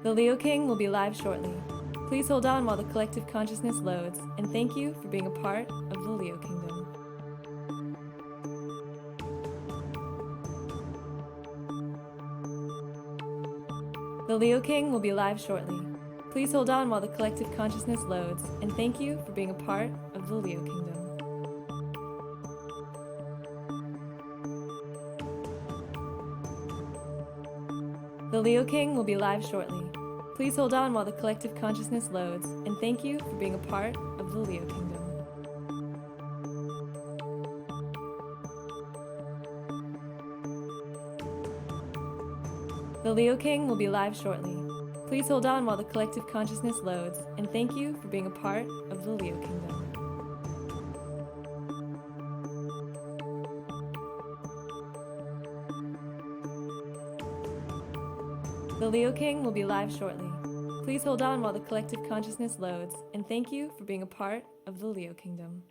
The Leo King will be live shortly. Please hold on while the collective consciousness loads, and thank you for being a part of the Leo Kingdom. The Leo King will be live shortly. Please hold on while the collective consciousness loads, and thank you for being a part of the Leo Kingdom. The Leo King will be live shortly. Please hold on while the collective consciousness loads, and thank you for being a part of the Leo Kingdom. The Leo King will be live shortly. Please hold on while the collective consciousness loads, and thank you for being a part of the Leo Kingdom. The Leo King will be live shortly. Please hold on while the collective consciousness loads, and thank you for being a part of the Leo Kingdom.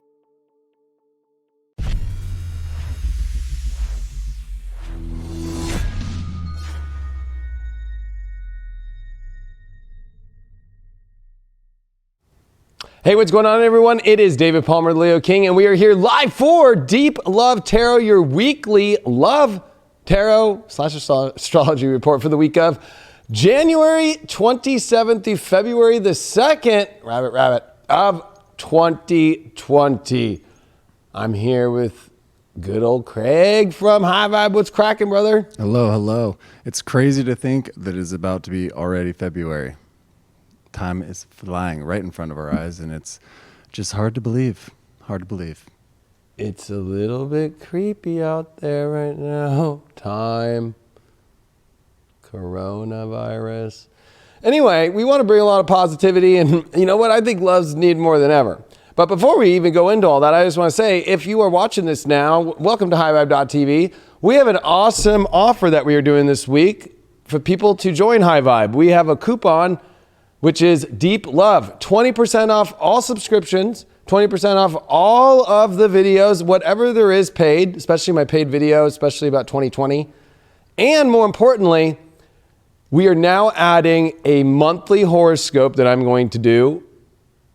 Hey, what's going on, everyone? It is David Palmer, the Leo King, and we are here live for Deep Love Tarot, your weekly love tarot / astrology report for the week of January 27th to February the 2nd, rabbit, of 2020. I'm here with good old Craig from High Vibe. What's cracking, brother? Hello. It's crazy to think that it's about to be already February. Time is flying right in front of our eyes, and it's just hard to believe. It's a little bit creepy out there right now. Time. Coronavirus. Anyway, we want to bring a lot of positivity, and you know what? I think love's needed more than ever. But before we even go into all that, I just want to say, if you are watching this now, welcome to highvibe.tv. We have an awesome offer that we are doing this week for people to join High Vibe. We have a coupon, which is Deep Love. 20% off all subscriptions, 20% off all of the videos, whatever there is paid, especially my paid video, especially about 2020. And more importantly, we are now adding a monthly horoscope that I'm going to do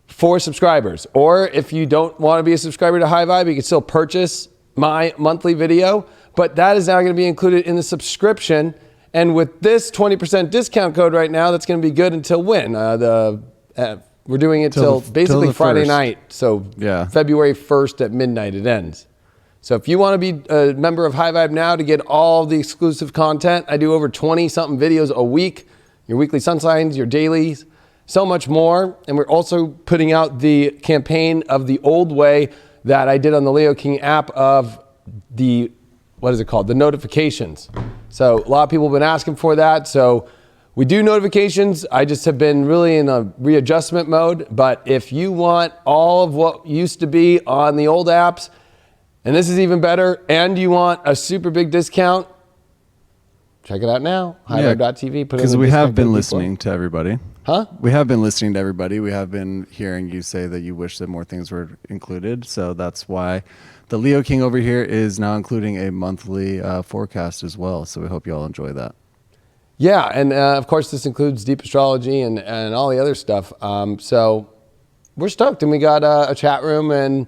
for subscribers. Or if you don't want to be a subscriber to High Vibe, you can still purchase my monthly video, but that is now going to be included in the subscription. And with this 20% discount code right now, that's going to be good until when? We're doing it till basically Friday 1st. night. So Yeah. February 1st at midnight it ends. So if you want to be a member of High Vibe now to get all the exclusive content, I do over 20-something videos a week, your weekly sun signs, your dailies, so much more. And we're also putting out the campaign of the old way that I did on the Leo King app of the, what is it called? The notifications. So a lot of people have been asking for that. So we do notifications. I just have been really in a readjustment mode. But if you want all of what used to be on the old apps, and this is even better, and you want a super big discount, check it out now. highvibe.tv. Because we have been listening to everybody. Huh? We have been listening to everybody. We have been hearing you say that you wish that more things were included. So that's why the Leo King over here is now including a monthly forecast as well. So we hope you all enjoy that. Yeah, and of course this includes deep astrology and all the other stuff. So we're stoked, and we got a chat room, and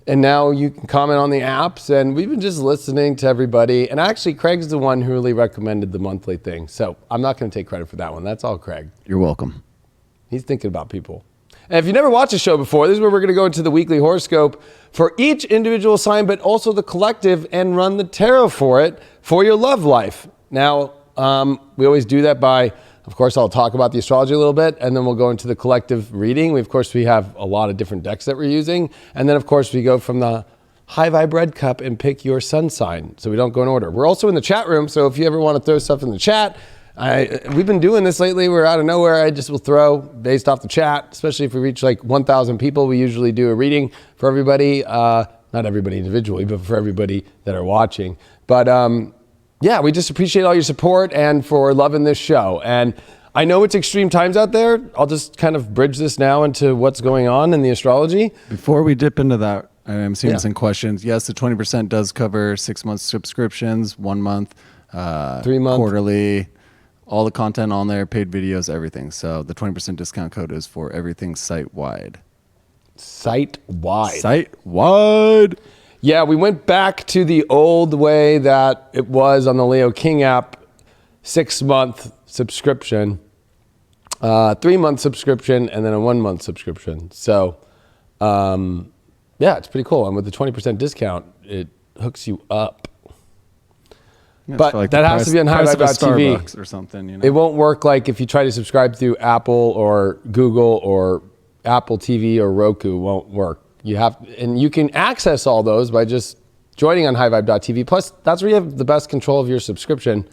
now you can comment on the apps, and we've been just listening to everybody. And actually, Craig's the one who really recommended the monthly thing. So I'm not going to take credit for that one. That's all Craig. You're welcome. He's thinking about people. And if you never watched the show before, this is where we're going to go into the weekly horoscope for each individual sign, but also the collective, and run the tarot for it for your love life. Now, we always do that by, of course, I'll talk about the astrology a little bit, and then we'll go into the collective reading. Of course, we have a lot of different decks that we're using. And then, of course, we go from the High Vibe Red Cup and pick your sun sign, so we don't go in order. We're also in the chat room, so if you ever want to throw stuff in the chat, we've been doing this lately. We're out of nowhere. I just will throw based off the chat, especially if we reach like 1,000 people. We usually do a reading for everybody, not everybody individually, but for everybody that are watching. But yeah, we just appreciate all your support and for loving this show. And I know it's extreme times out there. I'll just kind of bridge this now into what's going on in the astrology. Before we dip into that, I'm seeing some questions. Yes, the 20% does cover 6 month subscriptions, 1 month, 3 month, quarterly, all the content on there, paid videos, everything. So the 20% discount code is for everything site-wide. Site-wide. Site-wide. Yeah, we went back to the old way that it was on the Leo King app, 6-month subscription, 3-month subscription, and then a 1-month subscription. So, yeah, it's pretty cool. And with the 20% discount, it hooks you up. Yeah, but like that has to be on highvibe.tv. Starbucks or something. You know? It won't work like if you try to subscribe through Apple or Google or Apple TV or Roku. Won't work. You have, and you can access all those by just joining on highvibe.tv. Plus, that's where you have the best control of your subscription.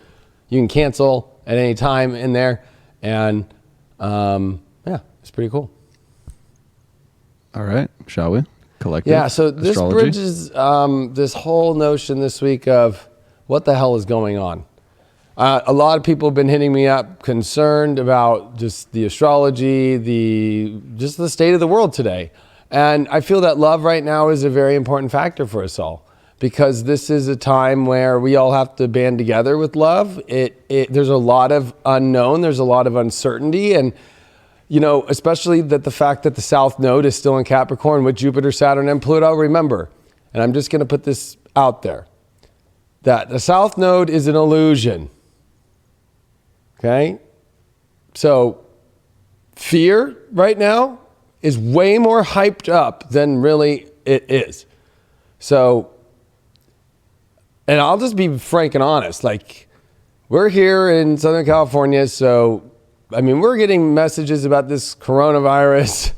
You can cancel at any time in there, and yeah, it's pretty cool. All right, shall we? Collective. Yeah. So this astrology. bridges this whole notion this week of what the hell is going on. A lot of people have been hitting me up concerned about just the astrology, just the state of the world today. And I feel that love right now is a very important factor for us all, because this is a time where we all have to band together with love. There's a lot of unknown, there's a lot of uncertainty, and you know, especially that the fact that the South Node is still in Capricorn with Jupiter, Saturn, and Pluto. Remember, and I'm just going to put this out there, that the South Node is an illusion. Okay? So fear right now is way more hyped up than really it is. So, and I'll just be frank and honest, like, we're here in Southern California, so, I mean, we're getting messages about this coronavirus,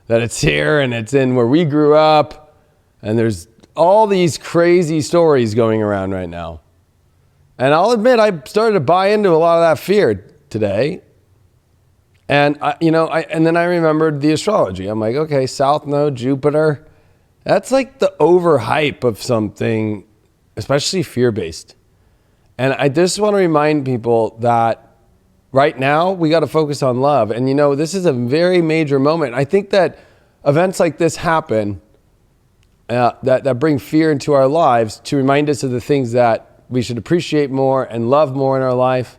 that it's here and it's in where we grew up, and there's all these crazy stories going around right now. And I'll admit, I started to buy into a lot of that fear today. And and then I remembered the astrology. I'm like, okay, South Node, Jupiter, that's like the overhype of something, especially fear-based. And I just want to remind people that right now we got to focus on love. And this is a very major moment. I think that events like this happen that bring fear into our lives to remind us of the things that we should appreciate more and love more in our life,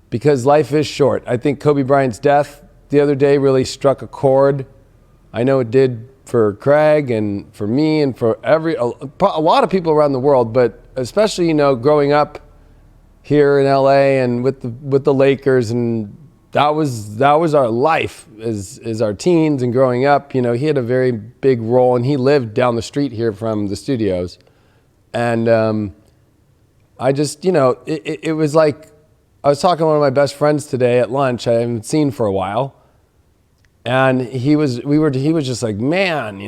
because life is short. I think Kobe Bryant's death the other day really struck a chord. I know it did for Craig and for me and for a lot of people around the world, but especially, growing up here in LA and with the Lakers, and that was our life as our teens and growing up. He had a very big role, and he lived down the street here from the studios. And I just, it was like, I was talking to one of my best friends today at lunch I haven't seen for a while. And he was just like, man,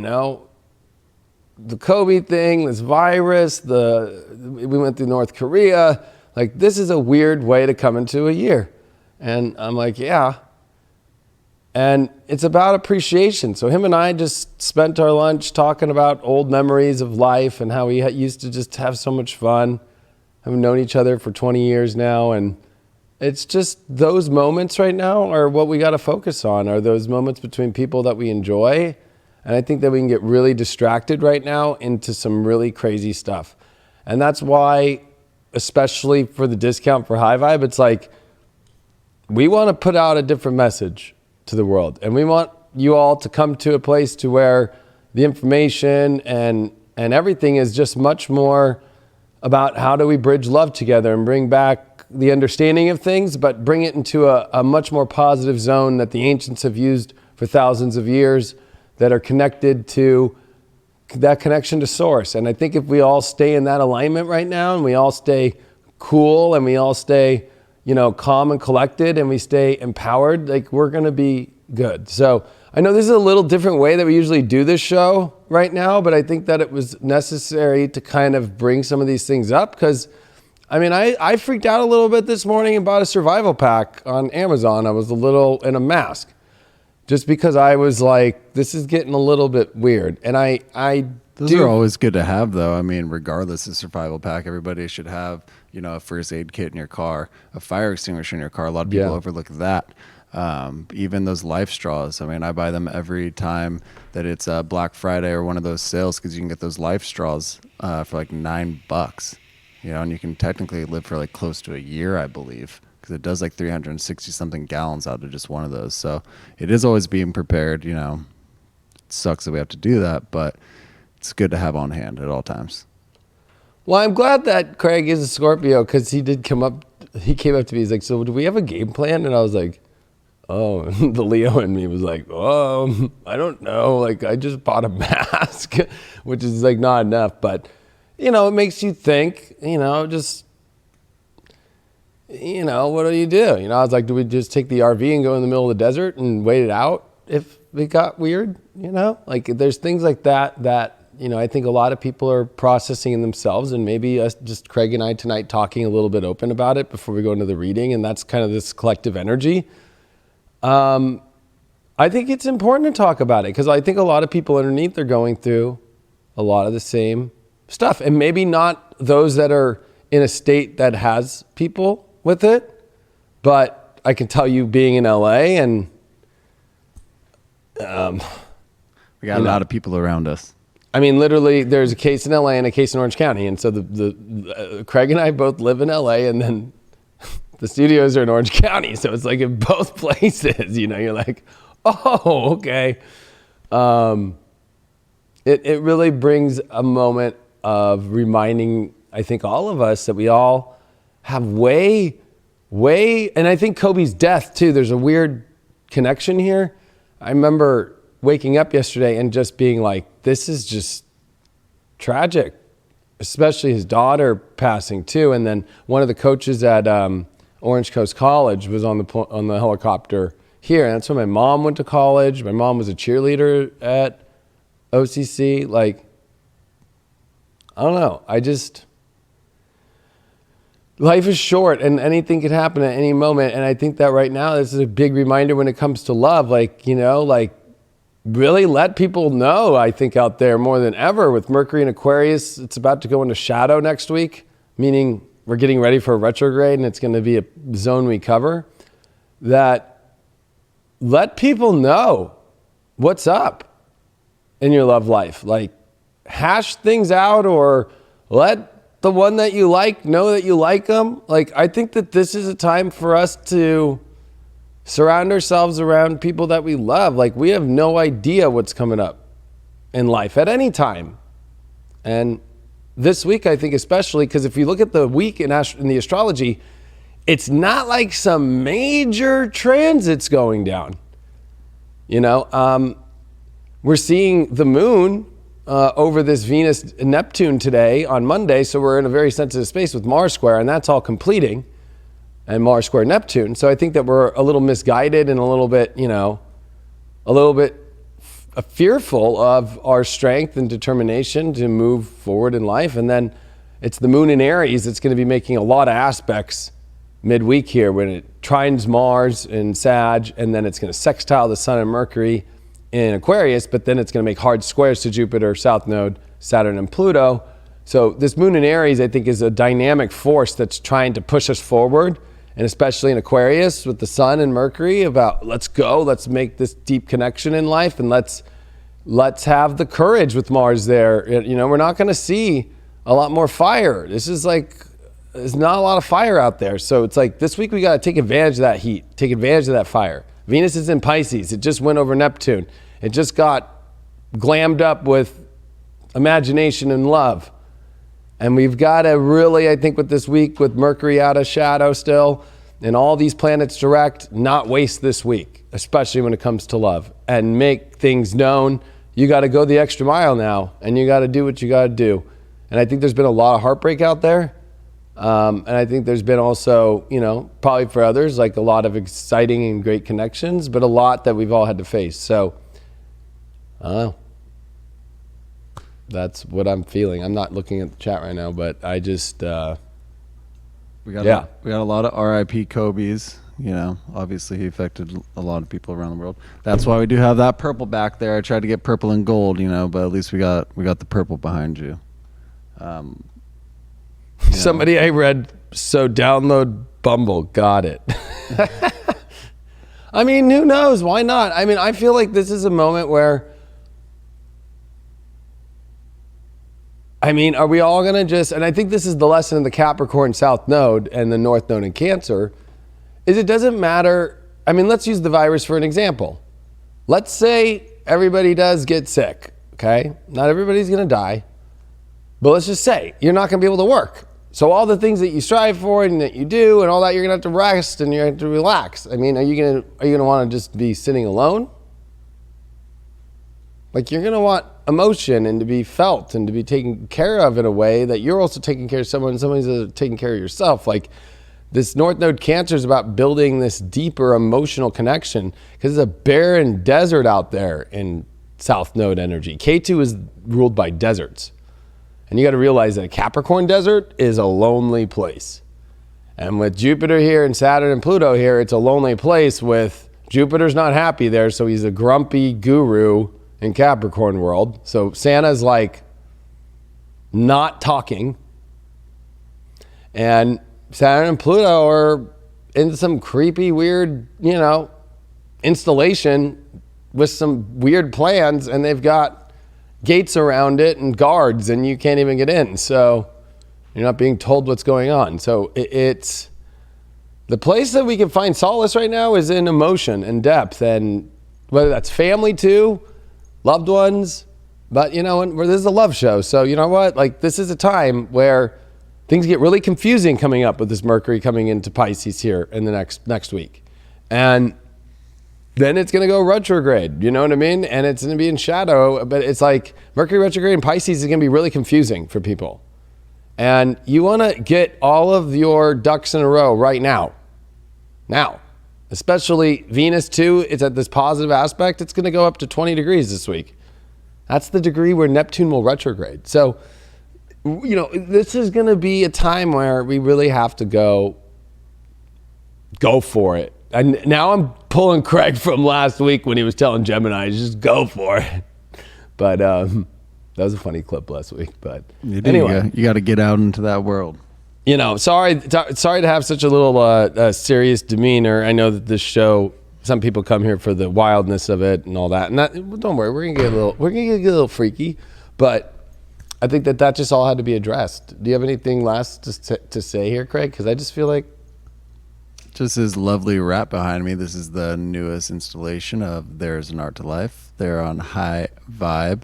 the Kobe thing, this virus, we went through North Korea, like, this is a weird way to come into a year. And I'm like, yeah. And it's about appreciation. So him and I just spent our lunch talking about old memories of life and how we used to just have so much fun. I've known each other for 20 years now, and it's just those moments right now are what we got to focus on, are those moments between people that we enjoy. And I think that we can get really distracted right now into some really crazy stuff. And that's why, especially for the discount for High Vibe, it's like, we want to put out a different message to the world. And we want you all to come to a place to where the information and everything is just much more about how do we bridge love together and bring back the understanding of things, but bring it into a much more positive zone that the ancients have used for thousands of years, that are connected to that connection to source. And I think if we all stay in that alignment right now, and we all stay cool, and we all stay, calm and collected, and we stay empowered, like, we're going to be good. So I know this is a little different way that we usually do this show right now, but I think that it was necessary to kind of bring some of these things up, because I freaked out a little bit this morning and bought a survival pack on Amazon. I was in a mask, just because I was like, this is getting a little bit weird. And Those are always good to have, though. Regardless of survival pack, everybody should have, a first aid kit in your car, a fire extinguisher in your car. A lot of people overlook that. Even those life straws. I buy them every time that it's Black Friday or one of those sales, because you can get those life straws for like $9. And you can technically live for like close to a year, I believe, because it does like 360 something gallons out of just one of those. So it is always being prepared. You know, it sucks that we have to do that, but it's good to have on hand at all times. Well, I'm glad that Craig is a Scorpio, because he came up to me. He's like, so do we have a game plan? And I was like, oh, the Leo in me was like, oh, I don't know. Like, I just bought a mask, which is like not enough. But, you know, it makes you think, you know, just, you know, what do? You know, I was like, do we just take the RV and go in the middle of the desert and wait it out if it got weird? You know, like there's things like that, you know, I think a lot of people are processing in themselves, and maybe us, just Craig and I tonight, talking a little bit open about it before we go into the reading. And that's kind of this collective energy. I think it's important to talk about it, because I think a lot of people underneath are going through a lot of the same stuff, and maybe not those that are in a state that has people with it. But I can tell you, being in LA, and we got a lot of people around us. I mean, literally, there's a case in LA and a case in Orange County, and so the Craig and I both live in LA, and then the studios are in Orange County, so it's like in both places, you know, you're like, oh, okay. It really brings a moment of reminding, I think, all of us that we all have way, and I think Kobe's death too, there's a weird connection here. I remember waking up yesterday and just being like, this is just tragic, especially his daughter passing too. And then one of the coaches at Orange Coast College was on the helicopter here, and that's when my mom went to college. My mom was a cheerleader at OCC. Like, I don't know. Life is short, and anything could happen at any moment. And I think that right now, this is a big reminder when it comes to love. Like, you know, like really let people know, I think, out there more than ever, with Mercury in Aquarius. It's about to go into shadow next week, meaning we're getting ready for a retrograde, and it's going to be a zone we cover. That let people know what's up in your love life. Like, hash things out, or let the one that you like know that you like them. Like, I think that this is a time for us to surround ourselves around people that we love. Like, we have no idea what's coming up in life at any time. And this week, I think especially, because if you look at the week in the astrology, it's not like some major transits going down. You know, we're seeing the moon over this Venus-Neptune today on Monday, so we're in a very sensitive space with Mars square, and that's all completing, and Mars square Neptune. So I think that we're a little misguided and a little bit, you know, fearful of our strength and determination to move forward in life. And then it's the moon in Aries that's going to be making a lot of aspects midweek here, when it trines Mars in Sag, and then it's going to sextile the Sun and Mercury in Aquarius, but then it's going to make hard squares to Jupiter, South Node, Saturn, and Pluto. So this moon in Aries, I think, is a dynamic force that's trying to push us forward, and especially in Aquarius with the Sun and Mercury, about let's go, let's make this deep connection in life, and let's have the courage with Mars there. You know, we're not going to see a lot more fire. This is like, there's not a lot of fire out there. So it's like this week we got to take advantage of that heat, take advantage of that fire. Venus is in Pisces. It just went over Neptune. It just got glammed up with imagination and love. And we've got to really, I think, with this week, with Mercury out of shadow still, and all these planets direct, not waste this week, especially when it comes to love, and make things known. You got to go the extra mile now, and you got to do what you got to do. And I think there's been a lot of heartbreak out there. And I think there's been also, you know, probably for others, like a lot of exciting and great connections, but a lot that we've all had to face. So, I don't know. That's what I'm feeling. I'm not looking at the chat right now, but I just, we got a lot of R.I.P. Kobe's. You know, obviously he affected a lot of people around the world. That's why we do have that purple back there. I tried to get purple and gold, you know, but at least we got the purple behind you. Somebody I read, so download Bumble, got it. I mean, who knows? Why not? I mean, I feel like this is a moment where, I mean, are we all going to just, and I think this is the lesson of the Capricorn South Node and the North Node in Cancer, is it doesn't matter. I mean, let's use the virus for an example. Let's say everybody does get sick, okay? Not everybody's going to die. But let's just say you're not going to be able to work. So all the things that you strive for and that you do and all that, you're going to have to rest and you're going to have to relax. I mean, are you going to want to just be sitting alone? Like, you're going to want emotion and to be felt and to be taken care of in a way that you're also taking care of someone and somebody's taking care of yourself. Like, this North Node Cancer is about building this deeper emotional connection because it's a barren desert out there in South Node energy. K2 is ruled by deserts. And you got to realize that a Capricorn desert is a lonely place. And with Jupiter here and Saturn and Pluto here, it's a lonely place with Jupiter's not happy there, so he's a grumpy guru in Capricorn world. So Santa's like not talking. And Saturn and Pluto are in some creepy, weird, installation with some weird plans, and they've got gates around it and guards, and you can't even get in. So you're not being told what's going on. So it's the place that we can find solace right now is in emotion and depth, and whether that's family too, loved ones, but this is a love show. So you know what? Like, this is a time where things get really confusing coming up with this Mercury coming into Pisces here in the next week. And then it's going to go retrograde, you know what I mean? And it's going to be in shadow, but it's like Mercury retrograde in Pisces is going to be really confusing for people. And you want to get all of your ducks in a row right now. Now, especially Venus too, it's at this positive aspect. It's going to go up to 20 degrees this week. That's the degree where Neptune will retrograde. So, this is going to be a time where we really have to go for it. And now I'm pulling Craig from last week when he was telling Gemini, just go for it. But that was a funny clip last week. But anyway, you got to get out into that world. Sorry to have such a little serious demeanor. I know that this show, some people come here for the wildness of it and all that. And don't worry, we're gonna get a little freaky. But I think that just all had to be addressed. Do you have anything last to say here, Craig? Because I just feel like. Just this lovely wrap behind me. This is the newest installation of There's an Art to Life. They're on High Vibe.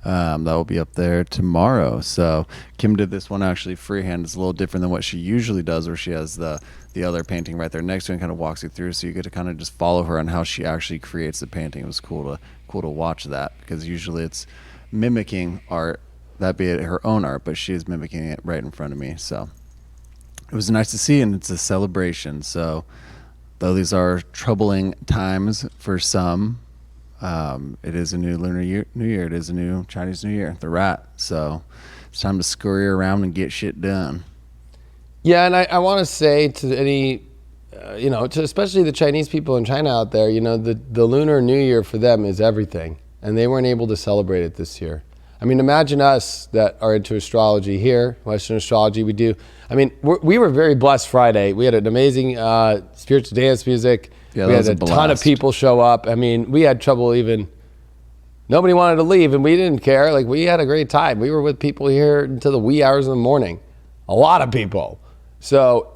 That will be up there tomorrow. So Kim did this one actually freehand. It's a little different than what she usually does, where she has the other painting right there next to her and kind of walks you through. So you get to kind of just follow her on how she actually creates the painting. It was cool to watch that, because usually it's mimicking art, that be it her own art, but she is mimicking it right in front of me. So it was nice to see, and it's a celebration. So though these are troubling times for some, it is a new lunar new year. It is a new Chinese New Year, the rat. So it's time to scurry around and get shit done. Yeah, and I want to say to any, to especially the Chinese people in China out there, the Lunar New Year for them is everything. And they weren't able to celebrate it this year. I mean, imagine us that are into astrology here, Western astrology, we do. I mean, we were very blessed Friday. We had an amazing spiritual dance music. Yeah, we had a ton of people show up. I mean, we had trouble nobody wanted to leave, and we didn't care. Like, we had a great time. We were with people here until the wee hours of the morning. A lot of people. So,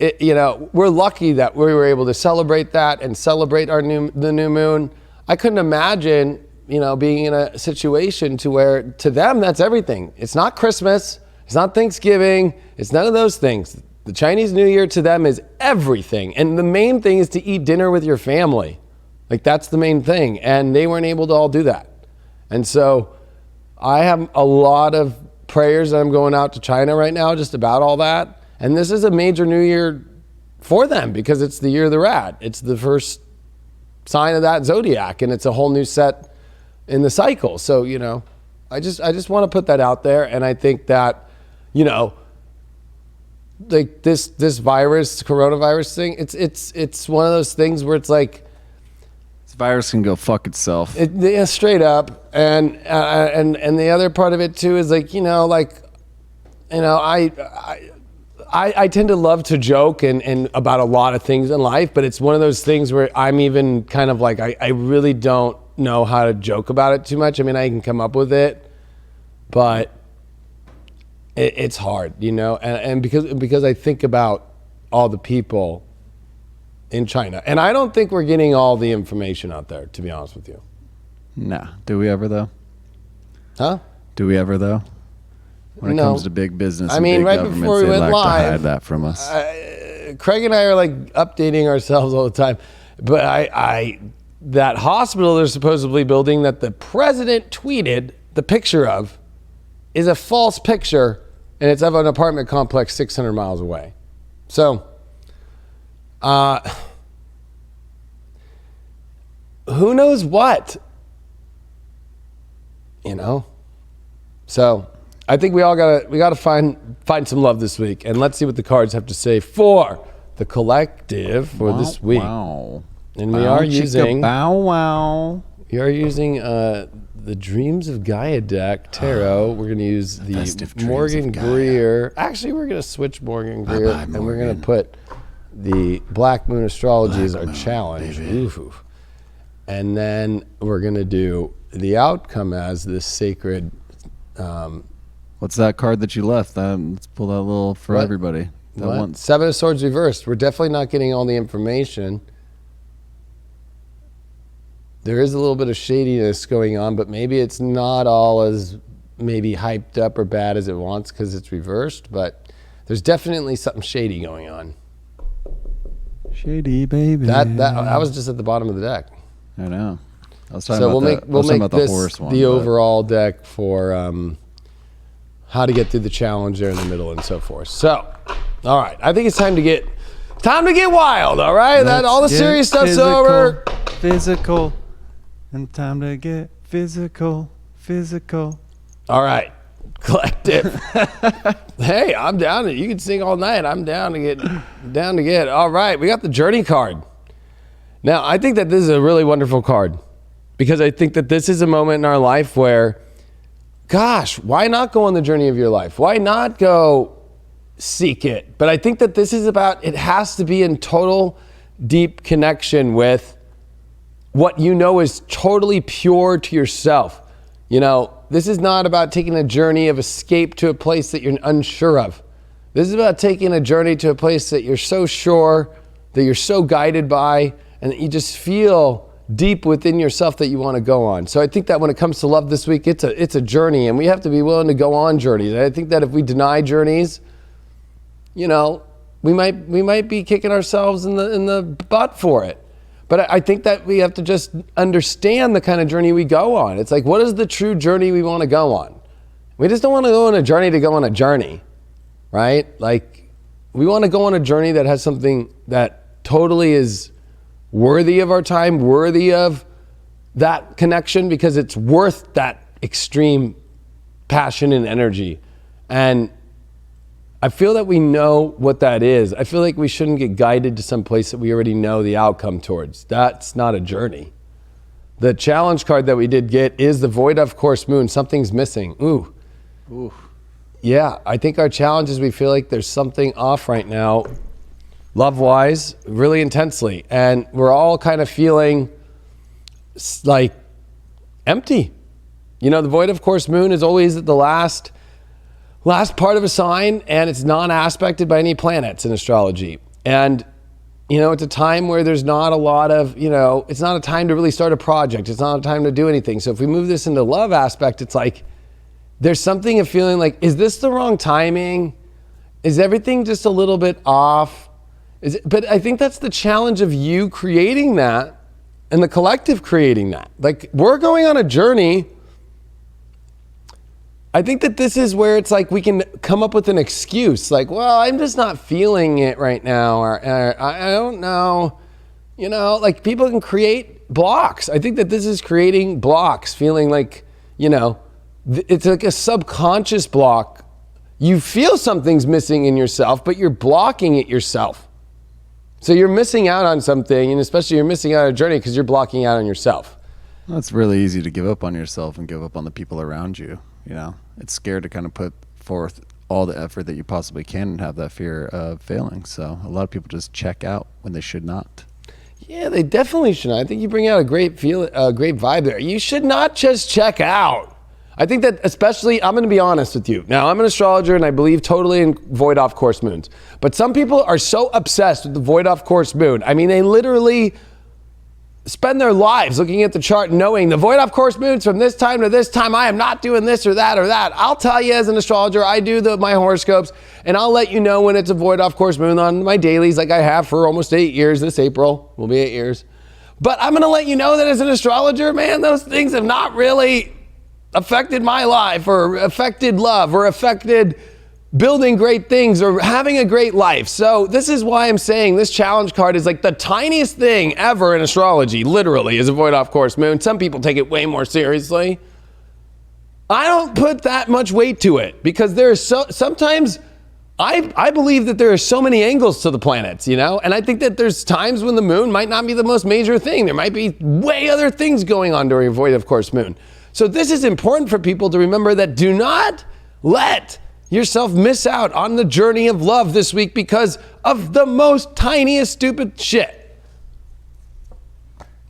we're lucky that we were able to celebrate that and celebrate the new moon. I couldn't imagine, being in a situation to where, to them, that's everything. It's not Christmas. It's not Thanksgiving. It's none of those things. The Chinese New Year to them is everything. And the main thing is to eat dinner with your family. Like, that's the main thing. And they weren't able to all do that. And so I have a lot of prayers that I'm going out to China right now just about all that. And this is a major new year for them because it's the year of the rat. It's the first sign of that zodiac, and it's a whole new set in the cycle. So, I just want to put that out there. And I think that, like this coronavirus thing, it's one of those things where it's like, this virus can go fuck itself. Yeah, straight up. And the other part of it too is like, I tend to love to joke and about a lot of things in life, but it's one of those things where I'm even kind of like, I really don't know how to joke about it too much. I mean, I can come up with it, but it's hard, and because I think about all the people in China. And I don't think we're getting all the information out there, to be honest with you. Nah. Do we ever, though? Huh? Do we ever, though? When it No. comes to big business I and mean, big right governments, before we they went like live, to hide that from us. Craig and I are like updating ourselves all the time. But I that hospital they're supposedly building that the president tweeted the picture of is a false picture, and it's of an apartment complex 600 miles away. So, who knows what? You know? So, I think we gotta find some love this week, and let's see what the cards have to say for the collective for this week. Wow. And we are using wow. we are using the Dreams of Gaia deck tarot. We're going to use the festive Dreams Morgan of Gaia. Greer. Actually, we're going to switch Morgan Greer, Bye-bye, and we're going Morgan. to put the Black Moon Astrology as our Moon, challenge. baby. Ooh. And then we're going to do the outcome as this sacred. What's that card that you left? Let's pull that little for What? everybody. That What? one. Seven of Swords reversed. We're definitely not getting all the information. There is a little bit of shadiness going on, but maybe it's not all as maybe hyped up or bad as it wants because it's reversed, but there's definitely something shady going on. Shady baby. That was just at the bottom of the deck. I know. I was talking So about we'll make the this horse one. the but- overall deck for how to get through the challenge there in the middle and so forth. So, all right, I think it's time to get wild. All right, that all the Let's serious get stuff's over. Physical. And time to get physical. All right, collective. Hey, I'm down. You can sing all night. I'm down to get. All right, we got the Journey card. Now, I think that this is a really wonderful card because I think that this is a moment in our life where, gosh, why not go on the journey of your life? Why not go seek it? But I think that this is about, it has to be in total deep connection with what you know is totally pure to yourself. You know, this is not about taking a journey of escape to a place that you're unsure of. This is about taking a journey to a place that you're so sure, that you're so guided by, and that you just feel deep within yourself that you want to go on. So I think that when it comes to love this week, it's a journey, and we have to be willing to go on journeys. And I think that if we deny journeys, you know, we might be kicking ourselves in the butt for it. But I think that we have to just understand the kind of journey we go on. It's like, what is the true journey we want to go on? We just don't want to go on a journey to go on a journey, right? Like, we want to go on a journey that has something that totally is worthy of our time, worthy of that connection, because it's worth that extreme passion and energy. And I feel that we know what that is. I feel like we shouldn't get guided to some place that we already know the outcome towards. That's not a journey. The challenge card that we did get is the Void of Course Moon. Something's missing. Ooh. Yeah, I think our challenge is we feel like there's something off right now, love-wise, really intensely. And we're all kind of feeling like empty. You know, the Void of Course Moon is always at the last part of a sign, and it's non-aspected by any planets in astrology. And, you know, it's a time where there's not a lot of, you know, it's not a time to really start a project. It's not a time to do anything. So if we move this into love aspect, it's like, there's something of feeling like, is this the wrong timing? Is everything just a little bit off? But I think that's the challenge of you creating that and the collective creating that. Like, we're going on a journey. I think that this is where it's like we can come up with an excuse, like, well, I'm just not feeling it right now, or I don't know. You know, like, people can create blocks. I think that this is creating blocks, feeling like, you know, it's like a subconscious block. You feel something's missing in yourself, but you're blocking it yourself. So you're missing out on something, and especially you're missing out on a journey because you're blocking out on yourself. Well, it's really easy to give up on yourself and give up on the people around you. You know, it's scared to kind of put forth all the effort that you possibly can and have that fear of failing. So a lot of people just check out when they should not. Yeah, they definitely should. I think you bring out a great vibe there. You should not just check out. I think that especially, I'm going to be honest with you. Now, I'm an astrologer and I believe totally in void off course moons. But some people are so obsessed with the void off course moon. I mean, they literally spend their lives looking at the chart knowing the void off course moons from this time to this time, I am not doing this or that or that. I'll tell you as an astrologer, I do my horoscopes and I'll let you know when it's a void off course moon on my dailies like I have for almost 8 years. This April will be 8 years. But I'm going to let you know that as an astrologer, man, those things have not really affected my life or affected love or affected building great things or having a great life. So this is why I'm saying this challenge card is like the tiniest thing ever in astrology, literally, is a void off course moon. Some people take it way more seriously. I don't put that much weight to it because there is sometimes I believe that there are so many angles to the planets, you know, and I think that there's times when the moon might not be the most major thing. There might be way other things going on during a void of course moon. So this is important for people to remember that do not let yourself miss out on the journey of love this week because of the most tiniest stupid shit.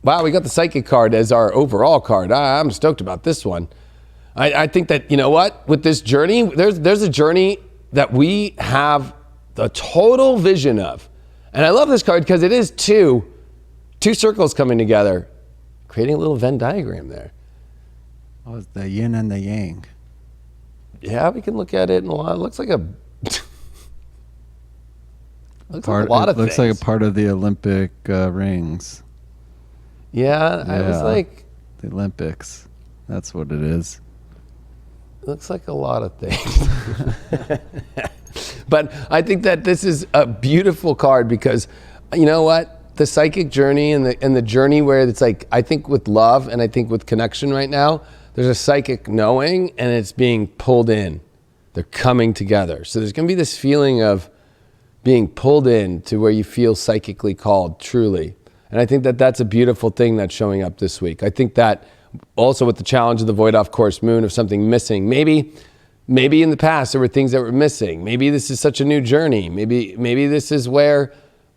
Wow, we got the psychic card as our overall card. I'm stoked about this one. I think that, you know what, with this journey, there's a journey that we have the total vision of. And I love this card because it is two circles coming together, creating a little Venn diagram there. Oh, it's the yin and the yang. Yeah, we can look at it in a lot. It looks like a looks Part, like a lot it of looks things. like a part of the Olympic rings. Yeah, I was like, the Olympics. That's what it is. it looks like a lot of things. But I think that this is a beautiful card because, you know what? The psychic journey and the journey where it's like, I think with love and I think with connection right now, there's a psychic knowing and it's being pulled in. They're coming together. So there's going to be this feeling of being pulled in to where you feel psychically called, truly. And I think that that's a beautiful thing that's showing up this week. I think that also with the challenge of the void off course moon of something missing, maybe in the past there were things that were missing. Maybe this is such a new journey. Maybe this is where,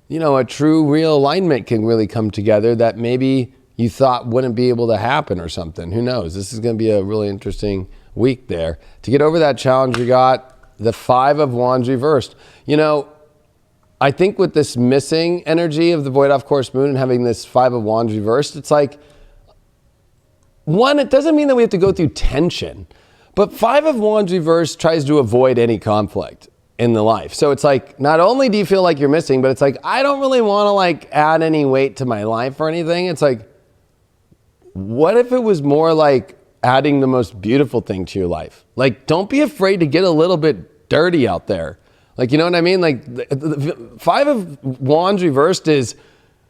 you know, a true real alignment can really come together that maybe you thought wouldn't be able to happen or something. Who knows? This is going to be a really interesting week there. To get over that challenge, we got the 5 of Wands reversed. You know, I think with this missing energy of the void off course moon and having this 5 of Wands reversed, it's like, one, it doesn't mean that we have to go through tension, but 5 of Wands reversed tries to avoid any conflict in the life. So it's like, not only do you feel like you're missing, but it's like, I don't really want to like add any weight to my life or anything. It's like, what if it was more like adding the most beautiful thing to your life? Like, don't be afraid to get a little bit dirty out there. Like, you know what I mean? Like the 5 of Wands reversed is,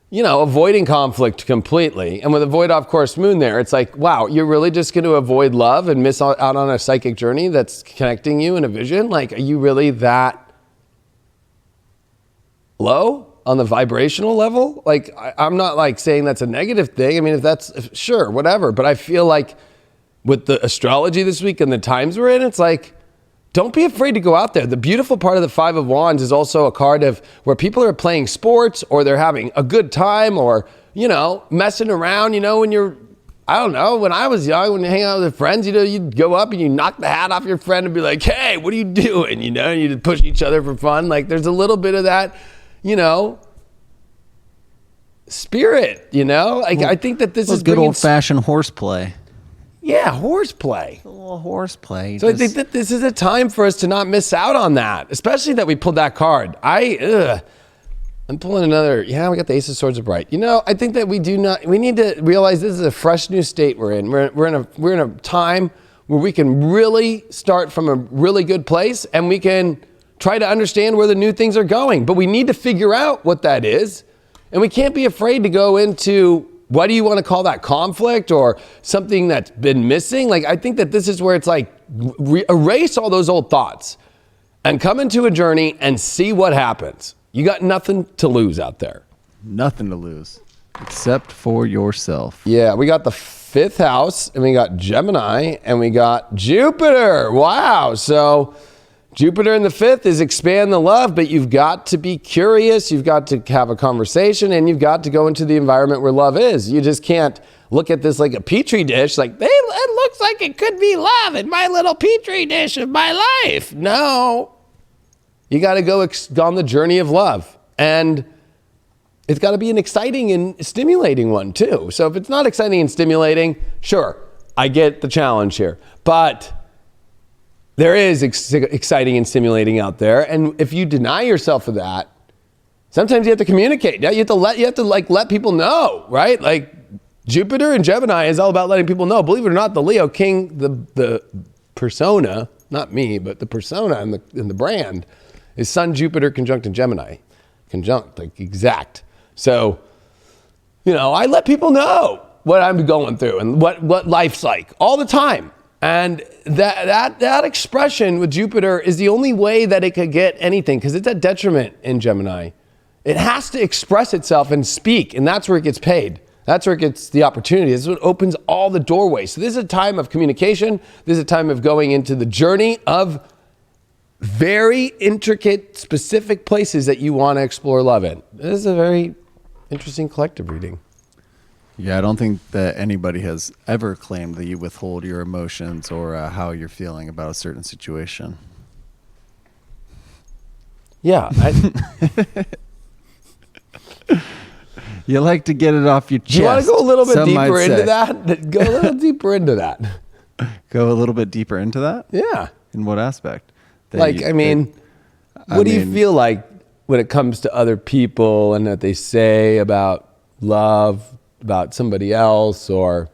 you know, avoiding conflict completely. And with a void off course moon there, it's like, wow, you're really just going to avoid love and miss out on a psychic journey that's connecting you in a vision? Like, are you really that low on the vibrational level? Like, I'm not like saying that's a negative thing. I mean, if that's, sure, whatever. But I feel like with the astrology this week and the times we're in, it's like, don't be afraid to go out there. The beautiful part of the 5 of Wands is also a card of where people are playing sports or they're having a good time or, you know, messing around, you know, when you're, I don't know, when I was young, when you hang out with friends, you know, you'd go up and you knock the hat off your friend and be like, hey, what are you doing? You know, and you'd push each other for fun. Like, there's a little bit of that, you know, spirit, you know? Like, I think that this is good old-fashioned horseplay. Yeah, horseplay. A little horseplay. So I think that this is a time for us to not miss out on that, especially that we pulled that card. I'm pulling another. Yeah, we got the Ace of Swords upright. You know, I think that we need to realize this is a fresh new state we're in. We're in a time where we can really start from a really good place and we can try to understand where the new things are going. But we need to figure out what that is. And we can't be afraid to go into, what do you want to call that, conflict or something that's been missing? Like, I think that this is where it's like, erase all those old thoughts and come into a journey and see what happens. You got nothing to lose out there. Nothing to lose, except for yourself. Yeah, we got the 5th house and we got Gemini and we got Jupiter. Wow. So Jupiter in the 5th is expand the love, but you've got to be curious. You've got to have a conversation, and you've got to go into the environment where love is. You just can't look at this like a petri dish, like, hey, it looks like it could be love in my little petri dish of my life. No. You got to go on the journey of love. And it's got to be an exciting and stimulating one, too. So if it's not exciting and stimulating, sure, I get the challenge here. But there is exciting and stimulating out there. And if you deny yourself of that, sometimes you have to communicate. You have to let people know, right? Like Jupiter and Gemini is all about letting people know. Believe it or not, the Leo King, the persona, not me, but the persona in the brand is Sun, Jupiter conjunct in Gemini. Conjunct, like exact. So, I let people know what I'm going through and what life's like all the time. And that expression with Jupiter is the only way that it could get anything, because it's a detriment in Gemini. It has to express itself and speak, and that's where it gets paid. That's where it gets the opportunity. This is what opens all the doorways. So this is a time of communication. This is a time of going into the journey of very intricate, specific places that you want to explore love in. This is a very interesting collective reading. Yeah, I don't think that anybody has ever claimed that you withhold your emotions or how you're feeling about a certain situation. Yeah. You like to get it off your chest. Do you want to go a little bit deeper into that? Go a little deeper into that. Go a little bit deeper into that? Yeah. In what aspect? What do you feel like when it comes to other people and what they say about love, about somebody else, or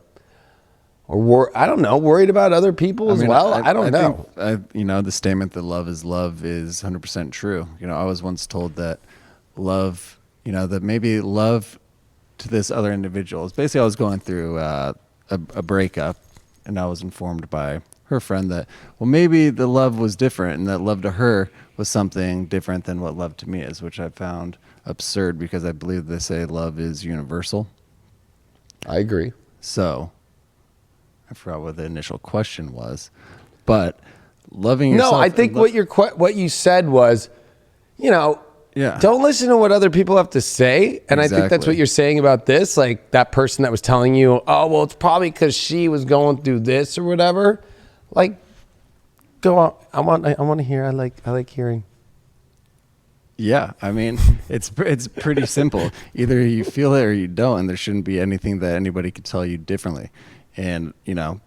I don't know, worried about other people as well? I don't know. Think, the statement that love is 100% true. I was once told that love, that maybe love to this other individual is basically, I was going through a breakup, and I was informed by her friend that, well, maybe the love was different, and that love to her was something different than what love to me is, which I found absurd, because I believe they say love is universal. I agree. So I forgot what the initial question was, but loving yourself. No, I think what you said was, yeah, don't listen to what other people have to say. And I think that's what you're saying about this. Like that person that was telling you, oh, well, it's probably because she was going through this or whatever. Like, go on. I want to hear. I like hearing. Yeah, it's pretty simple. Either you feel it or you don't, and there shouldn't be anything that anybody could tell you differently. And,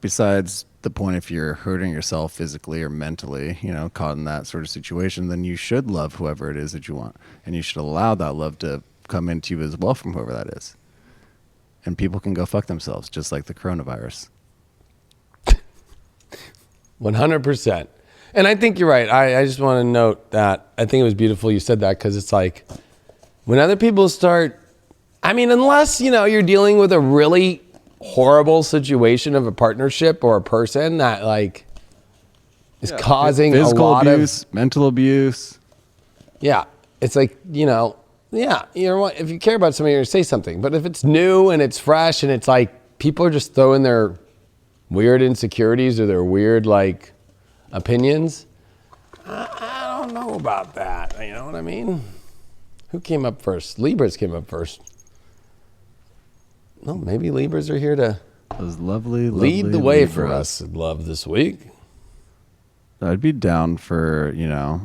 besides the point, if you're hurting yourself physically or mentally, caught in that sort of situation, then you should love whoever it is that you want. And you should allow that love to come into you as well from whoever that is. And people can go fuck themselves, just like the coronavirus. 100%. And I think you're right. I just want to note that I think it was beautiful you said that, because it's like when other people start, unless, you're dealing with a really horrible situation of a partnership or a person that is causing physical a lot abuse, of mental abuse. Yeah. It's like, if you care about somebody, you're going to say something. But if it's new and it's fresh and it's like people are just throwing their weird insecurities or their weird opinions, I don't know about that. You know what I mean? Who came up first? Libras came up first. Well, maybe Libras are here to Those lovely lead the way Libras for us in love this week. I'd be down for,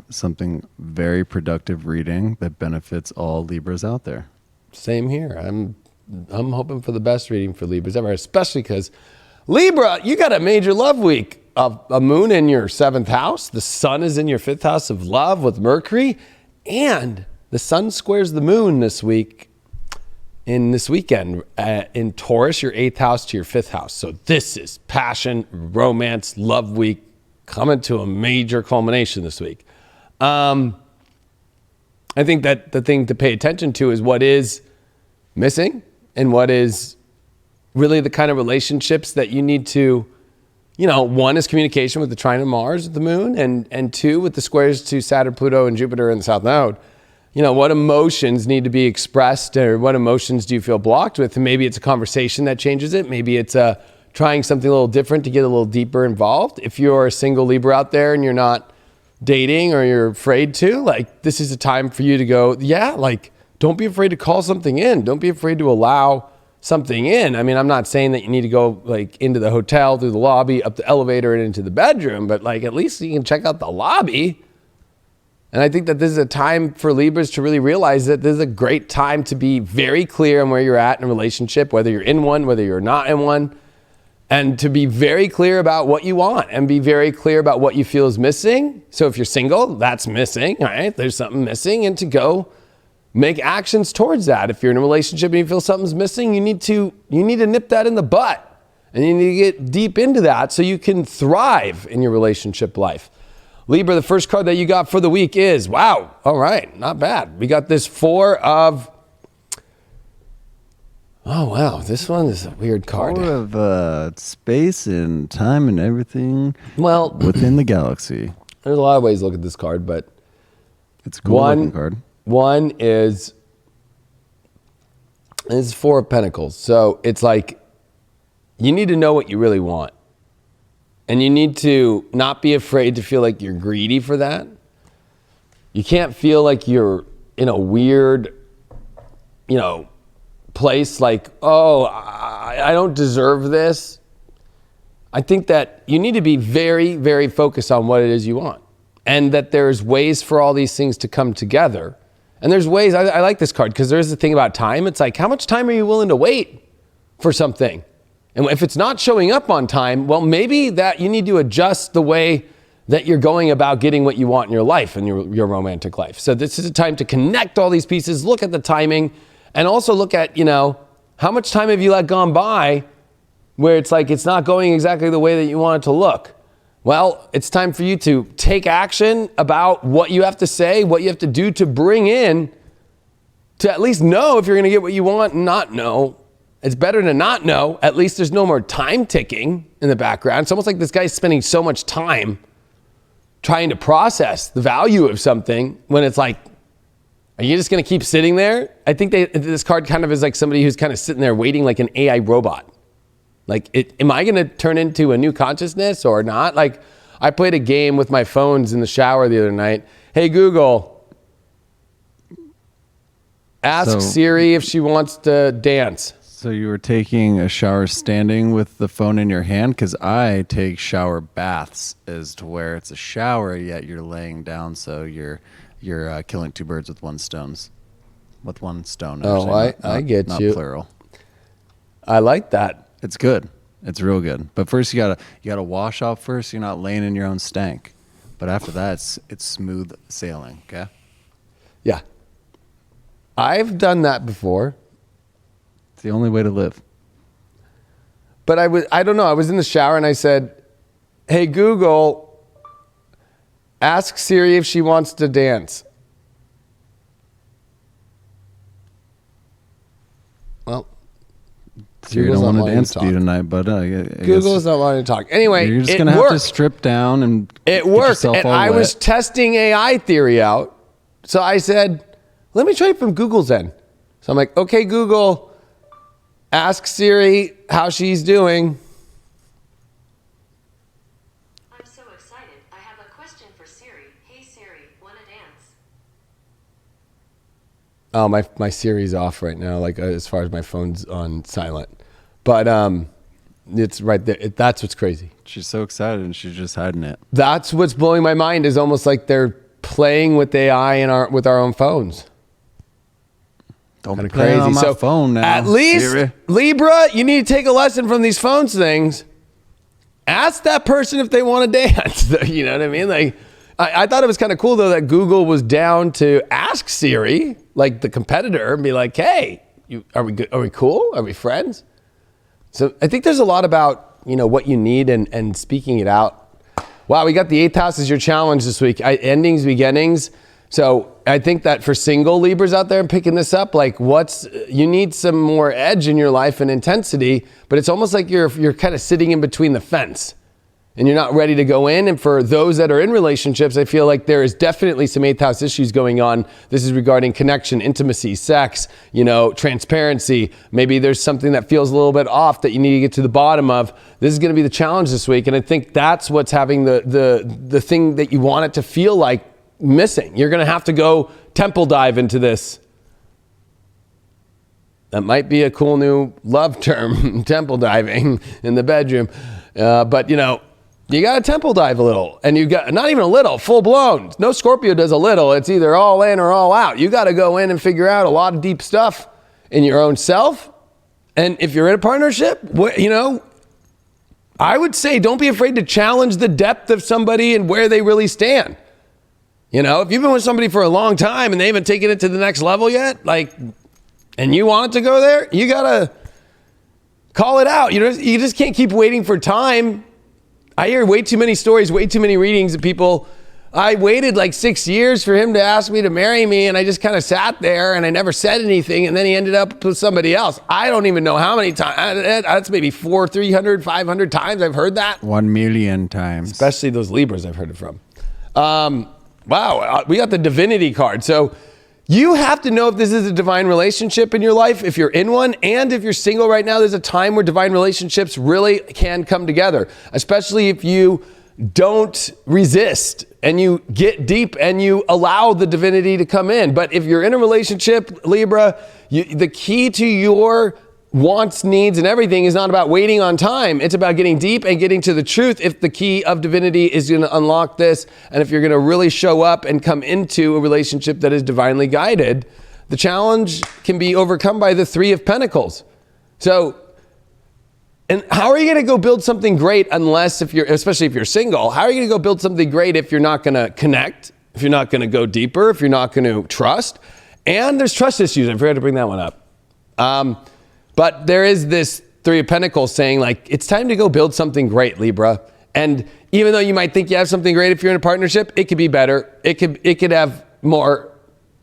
something very productive reading that benefits all Libras out there. Same here. I'm hoping for the best reading for Libras ever, especially because Libra, you got a major love week. A moon in your 7th house. The sun is in your 5th house of love with Mercury. And the sun squares the moon this weekend in Taurus, your 8th house to your 5th house. So this is passion, romance, love week coming to a major culmination this week. I think that the thing to pay attention to is what is missing and what is really the kind of relationships that you need to, one is communication with the trine of Mars with the moon, and two, with the squares to Saturn, Pluto, and Jupiter in the South Node. What emotions need to be expressed, or what emotions do you feel blocked with? And maybe it's a conversation that changes it. Maybe it's trying something a little different to get a little deeper involved. If you're a single Libra out there and you're not dating or you're afraid to, like, this is a time for you to go, yeah, like, don't be afraid to call something in. Don't be afraid to allow something in. I mean, I'm not saying that you need to go like into the hotel, through the lobby, up the elevator and into the bedroom, but like at least you can check out the lobby. And I think that this is a time for Libras to really realize that this is a great time to be very clear on where you're at in a relationship, whether you're in one, whether you're not in one, and to be very clear about what you want and be very clear about what you feel is missing. So if you're single, that's missing, right? There's something missing, and to go make actions towards that. If you're in a relationship and you feel something's missing, you need to nip that in the butt, and you need to get deep into that so you can thrive in your relationship life. Libra, the first card that you got for the week is, wow, all right, not bad. We got this Four of, oh wow, this one is a weird card. Four of space and time and everything. Well, within the galaxy. There's a lot of ways to look at this card, but it's a cool looking card. One is Four of Pentacles. So it's like you need to know what you really want. And you need to not be afraid to feel like you're greedy for that. You can't feel like you're in a weird, place like, oh, I don't deserve this. I think that you need to be very, very focused on what it is you want. And that there's ways for all these things to come together. And there's ways, I like this card because there's the thing about time. It's like, how much time are you willing to wait for something? And if it's not showing up on time, well, maybe that you need to adjust the way that you're going about getting what you want in your life and your romantic life. So this is a time to connect all these pieces, look at the timing, and also look at, how much time have you let gone by where it's like it's not going exactly the way that you want it to look. Well, it's time for you to take action about what you have to say, what you have to do to bring in, to at least know if you're going to get what you want and not know. It's better to not know. At least there's no more time ticking in the background. It's almost like this guy's spending so much time trying to process the value of something when it's like, are you just going to keep sitting there? I think this card kind of is like somebody who's kind of sitting there waiting like an AI robot. Like, am I going to turn into a new consciousness or not? Like, I played a game with my phones in the shower the other night. Hey, Google, ask Siri if she wants to dance. So you were taking a shower standing with the phone in your hand? Because I take shower baths as to where it's a shower, yet you're laying down, so you're killing two birds with one stone. Oh, I get not you. Not plural. I like that. It's good. It's real good. But first you gotta wash off first. You're not laying in your own stank. But after that, it's smooth sailing. Okay. Yeah. I've done that before. It's the only way to live. But I don't know. I was in the shower and I said, hey, Google, ask Siri if she wants to dance. Well, Siri don't want to dance with you tonight, but Google's not wanting to talk. Anyway, you're just gonna have to strip down and it worked. And I was testing AI theory out. So I said, let me try it from Google's end. So I'm like, okay, Google, ask Siri how she's doing. I'm so excited. I have a question for Siri. Hey Siri, wanna dance? Oh, my Siri's off right now, like as far as my phone's on silent. But it's right there. That's what's crazy. She's so excited and she's just hiding it. That's what's blowing my mind, is almost like they're playing with AI with our own phones. Don't be playing on my phone now. At least, Siri. Libra, you need to take a lesson from these phones things. Ask that person if they want to dance. You know what I mean? Like, I thought it was kind of cool, though, that Google was down to ask Siri, like the competitor, and be like, hey, are we good? Are we cool? Are we friends? So I think there's a lot about, what you need and speaking it out. Wow, we got the 8th house as your challenge this week. Endings, beginnings. So I think that for single Libras out there and picking this up, like you need some more edge in your life and intensity, but it's almost like you're kind of sitting in between the fence. and you're not ready to go in. And for those that are in relationships, I feel like there is definitely some 8th house issues going on. This is regarding connection, intimacy, sex, transparency. Maybe there's something that feels a little bit off that you need to get to the bottom of. This is going to be the challenge this week. And I think that's what's having the thing that you want it to feel like missing. You're going to have to go temple dive into this. That might be a cool new love term, temple diving in the bedroom. But you got to temple dive a little, and you got not even a little, full blown. No Scorpio does a little. It's either all in or all out. You got to go in and figure out a lot of deep stuff in your own self. And if you're in a partnership, I would say don't be afraid to challenge the depth of somebody and where they really stand. If you've been with somebody for a long time and they haven't taken it to the next level yet, and you want it to go there, you got to call it out. You just can't keep waiting for time. I hear way too many stories, way too many readings of people. I waited 6 years for him to ask me to marry me, and I just kind of sat there and I never said anything, and then he ended up with somebody else. I don't even know how many times. That's maybe 400, 300, 500 times I've heard that. 1 million times. Especially those Libras I've heard it from. Wow, we got the divinity card. So you have to know if this is a divine relationship in your life, if you're in one, and if you're single right now, there's a time where divine relationships really can come together, especially if you don't resist and you get deep and you allow the divinity to come in. But if you're in a relationship, Libra, the key to your wants, needs, and everything is not about waiting on time. It's about getting deep and getting to the truth. If the key of divinity is going to unlock this, and if you're going to really show up and come into a relationship that is divinely guided, the challenge can be overcome by the 3 of Pentacles. So, and how are you going to go build something great especially if you're single, how are you going to go build something great if you're not going to connect, if you're not going to go deeper, if you're not going to trust? And there's trust issues. I forgot to bring that one up. But there is this 3 of Pentacles saying it's time to go build something great, Libra. And even though you might think you have something great if you're in a partnership, it could be better. It could have more.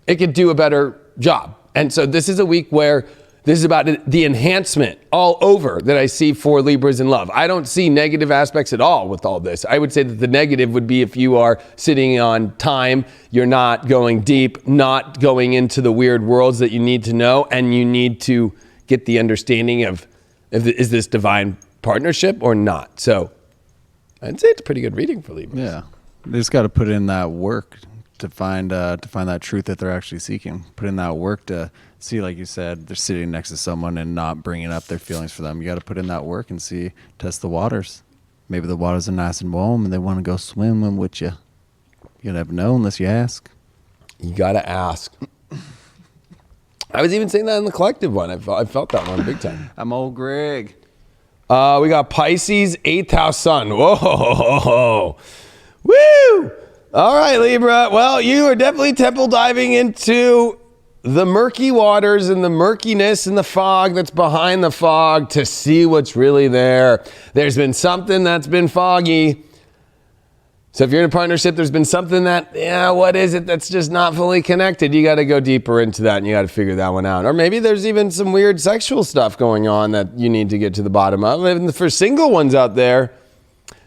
It could do a better job. And so this is a week where this is about the enhancement all over that I see for Libras in love. I don't see negative aspects at all with all this. I would say that the negative would be if you are sitting on time, you're not going deep, not going into the weird worlds that you need to know, and you need to get the understanding of is this divine partnership or not. So I'd say it's a pretty good reading for Libras. Yeah, they just got to put in that work to find that truth that they're actually seeking. Put in that work to see, like you said, they're sitting next to someone and not bringing up their feelings for them. You got to put in that work and test the waters. Maybe the waters are nice and warm and they want to go swimming with you. You never know unless you ask. You got to ask. I was even saying that in the collective one. I felt that one big time. I'm old Greg. We got Pisces, 8th house sun. Whoa. Woo! All right, Libra. Well, you are definitely temple diving into the murky waters and the murkiness and the fog that's behind the fog to see what's really there. There's been something that's been foggy. So if you're in a partnership, there's been something what is it that's just not fully connected? You got to go deeper into that and you got to figure that one out. Or maybe there's even some weird sexual stuff going on that you need to get to the bottom of. And for single ones out there,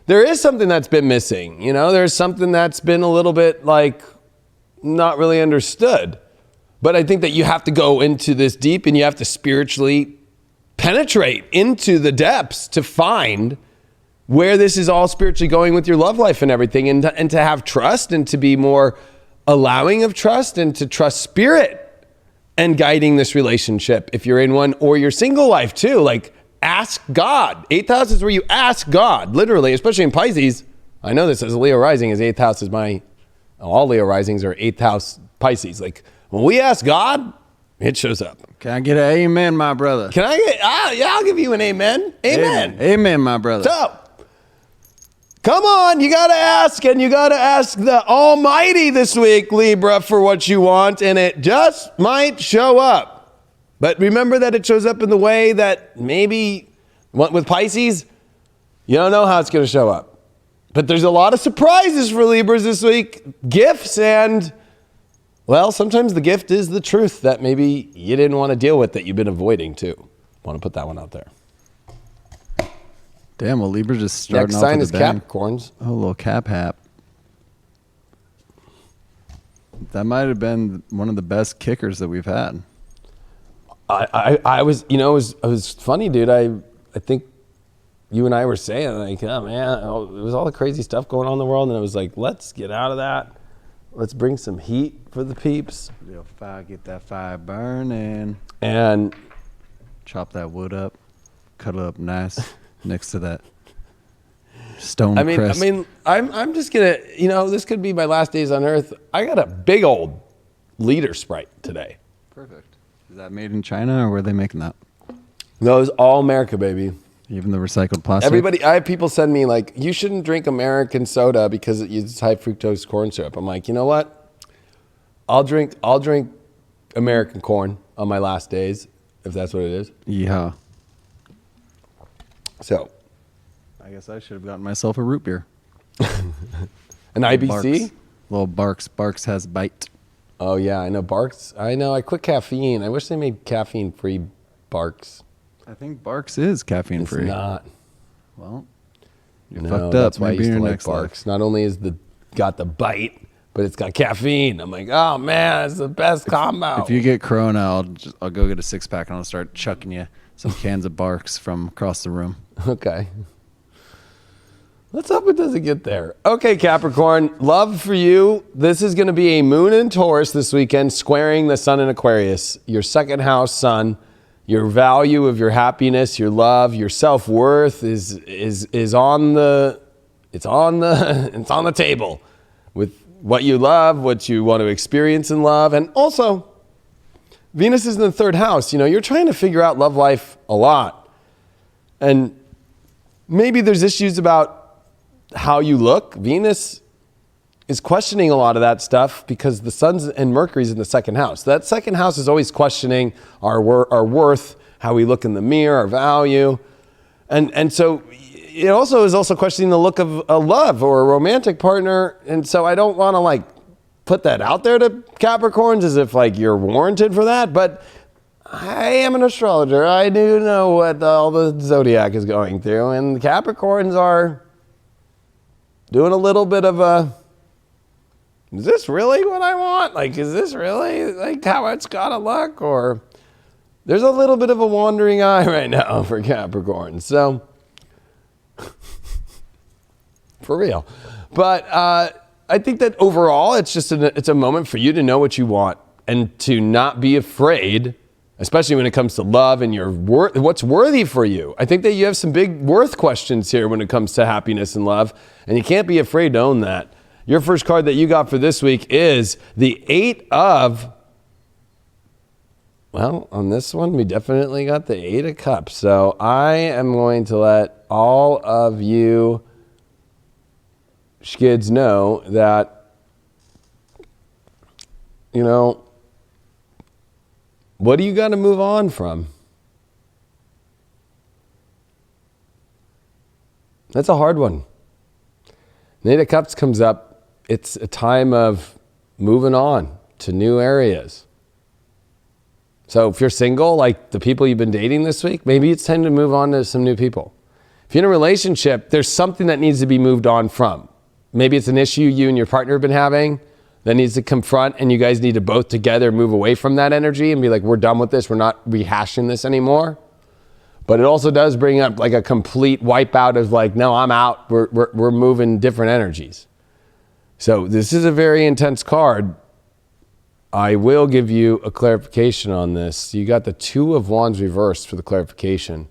there is something that's been missing. There's something that's been a little bit not really understood. But I think that you have to go into this deep and you have to spiritually penetrate into the depths to find where this is all spiritually going with your love life and everything, and to have trust and to be more allowing of trust and to trust spirit and guiding this relationship if you're in one, or your single life too. Ask God. 8th house is where you ask God, literally, especially in Pisces. I know this as a Leo rising, as 8th house is all Leo risings are 8th house Pisces. When we ask God, it shows up. Can I get an amen, my brother? Can I get, I'll give you an amen. Amen. Amen, my brother. So, come on, you got to ask, and you got to ask the Almighty this week, Libra, for what you want, and it just might show up. But remember that it shows up in the way that maybe with Pisces, you don't know how it's going to show up. But there's a lot of surprises for Libras this week, gifts, and, well, sometimes the gift is the truth that maybe you didn't want to deal with that you've been avoiding too. Want to put that one out there. Damn, well, Libra just starting Next off sign with is a bang. Capricorns. Oh, a little cap hap. That might have been one of the best kickers that we've had. I was, it was funny, dude. I think you and I were saying, like, oh man, it was all the crazy stuff going on in the world, and it was like, let's get out of that. Let's bring some heat for the peeps. Little fire, get that fire burning. And Chop that wood up, cut it up nice next to that stone I crest. mean, I'm just gonna, this could be my last days on Earth. I got a big old leader sprite today. Perfect. Is that made in China, or were they making that? No, it's all America, baby. Even the recycled plastic? Everybody, I have people send me like, you shouldn't drink American soda because it uses high fructose corn syrup. I'm like, you know what? I'll drink American corn on my last days, if that's what it is. Yeah. So, I guess I should have gotten myself a root beer. an IBC? Barks. Little Barks. Barks has bite. Oh yeah, I know Barks. I know. I quit caffeine. I wish they made caffeine-free Barks. I think Barks is caffeine free. It's not. Well, you're No, fucked up. that's why I Maybe used in to your like next life. Barks. Not only is got the bite, but it's got caffeine. I'm like, oh man, it's the best combo. If you get Corona, I'll go get a 6-pack and I'll start chucking you some cans of Barks from across the room. Okay. Let's hope it doesn't get there. Okay, Capricorn, love for you. This is going to be a moon in Taurus this weekend, squaring the sun in Aquarius. Your second house sun, your value of your happiness, your love, your self-worth is on the it's on the table with what you love, what you want to experience in love, and also Venus is in the third house. You're trying to figure out love life a lot. And maybe there's issues about how you look. Venus is questioning a lot of that stuff because the Sun's and Mercury's in the second house. That second house is always questioning our worth, how we look in the mirror, our value. And so it also is also questioning the look of a love or a romantic partner. And so I don't want to put that out there to Capricorns as if you're warranted for that. But I am an astrologer. I do know what all the zodiac is going through. And the Capricorns are doing a little bit of is this really what I want? Is this really how it's gotta look? Or there's a little bit of a wandering eye right now for Capricorn. So, for real. But I think that overall, it's just it's a moment for you to know what you want and to not be afraid, especially when it comes to love and what's worthy for you. I think that you have some big worth questions here when it comes to happiness and love, and you can't be afraid to own that. Your first card that you got for this week is the 8 of, well, on this one, we definitely got the 8 of Cups. So I am going to let all of you skids know that, what do you got to move on from? That's a hard one. The 8 of Cups comes up. It's a time of moving on to new areas. So if you're single, like the people you've been dating this week, maybe it's time to move on to some new people. If you're in a relationship, there's something that needs to be moved on from. Maybe it's an issue you and your partner have been having that needs to confront, and you guys need to both together move away from that energy and be like, we're done with this. We're not rehashing this anymore. But it also does bring up a complete wipeout of no, I'm out. We're moving different energies. So this is a very intense card. I will give you a clarification on this. You got the 2 of Wands reversed for the clarification.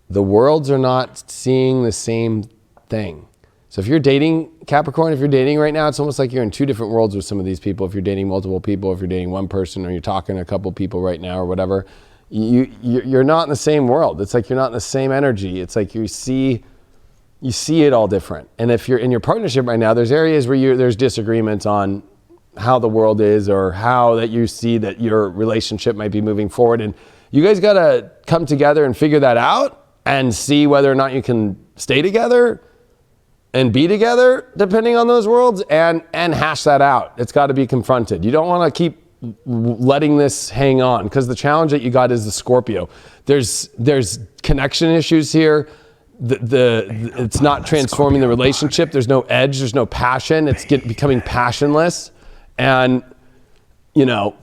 The worlds are not seeing the same thing. So if you're dating Capricorn, if you're dating right now, it's almost like you're in 2 different worlds with some of these people. If you're dating multiple people, if you're dating one person, or you're talking to a couple people right now or whatever, you're not in the same world. It's like you're not in the same energy. It's like you see it all different. And if you're in your partnership right now, there's areas where there's disagreements on how the world is or how that you see that your relationship might be moving forward. And you guys got to come together and figure that out and see whether or not you can stay together and be together depending on those worlds and hash that out. It's got to be confronted. You don't want to keep letting this hang on, because the challenge that you got is the Scorpio. There's connection issues here. it's not transforming the relationship. There's no edge. There's no passion. It's becoming passionless. And, you know,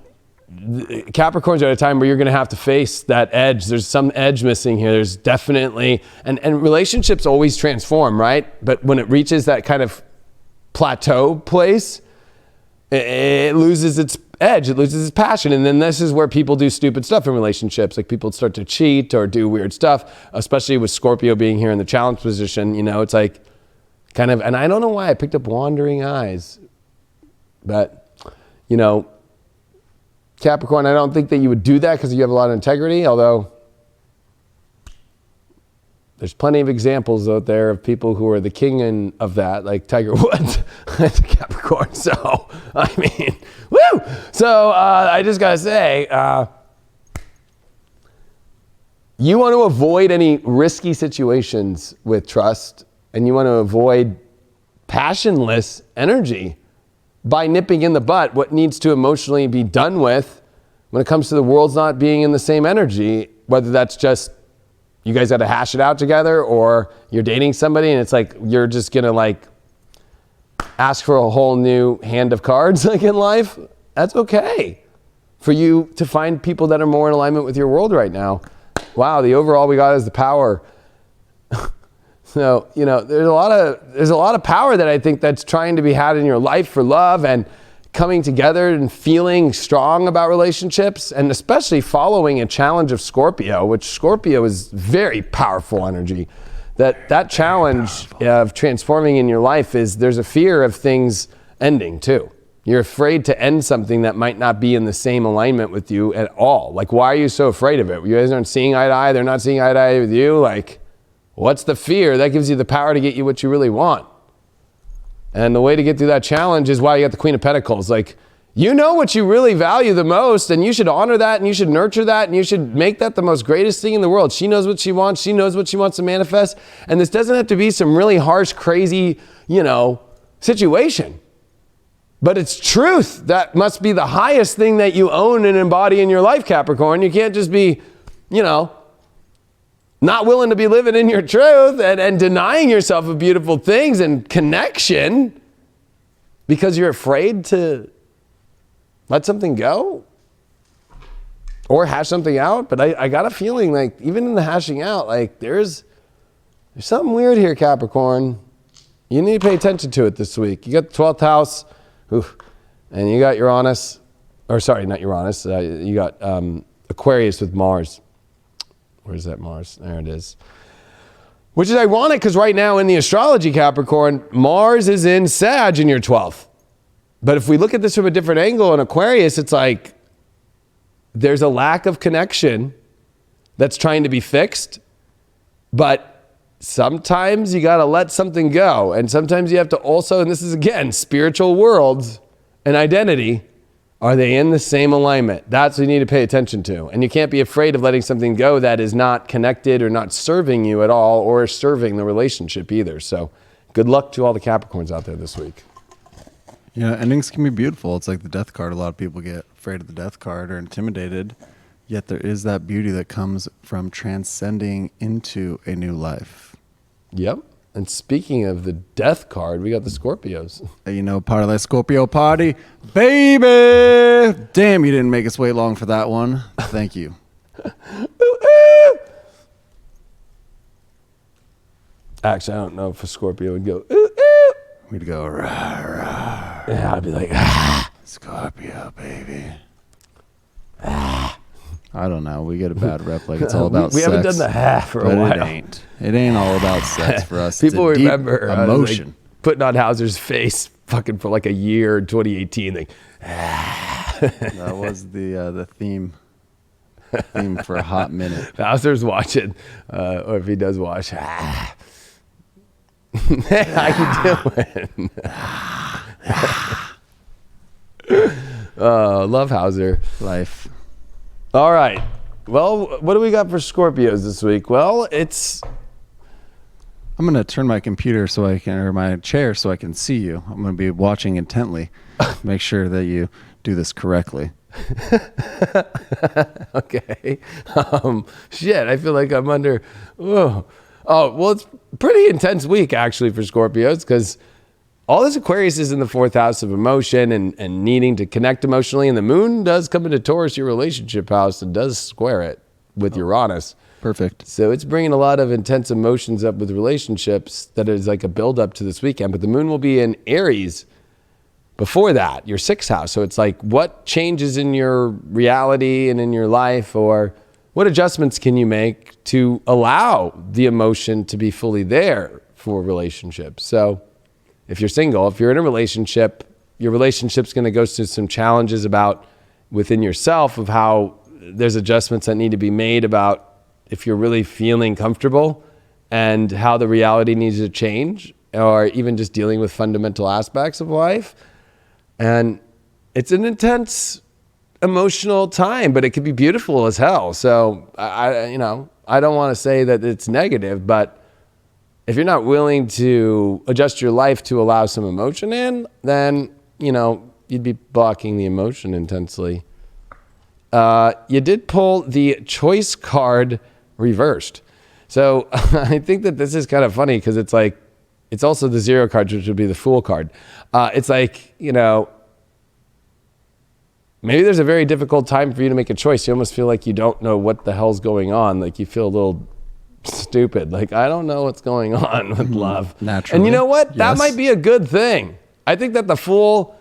Capricorns are at a time where you're going to have to face that edge. There's some edge missing here. There's definitely, and relationships always transform, right? But when it reaches that kind of plateau place, it loses its edge, it loses its passion. And then this is where people do stupid stuff in relationships. Like people start to cheat or do weird stuff, especially with Scorpio being here in the challenge position. You know, it's like kind of, and I don't know why I picked up wandering eyes, but you know, Capricorn, I don't think that you would do that because you have a lot of integrity, although there's plenty of examples out there of people who are the king of that, like Tiger Woods. That's a Capricorn. So, I mean, woo! So, I just got to say, you want to avoid any risky situations with trust, and you want to avoid passionless energy by nipping in the butt what needs to emotionally be done with when it comes to the world's not being in the same energy, whether that's just you guys got to hash it out together, or you're dating somebody and it's like you're just gonna like ask for a whole new hand of cards like in life. That's okay for you to find people that are more in alignment with your world right now. Wow, the overall we got is the power. So, you know, there's a lot of power that I think that's trying to be had in your life for love and coming together and feeling strong about relationships, and especially following a challenge of Scorpio, which Scorpio is very powerful energy. That challenge of transforming in your life is there's a fear of things ending too. You're afraid to end something that might not be in the same alignment with you at all. Like, why are you so afraid of it? You guys aren't seeing eye to eye. They're not seeing eye to eye with you. Like, what's the fear? That gives you the power to get you what you really want. And the way to get through that challenge is why you got the Queen of Pentacles. Like, you know what you really value the most, and you should honor that, and you should nurture that, and you should make that the most greatest thing in the world. She knows what she wants. She knows what she wants to manifest. And this doesn't have to be some really harsh, crazy, you know, situation. But it's truth. That must be the highest thing that you own and embody in your life, Capricorn. You can't just be, you know, not willing to be living in your truth and denying yourself of beautiful things and connection because you're afraid to let something go or hash something out. But I got a feeling like even in the hashing out, like there's something weird here, Capricorn. You need to pay attention to it this week. You got the 12th house, and you got Uranus, or sorry, not Uranus. You got Aquarius with Mars. Where's that Mars? There it is. Which is ironic because right now in the astrology, Capricorn, Mars is in Sag in your 12th. But if we look at this from a different angle in Aquarius, it's like there's a lack of connection that's trying to be fixed. But sometimes you got to let something go. And sometimes you have to also, and this is again, spiritual worlds and identity. Are they in the same alignment? That's what you need to pay attention to. And you can't be afraid of letting something go that is not connected or not serving you at all or serving the relationship either. So good luck to all the Capricorns out there this week. Yeah, endings can be beautiful. It's like the death card. A lot of people get afraid of the death card or intimidated. Yet there is that beauty that comes from transcending into a new life. Yep. And speaking of the death card, we got the Scorpios. You know, part of that Scorpio party. Baby! Damn, you didn't make us wait long for that one. Thank you. Actually, I don't know if a Scorpio would go, ooh, ooh. We'd go, rah, rah. Yeah, I'd be like, ah. Scorpio, baby. Ah. I don't know. We get a bad rep like it's all about we sex. We haven't done the half for a but while. It ain't. It ain't all about sex for us. People it's a remember deep emotion. Like, putting on Hauser's face fucking for like a year in 2018. Like, that was the theme for a hot minute. Hauser's watching, or if he does watch, hey, how you doing? Love Hauser. Life. All right. Well, what do we got for Scorpios this week? Well, I'm going to turn my computer or my chair so I can see you. I'm going to be watching intently. Make sure that you do this correctly. Okay. Shit, I feel like I'm under. Whoa. Oh, well, it's a pretty intense week actually for Scorpios because all this Aquarius is in the 4th house of emotion and needing to connect emotionally. And the moon does come into Taurus, your relationship house, and does square it with Uranus. Perfect. So it's bringing a lot of intense emotions up with relationships that is like a buildup to this weekend. But the moon will be in Aries before that, your 6th house. So it's like what changes in your reality and in your life, or what adjustments can you make to allow the emotion to be fully there for relationships? So if you're single, if you're in a relationship, your relationship's going to go through some challenges about within yourself of how there's adjustments that need to be made about if you're really feeling comfortable and how the reality needs to change, or even just dealing with fundamental aspects of life. And it's an intense emotional time, but it can be beautiful as hell. So I don't want to say that it's negative, but if you're not willing to adjust your life to allow some emotion in, then, you'd be blocking the emotion intensely. You did pull the choice card reversed. So I think that this is kind of funny because it's like, it's also the 0 card, which would be the Fool card. It's like, maybe there's a very difficult time for you to make a choice. You almost feel like you don't know what the hell's going on. Like you feel a little stupid. Like, I don't know what's going on with love. Naturally. And you know what? Yes. That might be a good thing. I think that the Fool,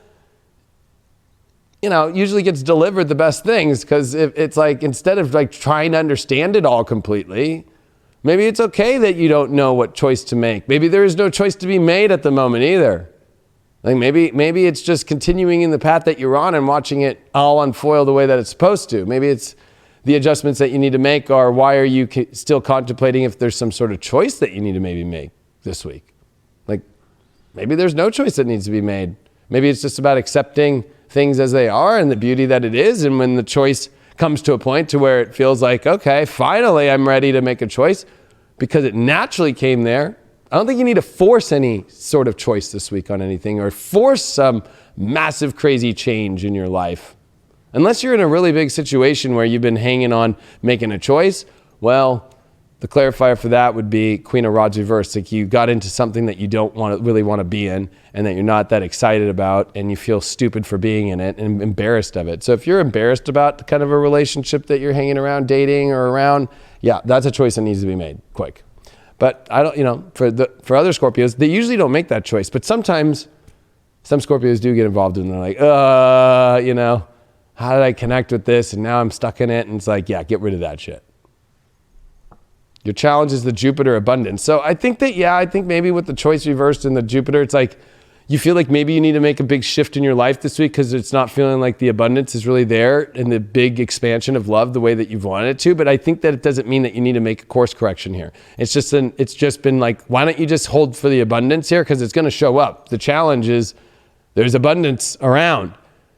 usually gets delivered the best things, because it's like, instead of like trying to understand it all completely, maybe it's okay that you don't know what choice to make. Maybe there is no choice to be made at the moment either. Like maybe it's just continuing in the path that you're on and watching it all unfold the way that it's supposed to. Maybe it's the adjustments that you need to make, or why are you still contemplating if there's some sort of choice that you need to maybe make this week? Like maybe there's no choice that needs to be made. Maybe it's just about accepting things as they are and the beauty that it is. And when the choice comes to a point to where it feels like, okay, finally I'm ready to make a choice because it naturally came there. I don't think you need to force any sort of choice this week on anything, or force some massive crazy change in your life. Unless you're in a really big situation where you've been hanging on making a choice, well, the clarifier for that would be Queen of Rods reversed. Like you got into something that you don't really want to be in, and that you're not that excited about, and you feel stupid for being in it and embarrassed of it. So if you're embarrassed about the kind of a relationship that you're hanging around, dating or around, yeah, that's a choice that needs to be made quick. But I don't, for other Scorpios, they usually don't make that choice. But sometimes some Scorpios do get involved and they're like, how did I connect with this? And now I'm stuck in it. And it's like, yeah, get rid of that shit. Your challenge is the Jupiter abundance. So I think maybe with the choice reversed in the Jupiter, it's like, you feel like maybe you need to make a big shift in your life this week because it's not feeling like the abundance is really there and the big expansion of love the way that you've wanted it to. But I think that it doesn't mean that you need to make a course correction here. It's just been like, why don't you just hold for the abundance here? Because it's going to show up. The challenge is there's abundance around.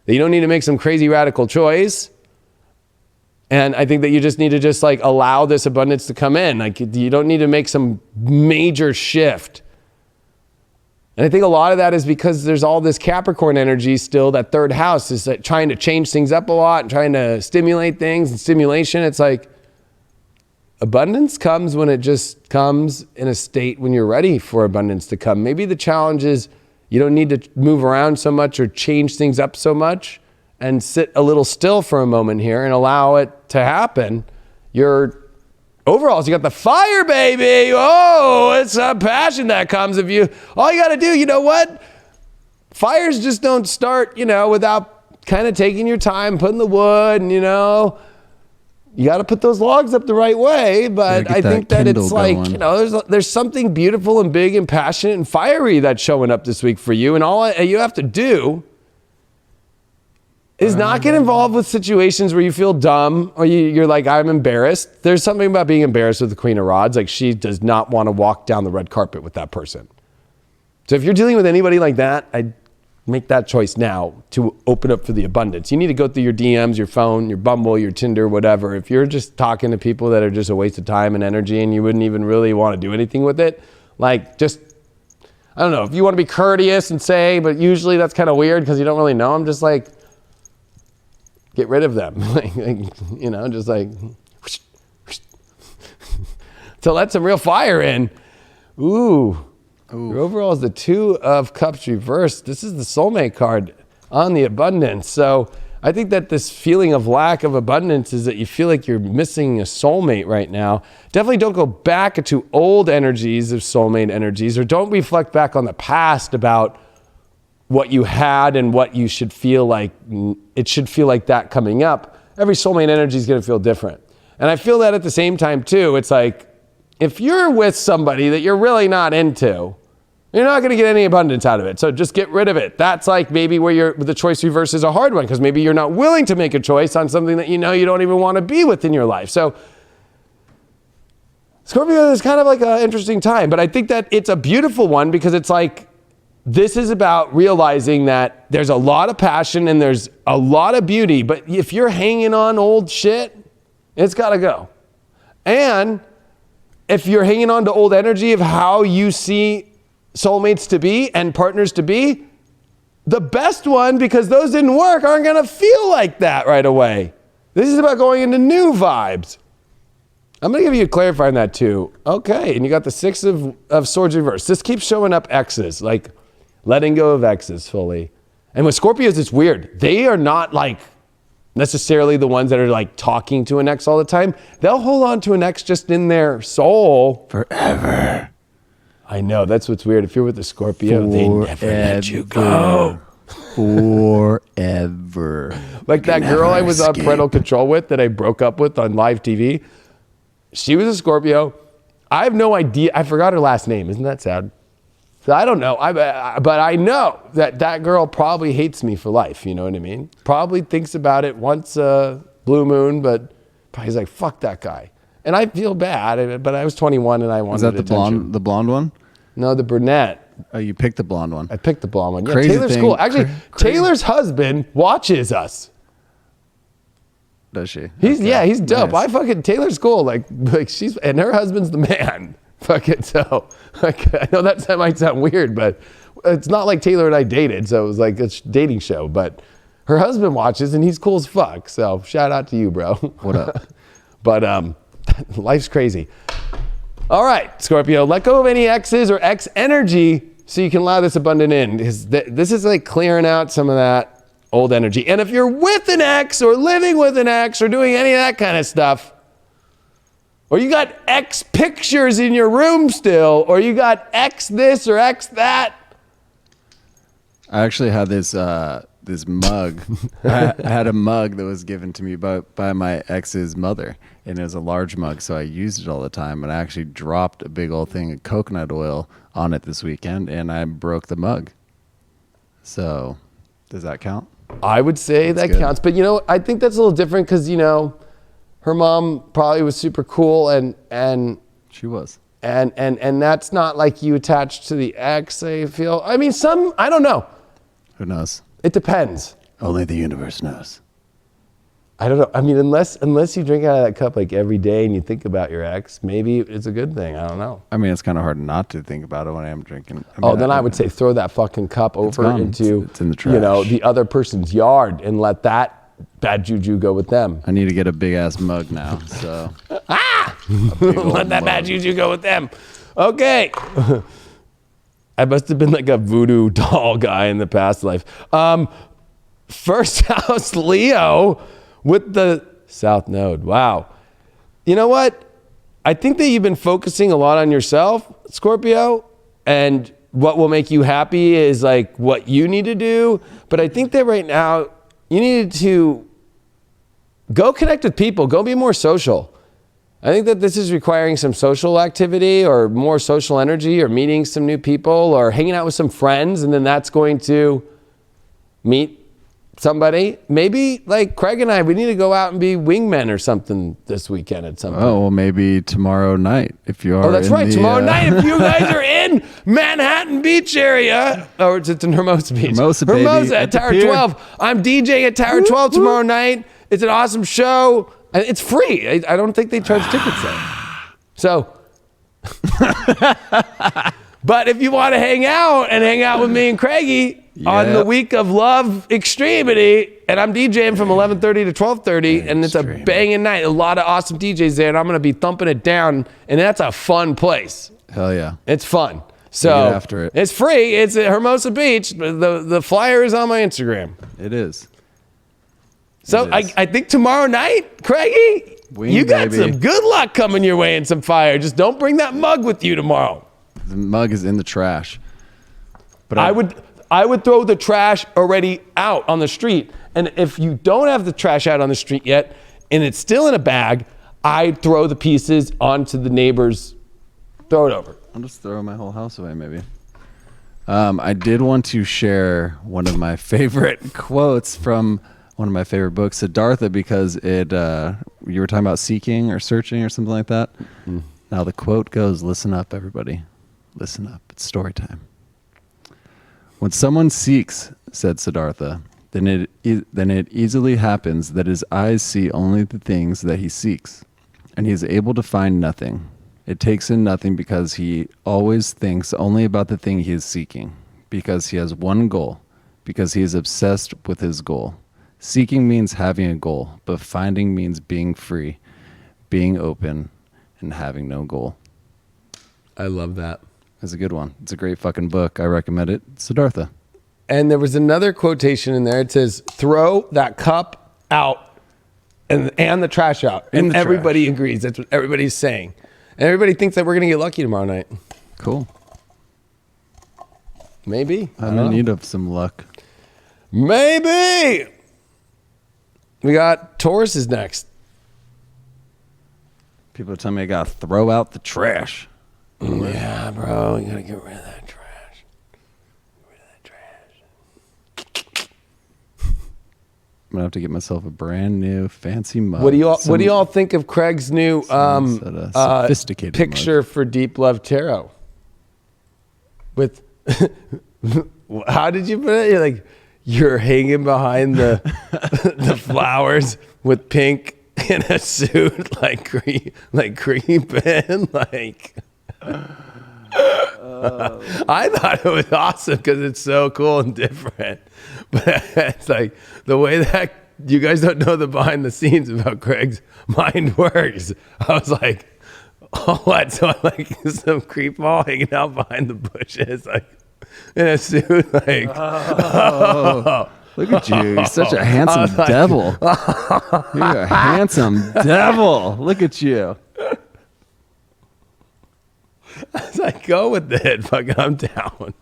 You don't need to make some crazy radical choice. And I think that you just need to just like allow this abundance to come in. Like you don't need to make some major shift. And I think a lot of that is because there's all this Capricorn energy still. That 3rd house is like trying to change things up a lot and trying to stimulate things and stimulation. It's like abundance comes when it just comes in a state when you're ready for abundance to come. Maybe the challenge is you don't need to move around so much or change things up so much, and sit a little still for a moment here and allow it to happen. Overalls, you got the fire, baby. Oh, it's a passion that comes of you. All you got to do, you know what? Fires just don't start, without kind of taking your time, putting the wood, and, you got to put those logs up the right way. But I think that it's like, there's something beautiful and big and passionate and fiery that's showing up this week for you. And all you have to do is not get involved with situations where you feel dumb or you're like, I'm embarrassed. There's something about being embarrassed with the Queen of Rods. Like she does not want to walk down the red carpet with that person. So if you're dealing with anybody like that, I'd make that choice now to open up for the abundance. You need to go through your DMs, your phone, your Bumble, your Tinder, whatever. If you're just talking to people that are just a waste of time and energy and you wouldn't even really want to do anything with it, like just, I don't know, if you want to be courteous and say, but usually that's kind of weird because you don't really know them, just like, get rid of them. Just like, to let some real fire in. Ooh. Your overall is the 2 of Cups reversed. This is the soulmate card on the abundance. So I think that this feeling of lack of abundance is that you feel like you're missing a soulmate right now. Definitely don't go back into old energies of soulmate energies, or don't reflect back on the past about what you had and what you should feel like. It should feel like that coming up. Every soulmate energy is going to feel different. And I feel that at the same time too. It's like, if you're with somebody that you're really not into, you're not going to get any abundance out of it. So just get rid of it. That's like maybe where the choice reverse is a hard one, because maybe you're not willing to make a choice on something that you know you don't even want to be with in your life. So Scorpio is kind of like an interesting time, but I think that it's a beautiful one because it's like, this is about realizing that there's a lot of passion and there's a lot of beauty, but if you're hanging on old shit, it's got to go. And if you're hanging on to old energy of how you see soulmates to be and partners to be, the best one, because those didn't work, aren't going to feel like that right away. This is about going into new vibes. I'm going to give you a clarifier on that too. Okay, and you got the 6 of Swords reversed. This keeps showing up X's, like letting go of X's fully. And with Scorpios, it's weird. They are not like necessarily the ones that are like talking to an ex all the time. They'll hold on to an ex just in their soul Forever. I know, that's what's weird. If you're with a Scorpio, they never let you go. Forever. Like that girl I was on parental control with that I broke up with on live TV. She was a Scorpio. I have no idea. I forgot her last name. Isn't that sad? So I don't know. But I know that girl probably hates me for life. You know what I mean? Probably thinks about it once a blue moon, but probably like, fuck that guy. And I feel bad, but I was 21 and I wanted attention. Is that the blonde one? No, the brunette. Oh, you picked the blonde one. I picked the blonde one. Yeah, Crazy Taylor's thing. cool. Actually, Taylor's husband watches us. Does she? He's dope. Nice. Taylor's cool. Like she's, and her husband's the man. Fucking so. Like, I know that might sound weird, but it's not like Taylor and I dated, so it was like a dating show. But her husband watches, and he's cool as fuck. So shout out to you, bro. What up? But life's crazy. All right, Scorpio, let go of any X's or X energy so you can allow this abundant in. This is like clearing out some of that old energy. And if you're with an X or living with an X or doing any of that kind of stuff, or you got X pictures in your room still, or you got X this or X that. I actually had this mug. I had a mug that was given to me by my ex's mother, and it was a large mug, so I used it all the time. And I actually dropped a big old thing of coconut oil on it this weekend, and I broke the mug. So, does that count? I would say that counts, but I think that's a little different because her mom probably was super cool, and She was. And that's not like you attached to the ex. I feel. I mean, I don't know. Who knows? It depends. Only the universe knows. I don't know. I mean, unless you drink out of that cup like every day and you think about your ex, maybe it's a good thing. I don't know. I mean, it's kind of hard not to think about it when I am drinking. I would say throw that fucking cup over into it's in the trash. The other person's yard and let that bad juju go with them. I need to get a big ass mug now. So let that bad juju go with them. Okay. I must have been like a voodoo doll guy in the past life. First house Leo with the South Node. Wow. You know what? I think that you've been focusing a lot on yourself, Scorpio, and what will make you happy is like what you need to do. But I think that right now you need to go connect with people, go be more social. I think that this is requiring some social activity or more social energy or meeting some new people or hanging out with some friends, and then that's going to meet somebody. Maybe like Craig and I, we need to go out and be wingmen or something this weekend at some point. Oh, well, maybe tomorrow night if you are. Oh, that's right. Tomorrow night, if you guys are in Manhattan Beach area, or it's in Hermosa Beach. Hermosa, baby. Hermosa at Tower 12. I'm DJing at Tower 12 tomorrow night. It's an awesome show. And it's free. I don't think they charge tickets there. So, but if you want to hang out with me and Craigie, on the week of love extremity, and I'm DJing from 11:30 to 12:30, and it's a banging night. A lot of awesome DJs there, and I'm gonna be thumping it down, and that's a fun place. Hell yeah. It's fun. So Get after it. It's free. It's at Hermosa Beach. The flyer is on my Instagram. It is. So I think tomorrow night, Craigie, you got some good luck coming your way and some fire. Just don't bring that mug with you tomorrow. The mug is in the trash. But I would throw the trash already out on the street. And if you don't have the trash out on the street yet, and it's still in a bag, I'd throw the pieces onto the neighbor's, throw it over. I'll just throw my whole house away, maybe. I did want to share one of my favorite quotes from one of my favorite books, Siddhartha, because it you were talking about seeking or searching or something like that. Mm-hmm. Now the quote goes, listen up, everybody. Listen up. It's story time. When someone seeks, said Siddhartha, then it easily happens that his eyes see only the things that he seeks, and he is able to find nothing. It takes in nothing because he always thinks only about the thing he is seeking, because he has one goal, because he is obsessed with his goal. Seeking means having a goal, but finding means being free, being open, and having no goal. I love that. It's a good one. It's a great fucking book. I recommend it. Siddhartha. And there was another quotation in there. It says, throw that cup out and the trash out. And everybody agrees. That's what everybody's saying. And everybody thinks that we're going to get lucky tomorrow night. Cool. Maybe. I'm in need of some luck. Maybe. We got Taurus is next. People tell me I got to throw out the trash. Yeah, bro. You got to get rid of that trash. Get rid of that trash. I'm going to have to get myself a brand new fancy mug. What do y'all think of Craig's new sophisticated picture mug for Deep Love Tarot? With how did you put it? You're like, you're hanging behind the the flowers with pink in a suit, like creeping, like. I thought it was awesome because it's so cool and different, but it's like the way that you guys don't know the behind the scenes of how Craig's mind works. I was like, oh, what? So I'm like some creep ball hanging out behind the bushes, like in a suit, like. Oh. Look at you. You're such a handsome devil. You're a handsome devil. Look at you. I was like, go with it. Fucking, I'm down.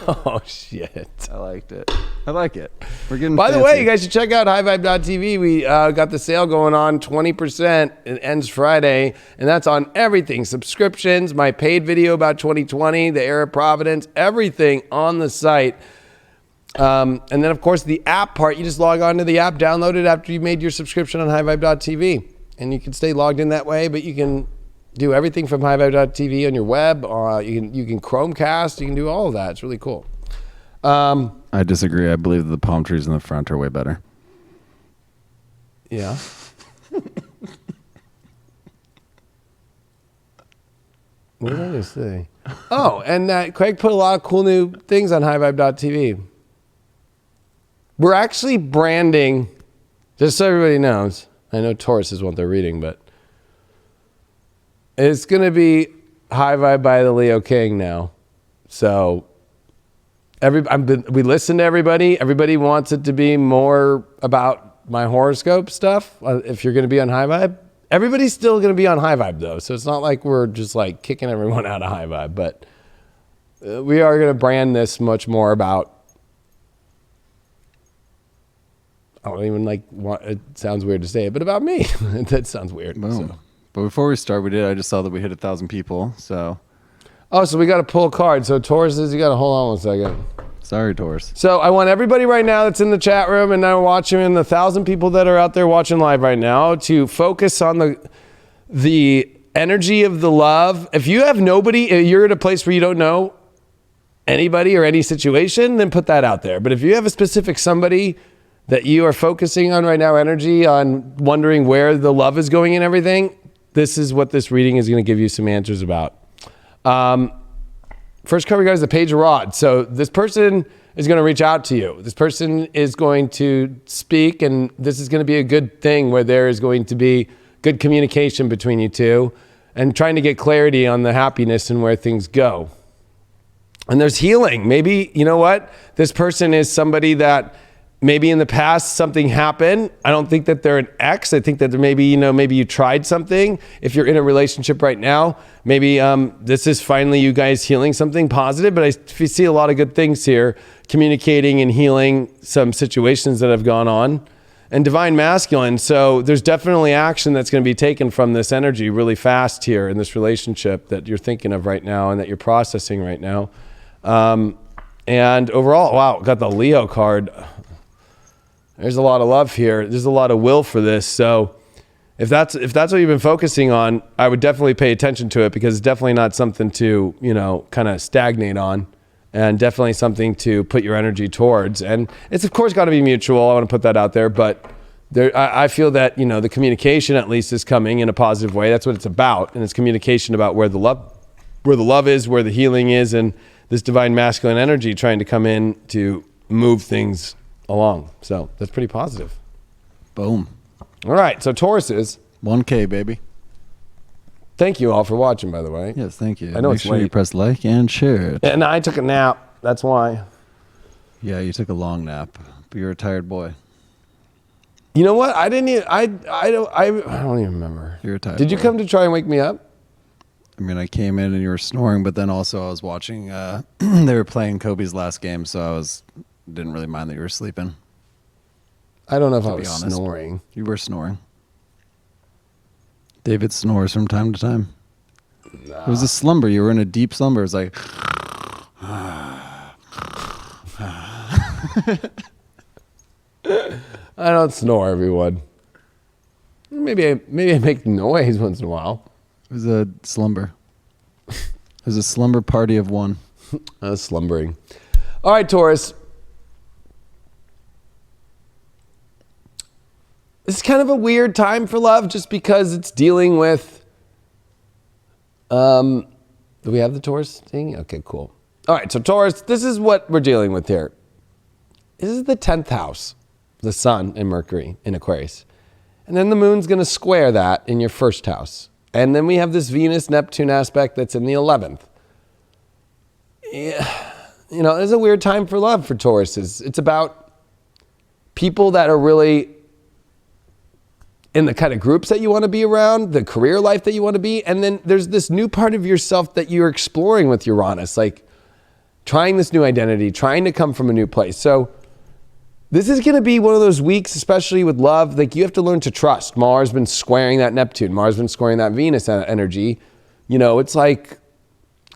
Oh, shit. I liked it. I like it. We're getting By the fancy. way, you guys should check out highvibe.tv. We got the sale going on, 20%. It ends Friday, and that's on everything. Subscriptions, my paid video about 2020, the Era of Providence, everything on the site. And then, of course, the app part, you just log on to the app, download it after you made your subscription on highvibe.tv. And you can stay logged in that way, but you can do everything from highvibe.tv on your web. You can Chromecast. You can do all of that. It's really cool. I disagree. I believe that the palm trees in the front are way better. Yeah. What did I just say? Oh, and Craig put a lot of cool new things on highvibe.tv. We're actually branding, just so everybody knows. I know Taurus is what they're reading, but it's going to be High Vibe by the Leo King now. So we listen to everybody. Everybody wants it to be more about my horoscope stuff. If you're going to be on High Vibe, everybody's still going to be on High Vibe though. So it's not like we're just like kicking everyone out of High Vibe, but we are going to brand this much more about, I don't even it sounds weird to say it, but about me. That sounds weird. Boom. So. But before we start, I just saw that we hit 1,000 people. So we got to pull a card. So Taurus says you got to hold on one second. sorry, Taurus. So I want everybody right now that's in the chat room and now watching, and the 1,000 people that are out there watching live right now, to focus on the energy of the love. If you have nobody, you're at a place where you don't know anybody or any situation, then put that out there. But if you have a specific somebody that you are focusing on right now, energy, on wondering where the love is going and everything, this is what this reading is going to give you some answers about. First cover, guys, the Page of Rods. So this person is going to reach out to you. This person is going to speak, and this is going to be a good thing where there is going to be good communication between you two and trying to get clarity on the happiness and where things go. And there's healing. Maybe, you know what? This person is somebody that maybe in the past something happened. I don't think that they're an ex. I think that there maybe, maybe you tried something. If you're in a relationship right now, maybe this is finally you guys healing something positive, but I see a lot of good things here, communicating and healing some situations that have gone on. And divine masculine. So there's definitely action that's going to be taken from this energy really fast here in this relationship that you're thinking of right now and that you're processing right now. And overall, wow, got the Leo card. There's a lot of love here. There's a lot of will for this. So if that's what you've been focusing on, I would definitely pay attention to it, because it's definitely not something to, kind of stagnate on, and definitely something to put your energy towards. And it's of course got to be mutual. I want to put that out there, but I feel that, the communication at least is coming in a positive way. That's what it's about. And it's communication about where the love is, where the healing is, and this divine masculine energy trying to come in to move things along. So that's pretty positive. Boom. All right. So Tauruses. 1K, baby. Thank you all for watching, by the way. Yes, thank you. I know Make it's sure you late. press like and share it. And I took a nap. That's why. Yeah, you took a long nap, but you're a tired boy. You know what? I didn't even, I don't even remember. You're a tired Did you boy. come to try and wake me up? I mean, I came in and you were snoring, but then also I was watching, they were playing Kobe's last game, so I didn't really mind that you were sleeping. I don't know if I To be was honest. snoring. You were snoring. David snores from time to time. It was a slumber. You were in a deep slumber. It was like, I don't snore, everyone. Maybe I make noise once in a while. it was a slumber. It was a slumber party of one. I was slumbering. All right, Taurus. This is kind of a weird time for love, just because it's dealing with, do we have the Taurus thing? Okay, cool. All right, so Taurus, this is what we're dealing with here. This is the 10th house, the sun and Mercury in Aquarius. And then the moon's going to square that in your first house. And then we have this Venus-Neptune aspect that's in the 11th. Yeah, it's a weird time for love for Tauruses. It's about people that are really in the kind of groups that you want to be around, the career life that you want to be. And then there's this new part of yourself that you're exploring with Uranus, like trying this new identity, trying to come from a new place. So this is going to be one of those weeks, especially with love, like you have to learn to trust. Mars been squaring that Neptune. Mars been squaring that Venus energy. It's like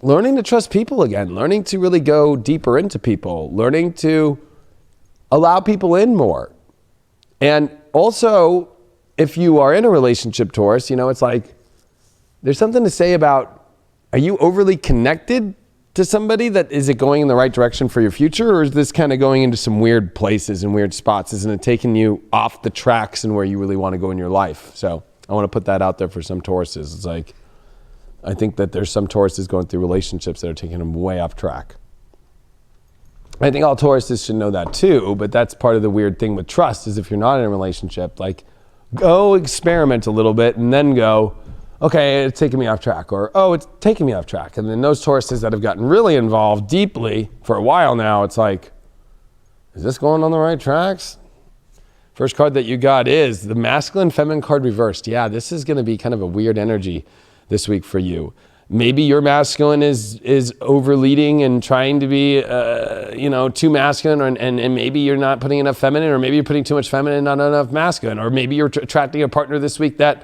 learning to trust people again, learning to really go deeper into people, learning to allow people in more. And also, if you are in a relationship, Taurus, it's like there's something to say about, are you overly connected to somebody? That is it going in the right direction for your future, or is this kind of going into some weird places and weird spots? Isn't it taking you off the tracks and where you really want to go in your life? So I want to put that out there for some Tauruses. It's like, I think that there's some Tauruses going through relationships that are taking them way off track. I think all Tauruses should know that too, but that's part of the weird thing with trust, is if you're not in a relationship, like go experiment a little bit and then go, okay, it's taking me off track, or, oh, it's taking me off track. And then those Tauruses that have gotten really involved deeply for a while now, it's like, is this going on the right tracks? First card that you got is the masculine feminine card reversed. Yeah, this is going to be kind of a weird energy this week for you. Maybe your masculine is overleading and trying to be, too masculine, and maybe you're not putting enough feminine, or maybe you're putting too much feminine, not enough masculine, or maybe you're attracting a partner this week that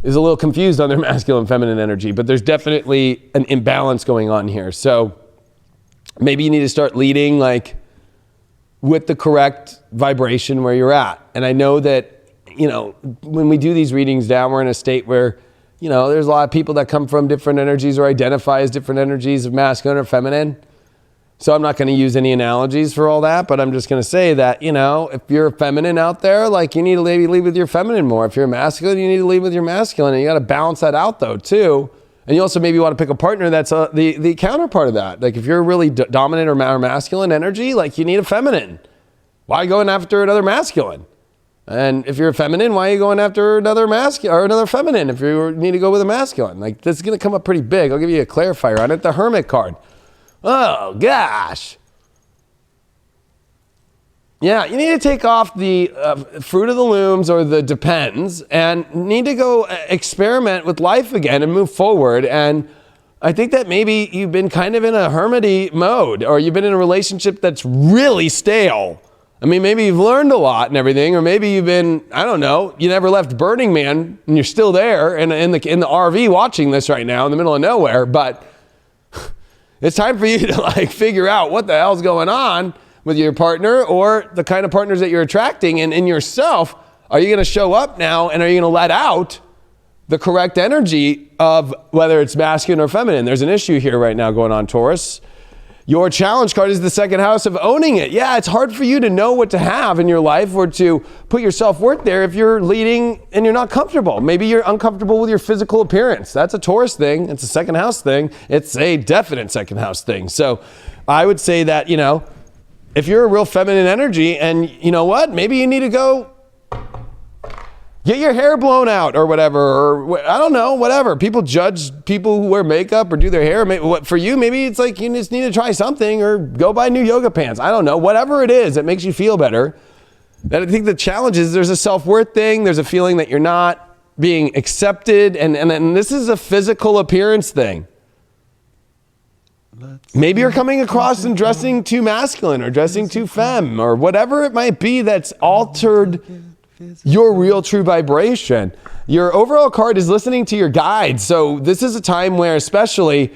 is a little confused on their masculine feminine energy, but there's definitely an imbalance going on here. So maybe you need to start leading like with the correct vibration where you're at. And I know that, when we do these readings down, we're in a state where, there's a lot of people that come from different energies or identify as different energies of masculine or feminine. So I'm not going to use any analogies for all that, but I'm just going to say that, if you're feminine out there, like you need to maybe lead with your feminine more. If you're masculine, you need to lead with your masculine. And you got to balance that out though too. And you also maybe want to pick a partner that's the counterpart of that. Like if you're really dominant or masculine energy, like you need a feminine. Why are you going after another masculine? And if you're a feminine, why are you going after another masculine or another feminine if you need to go with a masculine? Like this is going to come up pretty big. I'll give you a clarifier on it. The Hermit card. Oh gosh. Yeah, you need to take off the fruit of the looms or the depends and need to go experiment with life again and move forward. And I think that maybe you've been kind of in a hermity mode, or you've been in a relationship that's really stale. I mean, maybe you've learned a lot and everything, or maybe you've been, I don't know, you never left Burning Man and you're still there in the RV watching this right now in the middle of nowhere. But it's time for you to like figure out what the hell's going on with your partner or the kind of partners that you're attracting, and in yourself. Are you going to show up now and are you going to let out the correct energy of whether it's masculine or feminine? There's an issue here right now going on, Taurus. Your challenge card is the second house of owning it. Yeah, it's hard for you to know what to have in your life or to put your self-worth there if you're leading and you're not comfortable. Maybe you're uncomfortable with your physical appearance. That's a Taurus thing. It's a second house thing. It's a definite second house thing. So I would say that, you know, if you're a real feminine energy and you know what, maybe you need to go get your hair blown out or whatever, or I don't know, whatever. People judge people who wear makeup or do their hair. For you, maybe it's like you just need to try something or go buy new yoga pants. I don't know, whatever it is that makes you feel better. That I think the challenge is there's a self-worth thing. There's a feeling that you're not being accepted. And this is a physical appearance thing. Maybe you're coming across and dressing too masculine or dressing too femme or whatever it might be that's altered your real true vibration. Your overall card is listening to your guides. So this is a time where especially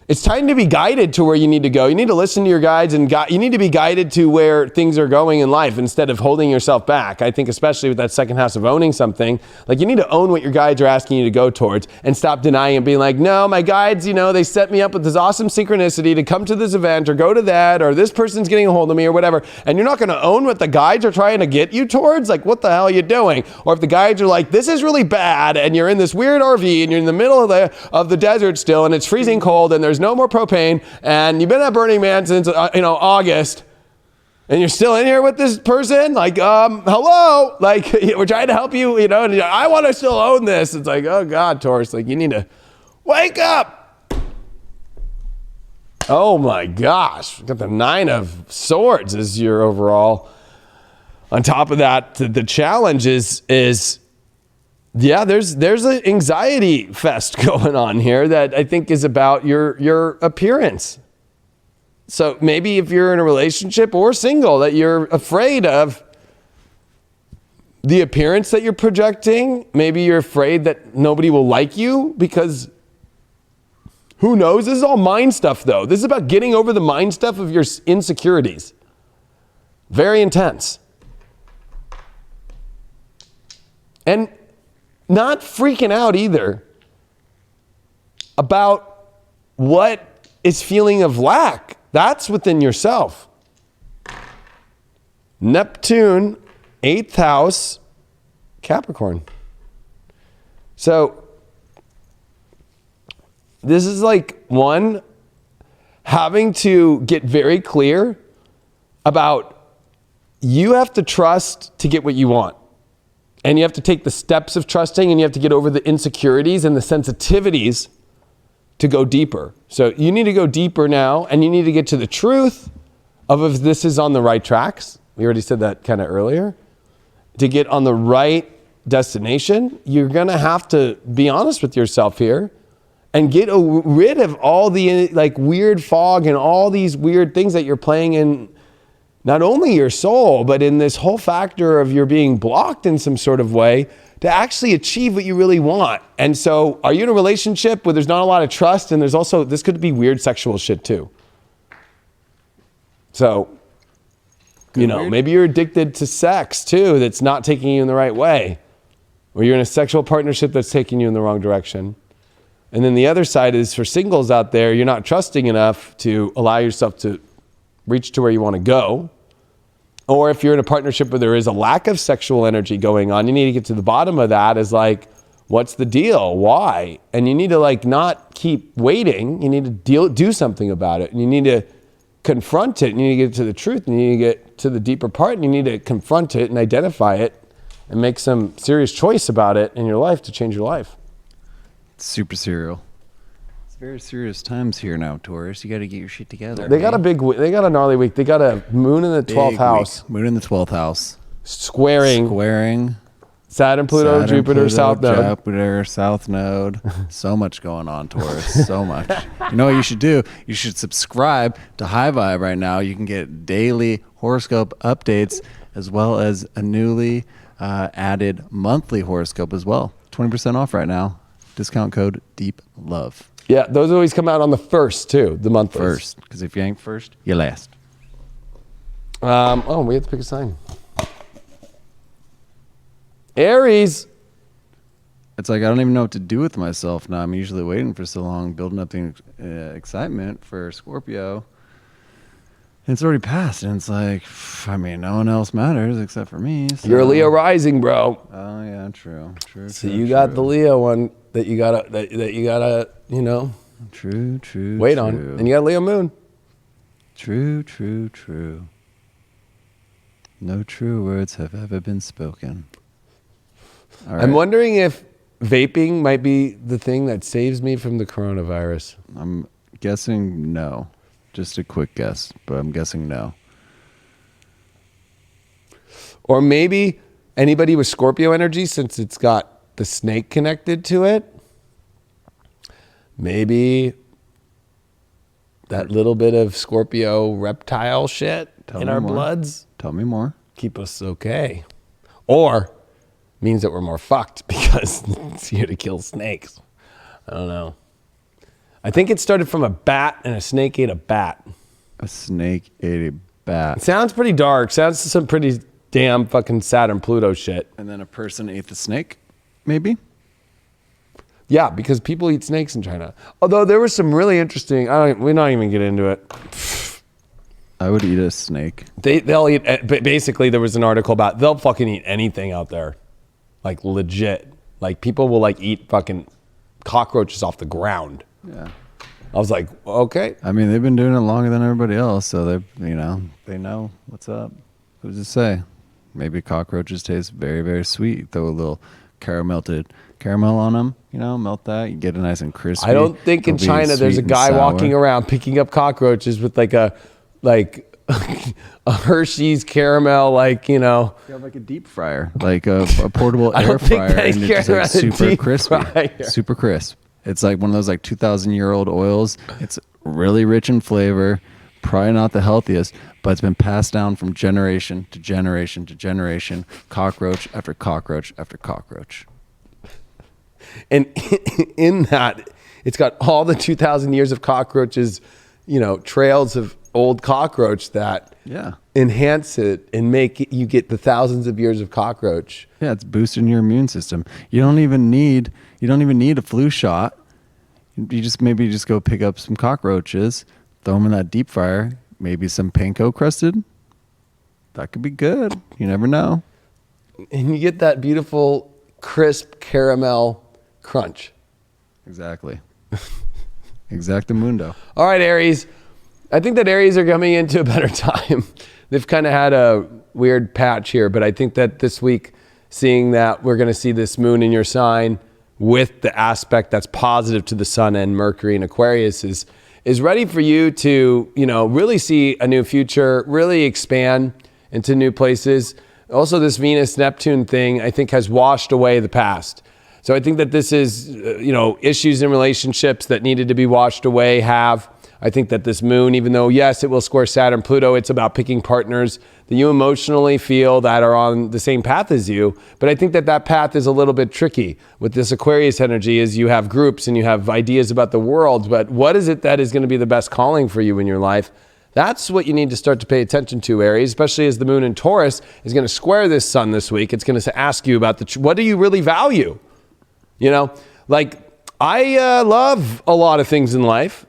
it's time to be guided to where you need to go. You need to listen to your guides and you need to be guided to where things are going in life instead of holding yourself back. I think especially with that second house of owning something, like you need to own what your guides are asking you to go towards and stop denying and being like, no, my guides, you know, they set me up with this awesome synchronicity to come to this event or go to that, or this person's getting a hold of me or whatever. And you're not going to own what the guides are trying to get you towards. Like, what the hell are you doing? Or if the guides are like, this is really bad, and you're in this weird RV and you're in the middle of the desert still, and it's freezing cold and there's no more propane, and you've been at Burning Man since August, and you're still in here with this person, like hello, like we're trying to help you, you know, and I want to still own this. It's like, oh God, Taurus, like you need to wake up. Oh my gosh, got the 9 of Swords as your overall. On top of that, the challenge is yeah, there's an anxiety fest going on here that I think is about your appearance. So maybe if you're in a relationship or single, that you're afraid of the appearance that you're projecting. Maybe you're afraid that nobody will like you because who knows? This is all mind stuff though. This is about getting over the mind stuff of your insecurities. Very intense. And not freaking out either about what is feeling of lack. That's within yourself. Neptune, 8th house, Capricorn. So this is like one, having to get very clear about you have to trust to get what you want. And you have to take the steps of trusting, and you have to get over the insecurities and the sensitivities to go deeper. So you need to go deeper now, and you need to get to the truth of if this is on the right tracks. We already said that kind of earlier. To get on the right destination, you're going to have to be honest with yourself here and get rid of all the like weird fog and all these weird things that you're playing in. Not only your soul, but in this whole factor of you're being blocked in some sort of way to actually achieve what you really want. And so are you in a relationship where there's not a lot of trust, and there's also, this could be weird sexual shit too. So, you know, maybe you're addicted to sex too that's not taking you in the right way. Or you're in a sexual partnership that's taking you in the wrong direction. And then the other side is for singles out there, you're not trusting enough to allow yourself to reach to where you want to go. Or if you're in a partnership where there is a lack of sexual energy going on, you need to get to the bottom of that is like, What's the deal? Why? And you need to like not keep waiting. You need to do something about it. And you need to confront it. And you need to get to the truth. And you need to get to the deeper part. And you need to confront it and identify it and make some serious choice about it in your life to change your life. Super serial. It's very serious times here now, Taurus. You got to get your shit together. They got they got a gnarly week. They got a moon in the 12th house. Moon in the 12th house. Squaring. Saturn, Pluto, Jupiter, South Node. Jupiter, South Node. So much going on, Taurus. So much. You know what you should do? You should subscribe to High Vibe right now. You can get daily horoscope updates as well as a newly added monthly horoscope as well. 20% off right now. Discount code Deep Love. Yeah, those always come out on the 1st too, the month First, because if you ain't first, you're last. We have to pick a sign. Aries. It's like I don't even know what to do with myself now. I'm usually waiting for so long, building up the excitement for Scorpio. And it's already passed, and it's like, I mean, no one else matters except for me. So. You're a Leo rising, bro. Oh yeah, true. So you got the Leo one that you gotta you know. True. Wait on, and you got Leo moon. True. No true words have ever been spoken. All right. I'm wondering if vaping might be the thing that saves me from the coronavirus. I'm guessing no. Just a quick guess, but I'm guessing no. Or maybe anybody with Scorpio energy, since it's got the snake connected to it, maybe that little bit of Scorpio reptile shit in our bloods. Tell me more. Keep us okay. Or means that we're more fucked because it's here to kill snakes. I don't know. I think it started from a bat and a snake ate a bat. A snake ate a bat. It sounds pretty dark. Sounds some pretty damn fucking Saturn Pluto shit. And then a person ate the snake, maybe? Yeah, because people eat snakes in China. Although there was some really interesting, we're not even get into it. I would eat a snake. They'll eat, basically there was an article about they'll fucking eat anything out there. Like legit. Like people will like eat fucking cockroaches off the ground. Yeah. I was like, okay. I mean, they've been doing it longer than everybody else, so they know what's up. Who's to say? Maybe cockroaches taste very, very sweet. Throw a little caramel on them, melt that. You get it nice and crispy. I don't think in China there's a guy walking around picking up cockroaches with like a Hershey's caramel, You have like a deep fryer, like a portable air fryer, and it's just like super crispy, super crisp. It's like one of those like 2,000-year-old oils. It's really rich in flavor, probably not the healthiest, but it's been passed down from generation to generation to generation, cockroach after cockroach after cockroach. And in that, it's got all the 2,000 years of cockroaches, trails of old cockroach that enhance it and make it, you get the thousands of years of cockroach. Yeah, it's boosting your immune system. You don't even need a flu shot. You just go pick up some cockroaches, throw them in that deep fryer, maybe some panko crusted. That could be good. You never know. And you get that beautiful crisp caramel crunch. Exactly. Exactamundo. All right, Aries. I think that Aries are coming into a better time. They've kind of had a weird patch here, but I think that this week, seeing that we're going to see this moon in your sign with the aspect that's positive to the sun and Mercury and Aquarius is ready for you to, really see a new future, really expand into new places. Also, this Venus-Neptune thing, I think, has washed away the past. So I think that this is, issues in relationships that needed to be washed away have. I think that this moon, even though, yes, it will square Saturn, Pluto, it's about picking partners that you emotionally feel that are on the same path as you. But I think that path is a little bit tricky with this Aquarius energy as you have groups and you have ideas about the world. But what is it that is going to be the best calling for you in your life? That's what you need to start to pay attention to, Aries, especially as the moon in Taurus is going to square this sun this week. It's going to ask you about what do you really value? I love a lot of things in life.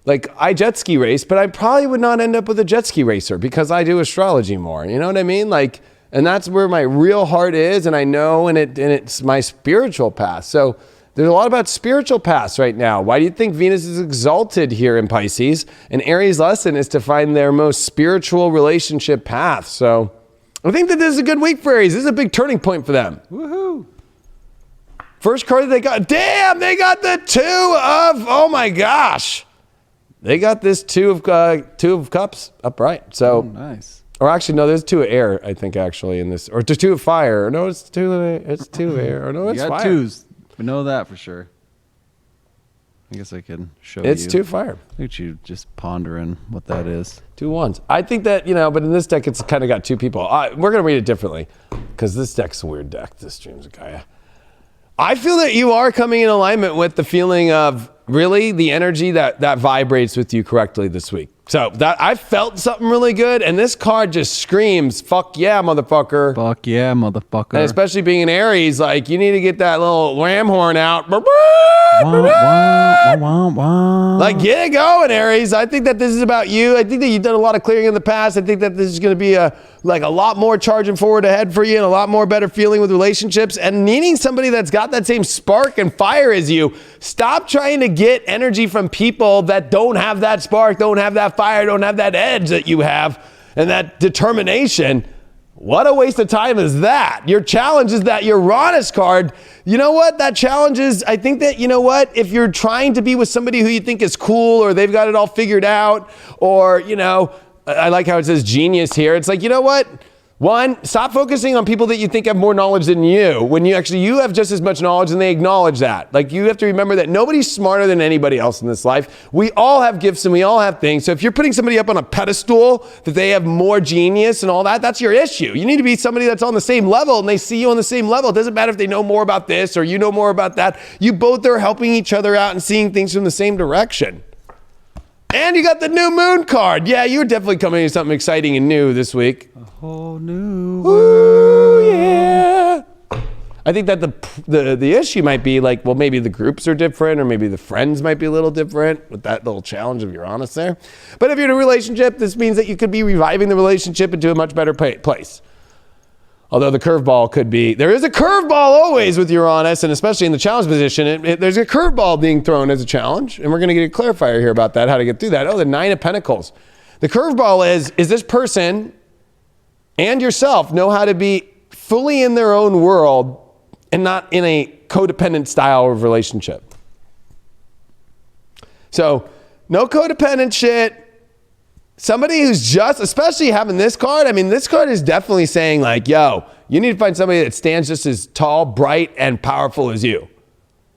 Like I jet ski race, but I probably would not end up with a jet ski racer because I do astrology more. You know what I mean? Like And that's where my real heart is, and I know, and it's my spiritual path. So there's a lot about spiritual paths right now. Why do you think Venus is exalted here in Pisces? And Aries' lesson is to find their most spiritual relationship path. So I think that this is a good week for Aries. This is a big turning point for them. Woohoo! First card that they got, damn, they got the two of, oh my gosh. They got this two of cups upright. So, nice. Or actually, no, there's two of air, I think, actually, in this. Or there's two of fire. Or no, it's two of air. Or no, it's you got fire. twos. We know that for sure. I guess I can show you. It's two fire. Look at you just pondering what that is. 2 ones. I think that, but in this deck, it's kind of got two people. We're going to read it differently because this deck's a weird deck, this Dreams of Gaia. I feel that you are coming in alignment with the feeling of really the energy that vibrates with you correctly this week. So that I felt something really good, and this card just screams, fuck yeah, motherfucker. Fuck yeah, motherfucker. And especially being an Aries, like, you need to get that little ram horn out. Wah, wah, wah. Like, get it going, Aries. I think that this is about you. I think that you've done a lot of clearing in the past. I think that this is going to be a lot more charging forward ahead for you and a lot more better feeling with relationships and needing somebody that's got that same spark and fire as you. Stop trying to get energy from people that don't have that spark, don't have that fire, don't have that edge that you have and that determination. What a waste of time is that? Your challenge is that Uranus card. You know what? That challenge is, I think that, if you're trying to be with somebody who you think is cool or they've got it all figured out or, I like how it says genius here. It's like, you know what? One, stop focusing on people that you think have more knowledge than you. When you have just as much knowledge and they acknowledge that. Like, you have to remember that nobody's smarter than anybody else in this life. We all have gifts and we all have things. So if you're putting somebody up on a pedestal that they have more genius and all that, that's your issue. You need to be somebody that's on the same level and they see you on the same level. It doesn't matter if they know more about this or you know more about that. You both are helping each other out and seeing things from the same direction. And you got the new moon card. Yeah, you're definitely coming to something exciting and new this week. A whole new world. Ooh, yeah. I think that the issue might be like, well, maybe the groups are different or maybe the friends might be a little different with that little challenge of Uranus there. But if you're in a relationship, this means that you could be reviving the relationship into a much better place. Although the curveball could be, there is a curveball always with Uranus, and especially in the challenge position, there's a curveball being thrown as a challenge, and we're going to get a clarifier here about that, how to get through that. Oh, the 9 of Pentacles. The curveball is this person and yourself know how to be fully in their own world and not in a codependent style of relationship. So, no codependent shit. Somebody who's just, especially having this card, this card is definitely saying like, yo, you need to find somebody that stands just as tall, bright, and powerful as you.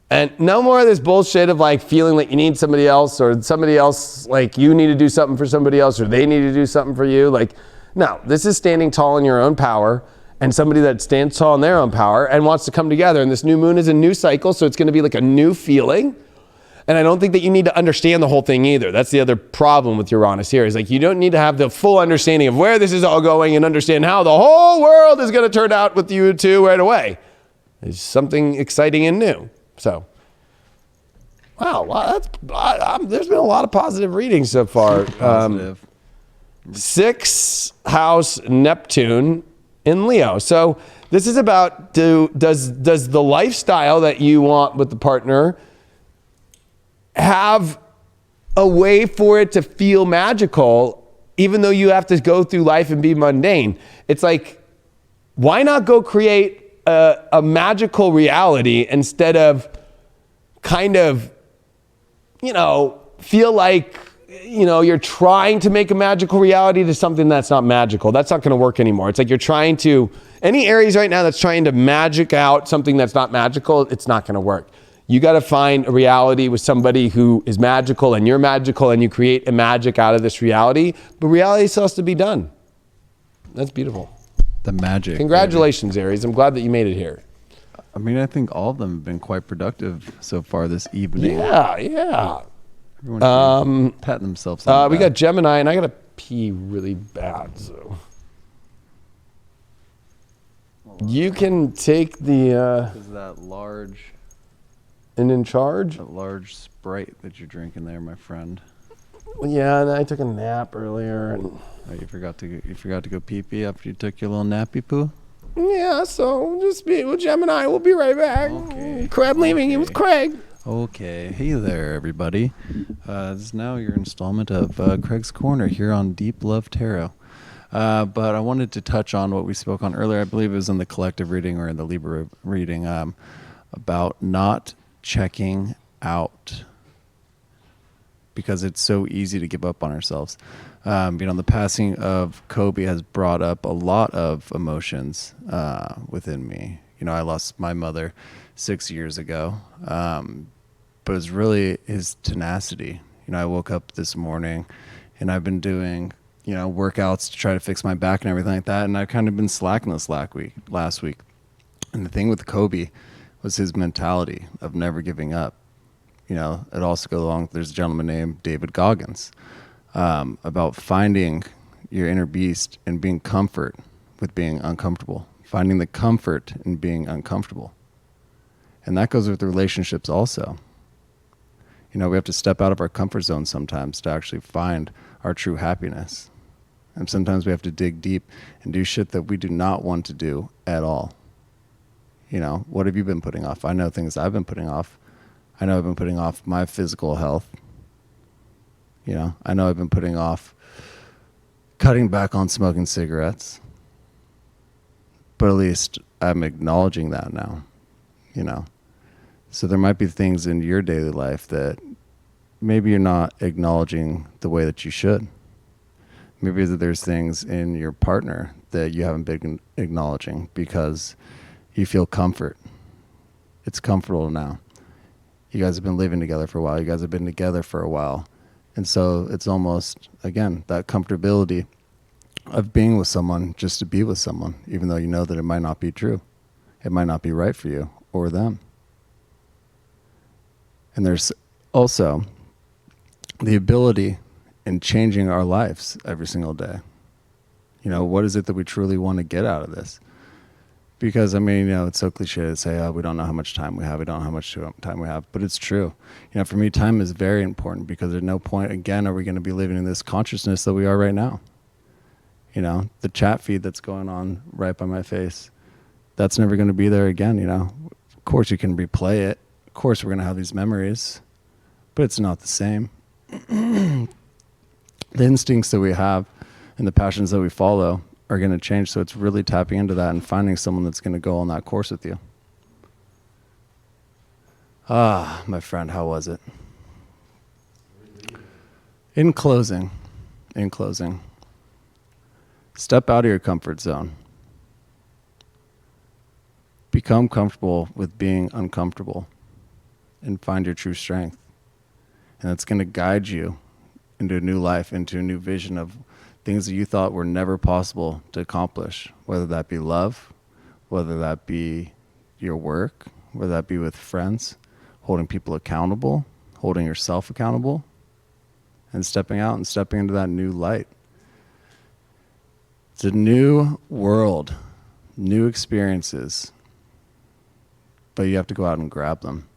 And no more of this bullshit of like feeling like you need somebody else or somebody else, like you need to do something for somebody else or they need to do something for you. Like, no, this is standing tall in your own power and somebody that stands tall in their own power and wants to come together. And this new moon is a new cycle, so it's going to be like a new feeling. And I don't think that you need to understand the whole thing either. That's the other problem with Uranus here is like you don't need to have the full understanding of where this is all going and understand how the whole world is going to turn out with you two right away. It's something exciting and new. So, wow, there's been a lot of positive readings so far. Positive. 6th house Neptune in Leo. So this is about does the lifestyle that you want with the partner have a way for it to feel magical, even though you have to go through life and be mundane. It's like, why not go create a magical reality instead of kind of, feel like, you're trying to make a magical reality to something that's not magical. That's not going to work anymore. It's like you're trying to, any Aries right now that's trying to magic out something that's not magical, it's not going to work. You got to find a reality with somebody who is magical and you're magical and you create a magic out of this reality. But reality still has to be done. That's beautiful. The magic. Congratulations, Aries. I'm glad that you made it here. I think all of them have been quite productive so far this evening. Yeah. Everyone's patting themselves on the we back. got Gemini, and I got to pee really bad. So you can take the... Is that and in charge? That large Sprite that you're drinking there, my friend. Yeah, and I took a nap earlier, and Oh, you forgot to go pee pee after you took your little nappy poo. yeah, so just be with Gemini. We'll be right back. Okay. Craig leaving you with Craig. Okay, hey there, everybody. This is now your installment of Craig's Corner here on Deep Love Tarot. But I wanted to touch on what we spoke on earlier. I believe it was in the collective reading or in the Libra reading about not checking out because it's so easy to give up on ourselves. The passing of Kobe has brought up a lot of emotions within me. I lost my mother 6 years ago, but it was really his tenacity. I woke up this morning and I've been doing workouts to try to fix my back and everything like that. And I've kind of been slacking this last week. And the thing with Kobe was his mentality of never giving up. It also goes along, there's a gentleman named David Goggins, about finding your inner beast and being comfort with being uncomfortable, finding the comfort in being uncomfortable. And that goes with relationships also. We have to step out of our comfort zone sometimes to actually find our true happiness. And sometimes we have to dig deep and do shit that we do not want to do at all. What have you been putting off? I know things I've been putting off. I know I've been putting off my physical health. I know I've been putting off cutting back on smoking cigarettes. But at least I'm acknowledging that now, So there might be things in your daily life that maybe you're not acknowledging the way that you should. Maybe there's things in your partner that you haven't been acknowledging because you feel comfort. It's comfortable now. You guys have been living together for a while. You guys have been together for a while. And so it's almost, again, that comfortability of being with someone just to be with someone, even though you know that it might not be true. It might not be right for you or them. And there's also the ability in changing our lives every single day. What is it that we truly want to get out of this? Because, it's so cliche to say, oh, we don't know how much time we have. We don't know how much time we have. But it's true. For me, time is very important because at no point, again, are we going to be living in this consciousness that we are right now. The chat feed that's going on right by my face, that's never going to be there again, Of course, you can replay it. Of course, we're going to have these memories. But it's not the same. The instincts that we have and the passions that we follow are going to change. So it's really tapping into that and finding someone that's going to go on that course with you. Ah, my friend, how was it? In closing, step out of your comfort zone. Become comfortable with being uncomfortable and find your true strength. And it's going to guide you into a new life, into a new vision of things that you thought were never possible to accomplish, whether that be love, whether that be your work, whether that be with friends, holding people accountable, holding yourself accountable, and stepping out and stepping into that new light. It's a new world, new experiences, but you have to go out and grab them.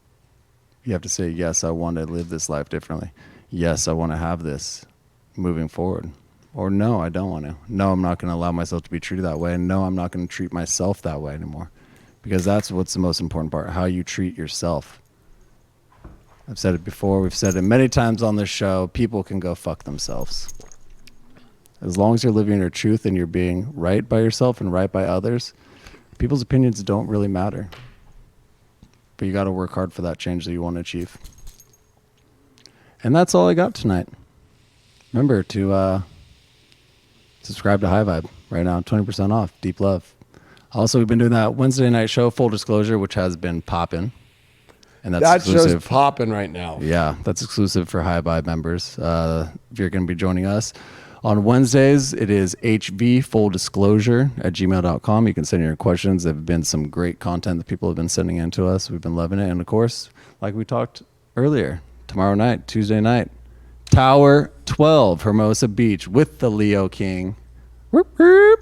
You have to say, yes, I want to live this life differently. Yes, I want to have this moving forward. Or no, I don't want to. No, I'm not going to allow myself to be treated that way. And no, I'm not going to treat myself that way anymore. Because that's what's the most important part, how you treat yourself. I've said it before. We've said it many times on this show. People can go fuck themselves. As long as you're living your truth and you're being right by yourself and right by others, people's opinions don't really matter. But you got to work hard for that change that you want to achieve. And that's all I got tonight. Remember to subscribe to High Vibe right now, 20% off, Deep Love. Also, we've been doing that Wednesday night show, Full Disclosure, which has been popping. And that's That exclusive. show's popping right now. Yeah, that's exclusive for High Vibe members. If you're going to be joining us on Wednesdays, it is hvfulldisclosure@gmail.com. You can send your questions. There have been some great content that people have been sending in to us. We've been loving it. And of course, like we talked earlier, tomorrow night, Tuesday night, Tower 12, Hermosa Beach with the Leo King. Whoop, whoop.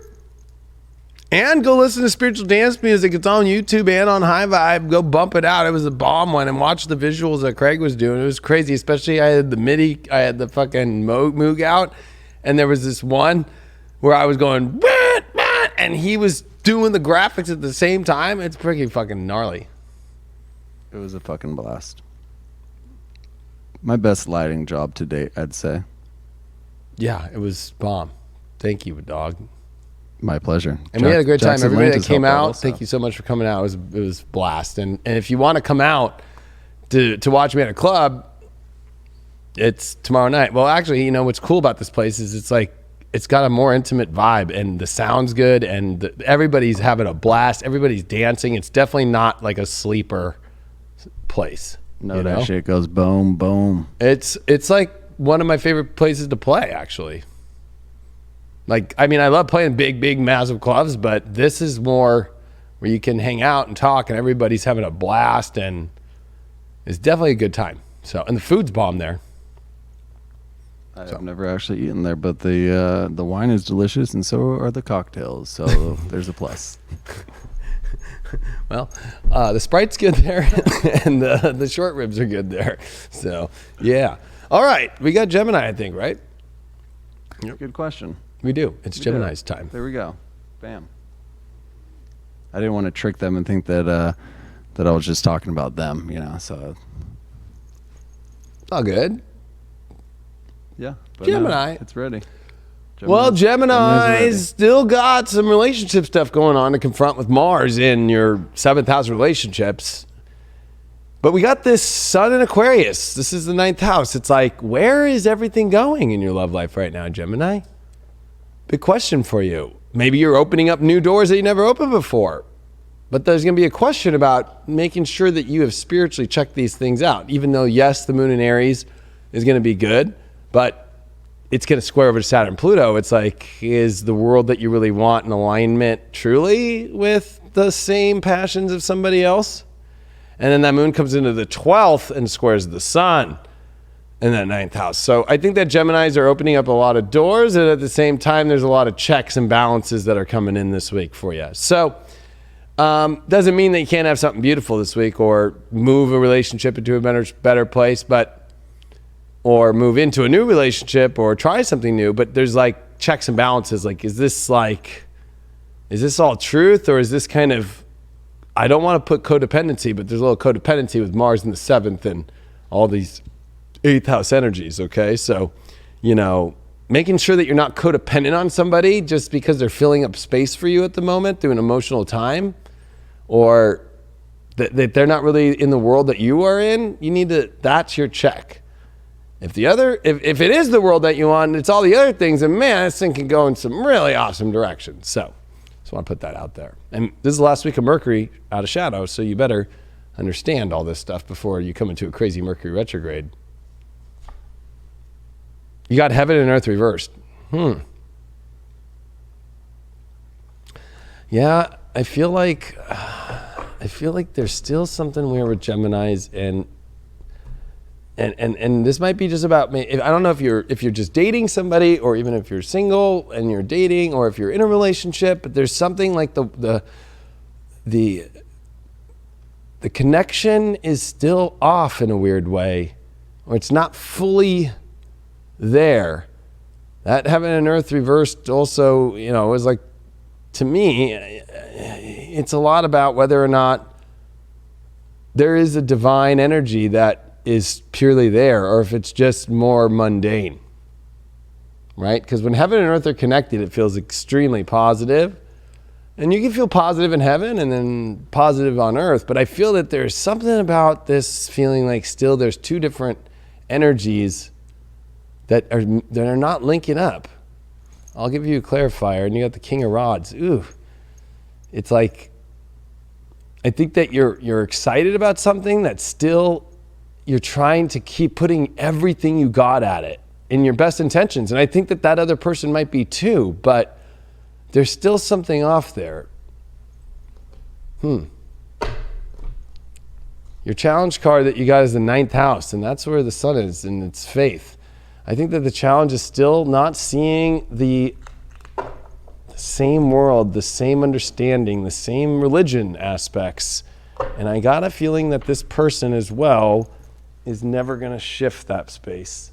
And go listen to spiritual dance music. It's on YouTube and on High Vibe. Go bump it out. It was a bomb one. And watch the visuals that Craig was doing. It was crazy. Especially I had the MIDI. I had the fucking Moog out. And there was this one where I was going, and he was doing the graphics at the same time. It's pretty fucking gnarly. It was a fucking blast. My best lighting job to date, I'd say. Yeah, it was bomb. Thank you, dog. My pleasure. And we had a great time. Everybody that Atlantis came helped out, thank you so much for coming out. It was blast. And if you want to come out to watch me at a club, it's tomorrow night. Well, actually, you know what's cool about this place is it's got a more intimate vibe, and the sound's good, and everybody's having a blast. Everybody's dancing. It's definitely not like a sleeper place. No, that shit goes boom, boom. It's like one of my favorite places to play, actually. Like, I mean, I love playing big, massive clubs, but this is more where you can hang out and talk, and everybody's having a blast, and it's definitely a good time. So, and the food's bomb there. I've never actually eaten there, but the wine is delicious, and so are the cocktails. So there's a plus. Well, the Sprite's good there, and the short ribs are good there. So, yeah. All right, we got Gemini, I think, right? Good question. We do. It's Gemini's time. There we go. Bam. I didn't want to trick them and think that I was just talking about them, so. All good. Yeah. But Gemini. No, it's ready. Well, Gemini's ready. still got some relationship stuff going on to confront with Mars in your 7th house relationships. But we got this sun in Aquarius. This is the 9th house. It's like, where is everything going in your love life right now, Gemini? Big question for you. Maybe you're opening up new doors that you never opened before. But there's going to be a question about making sure that you have spiritually checked these things out. Even though, yes, the moon in Aries is going to be good, but it's going to square over to Saturn and Pluto. It's like, is the world that you really want in alignment truly with the same passions of somebody else? And then that moon comes into the 12th and squares the sun in that 9th house. So I think that Geminis are opening up a lot of doors, and at the same time, there's a lot of checks and balances that are coming in this week for you. So doesn't mean that you can't have something beautiful this week, or move a relationship into a better place, or move into a new relationship, or try something new. But there's like checks and balances. Like, is this all truth, or is this kind of, I don't want to put codependency, but there's a little codependency with Mars in the 7th and all these 8th house energies, okay? So, making sure that you're not codependent on somebody just because they're filling up space for you at the moment through an emotional time, or that they're not really in the world that you are in, that's your check. If it is the world that you want, it's all the other things, and man, this thing can go in some really awesome directions. So, just want to put that out there. And this is the last week of Mercury out of shadow, so you better understand all this stuff before you come into a crazy Mercury retrograde. You got heaven and earth reversed. Yeah, I feel like there's still something weird with Geminis, and this might be just about me. I don't know if you're just dating somebody, or even if you're single and you're dating, or if you're in a relationship, but there's something like the connection is still off in a weird way, or it's not fully there. That heaven and earth reversed also, was like, to me, it's a lot about whether or not there is a divine energy that is purely there, or if it's just more mundane, right? Because when heaven and earth are connected, it feels extremely positive, and you can feel positive in heaven and then positive on earth. But I feel that there's something about this feeling like still there's two different energies that are not linking up. I'll give you a clarifier, and you got the King of Rods. Ooh, it's like, I think that you're excited about something that still you're trying to keep putting everything you got at it in your best intentions. And I think that other person might be too, but there's still something off there. Your challenge card that you got is the 9th house, and that's where the sun is, and it's faith. I think that the challenge is still not seeing the same world, the same understanding, the same religion aspects. And I got a feeling that this person as well is never going to shift that space.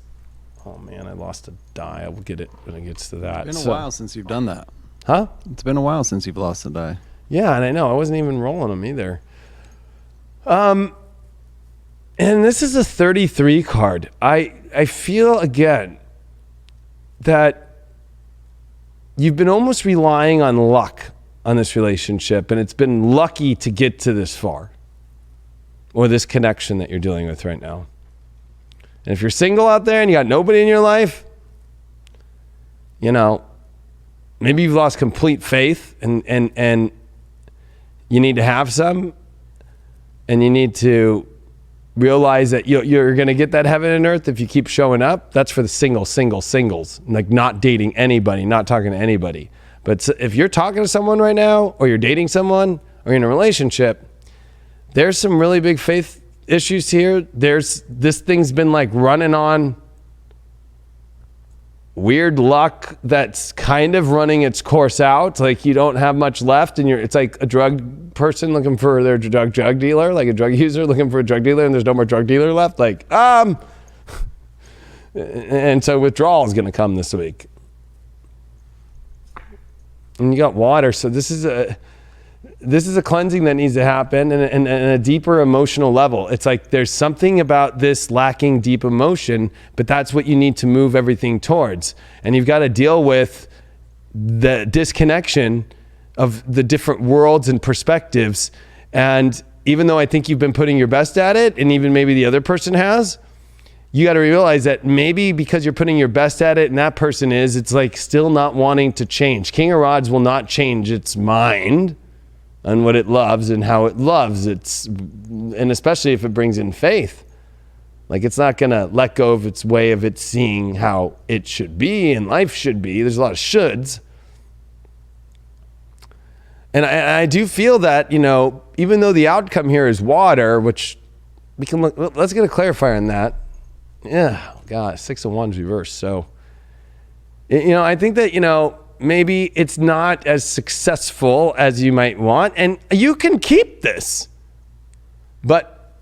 Oh man, I lost a die. I will get it when it gets to that. It's been a while since you've done that. Huh? It's been a while since you've lost a die. Yeah, and I know. I wasn't even rolling them either. And this is a 33 card. I feel, again, that you've been almost relying on luck on this relationship, and it's been lucky to get to this far, or this connection that you're dealing with right now. And if you're single out there and you got nobody in your life, you know, maybe you've lost complete faith and you need to have some, and you need to realize that you're going to get that heaven and earth if you keep showing up. That's for the singles, like not dating anybody, not talking to anybody. But if you're talking to someone right now, or you're dating someone, or you're in a relationship, there's some really big faith issues here. This thing's been like running on weird luck that's kind of running its course out. Like you don't have much left, and it's like a drug person looking for their drug dealer, like a drug user looking for a drug dealer, and there's no more drug dealer left. Like, and so withdrawal is going to come this week. And you got water, so this is a cleansing that needs to happen, and a deeper emotional level. It's like there's something about this lacking deep emotion, but that's what you need to move everything towards. And you've got to deal with the disconnection of the different worlds and perspectives. And even though I think you've been putting your best at it, and even maybe the other person has, you got to realize that maybe because you're putting your best at it and that person is, it's like still not wanting to change. King of Rods will not change its mind on what it loves and how it loves. And especially if it brings in faith. Like it's not going to let go of its way of it seeing how it should be and life should be. There's a lot of shoulds. And I do feel that, you know, even though the outcome here is water, which we can look, let's get a clarifier on that. Yeah, God, 6 of Wands reversed. So, you know, I think that, you know, maybe it's not as successful as you might want, and you can keep this, but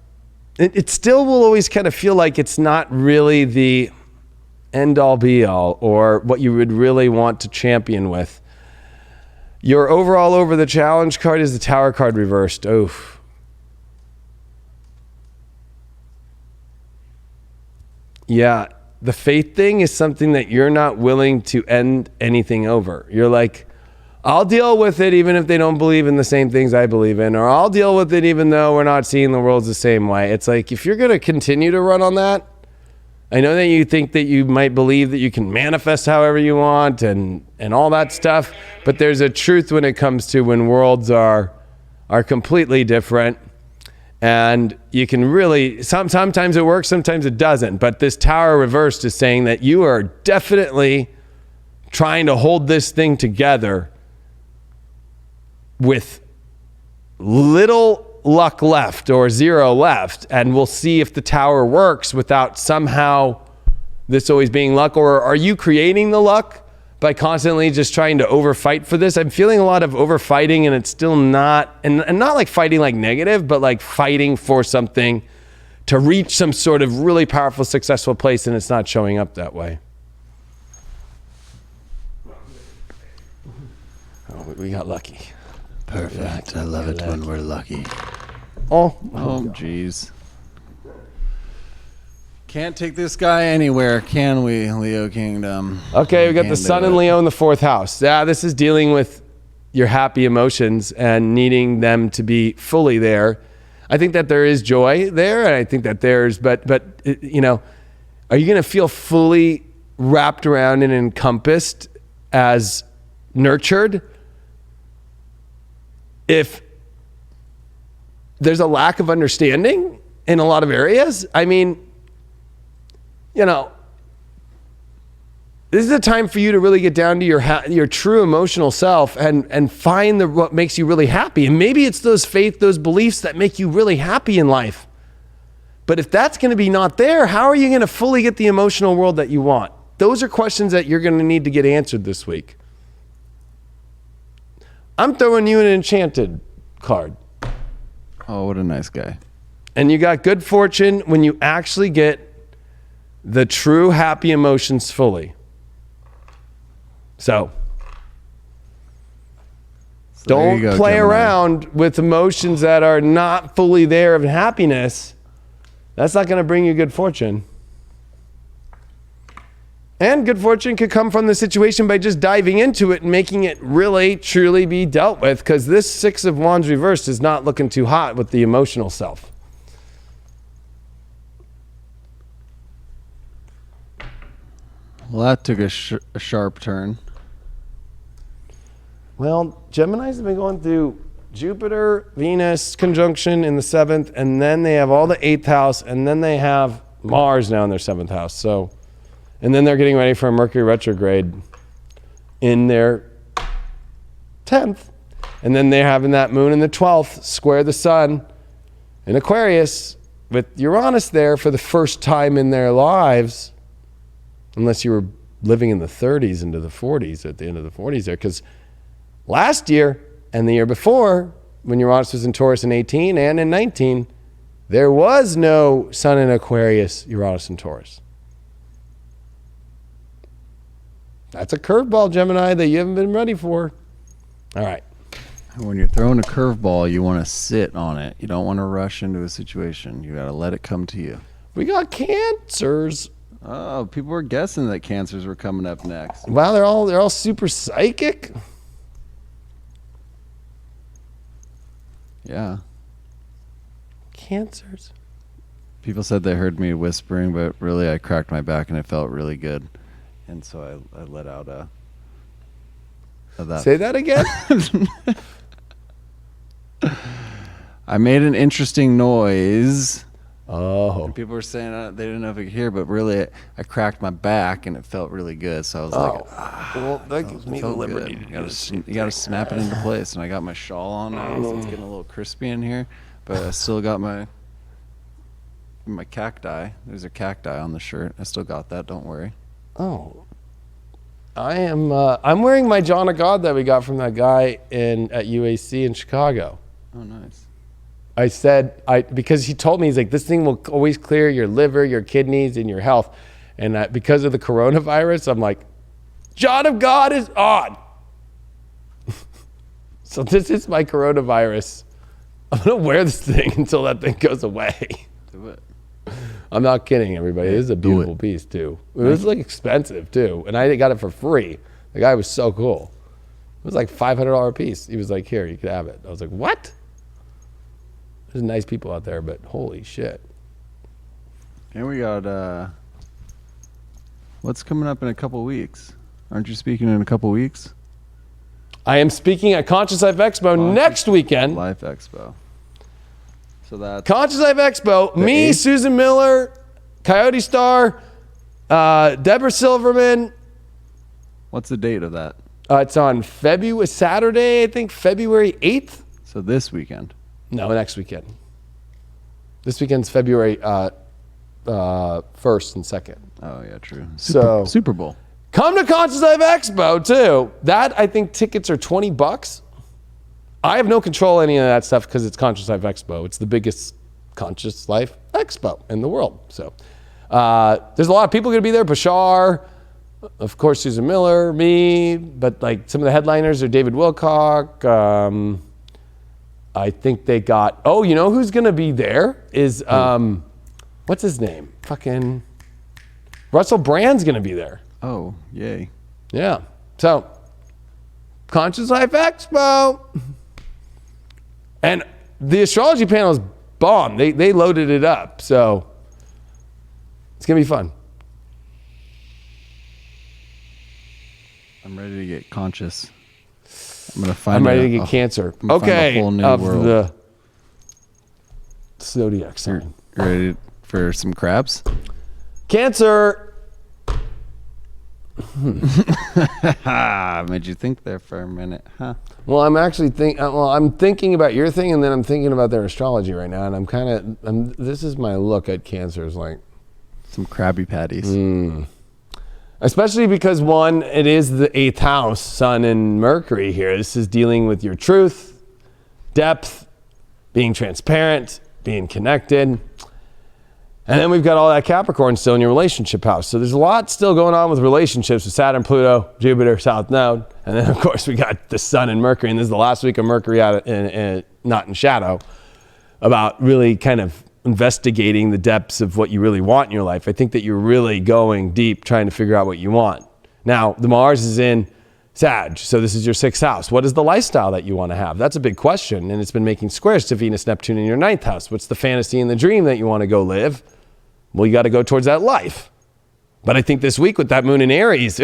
it still will always kind of feel like it's not really the end all be all, or what you would really want to champion with. Your overall over the challenge card is the Tower card reversed. Oof. Yeah, the faith thing is something that you're not willing to end anything over. You're like, I'll deal with it even if they don't believe in the same things I believe in, or I'll deal with it even though we're not seeing the world the same way. It's like, if you're going to continue to run on that, I know that you think that you might believe that you can manifest however you want and all that stuff, but there's a truth when it comes to when worlds are completely different. And you can really, sometimes it works, sometimes it doesn't. But this Tower reversed is saying that you are definitely trying to hold this thing together with little luck left or zero left. And we'll see if the Tower works without somehow this always being luck. Or are you creating the luck by constantly just trying to overfight for this? I'm feeling a lot of overfighting, and it's still not, and not like fighting like negative, but like fighting for something to reach some sort of really powerful, successful place, and it's not showing up that way. Oh, we got lucky. Perfect. I love it when we're lucky. Oh, geez. Can't take this guy anywhere, can we, Leo Kingdom? Okay, we got the Sun and Leo in the 4th house. Yeah, this is dealing with your happy emotions and needing them to be fully there. I think that there is joy there, and I think that there's, but you know, are you going to feel fully wrapped around and encompassed as nurtured if there's a lack of understanding in a lot of areas? I mean, you know, this is a time for you to really get down to your true emotional self and find what makes you really happy. And maybe it's those faith, those beliefs that make you really happy in life. But if that's going to be not there, how are you going to fully get the emotional world that you want? Those are questions that you're going to need to get answered this week. I'm throwing you an enchanted card. Oh, what a nice guy. And you got good fortune when you actually get the true happy emotions fully. So there you don't go, play Gemini. around with emotions that are not fully there of happiness. That's not going to bring you good fortune. And good fortune could come from the situation by just diving into it and making it really, truly be dealt with, because this Six of Wands reversed is not looking too hot with the emotional self. Well, that took a sharp turn. Well, Geminis have been going through Jupiter, Venus conjunction in the 7th, and then they have all the 8th house, and then they have Mars now in their 7th house. So, and then they're getting ready for a Mercury retrograde in their 10th. And then they're having that moon in the 12th square the sun in Aquarius with Uranus there for the first time in their lives, unless you were living in the 30s into the 40s at the end of the 40s there, because last year and the year before, when Uranus was in Taurus in 18 and in 19, there was no sun in Aquarius, Uranus in Taurus. That's a curveball, Gemini, that you haven't been ready for. All right. When you're throwing a curveball, you want to sit on it. You don't want to rush into a situation. You got to let it come to you. We got Cancers. Oh, people were guessing that Cancers were coming up next. Wow, they're all super psychic. Yeah. Cancers. People said they heard me whispering, but really I cracked my back and it felt really good. And so I let out that. Say that again. I made an interesting noise. Oh. And people were saying they didn't know if I could hear, but really I cracked my back and it felt really good. So I was like, Well, that gives me the felt liberty good. to You gotta snap it into place. And I got my shawl on now, so it's getting a little crispy in here. But I still got my cacti. There's a cacti on the shirt. I still got that. Don't worry. Oh. I'm wearing my John of God that we got from that guy at UAC in Chicago. Oh, nice. I said, because he told me, he's like, this thing will always clear your liver, your kidneys, and your health. And because of the coronavirus, I'm like, John of God is on. So this is my coronavirus. I'm going to wear this thing until that thing goes away. Do it. I'm not kidding, everybody. This is a beautiful piece, too. It was like expensive, too. And I got it for free. The guy was so cool. It was like $500 a piece. He was like, here, you could have it. I was like, what? There's nice people out there, but holy shit. And we got, what's coming up in a couple weeks? Aren't you speaking in a couple weeks? I am speaking at Conscious Life Expo next weekend. Life Expo. So that's Conscious Life Expo. Me, 8th? Susan Miller, Coyote Star, Deborah Silverman. What's the date of that? It's on Saturday, I think, February 8th. So this weekend. No, next weekend. This weekend's February 1st and 2nd. Oh yeah, true. Super Bowl. Come to Conscious Life Expo too. That, I think tickets are $20. I have no control any of that stuff because it's Conscious Life Expo. It's the biggest Conscious Life Expo in the world. So there's a lot of people going to be there. Bashar, of course, Susan Miller, me, but like some of the headliners are David Wilcock. I think they got, you know who's going to be there is, what's his name? Fucking Russell Brand's going to be there. Oh, yay. Yeah. So, Conscious Life Expo. And the astrology panel is bomb. They loaded it up. So, it's going to be fun. I'm ready to get conscious. I'm gonna find. I'm ready to get Cancer. Okay, a whole new of world. the zodiac sign. You ready for some crabs? Cancer. Made you think there for a minute, huh? Well, I'm actually I'm thinking about your thing, and then I'm thinking about their astrology right now, and I'm kind of. This is my look at Cancer. Is like some Krabby Patties. Especially because one, it is the 8th house, Sun and Mercury here. This is dealing with your truth, depth, being transparent, being connected. And then we've got all that Capricorn still in your relationship house. So there's a lot still going on with relationships with Saturn, Pluto, Jupiter, South Node. And then, of course, we got the Sun and Mercury. And this is the last week of Mercury out not in shadow, about really kind of investigating the depths of what you really want in your life. I think that you're really going deep trying to figure out what you want. Now, the Mars is in Sag, so this is your 6th house. What is the lifestyle that you want to have? That's a big question, and it's been making squares to Venus, Neptune in your 9th house. What's the fantasy and the dream that you want to go live? Well, you got to go towards that life. But I think this week with that moon in Aries, that's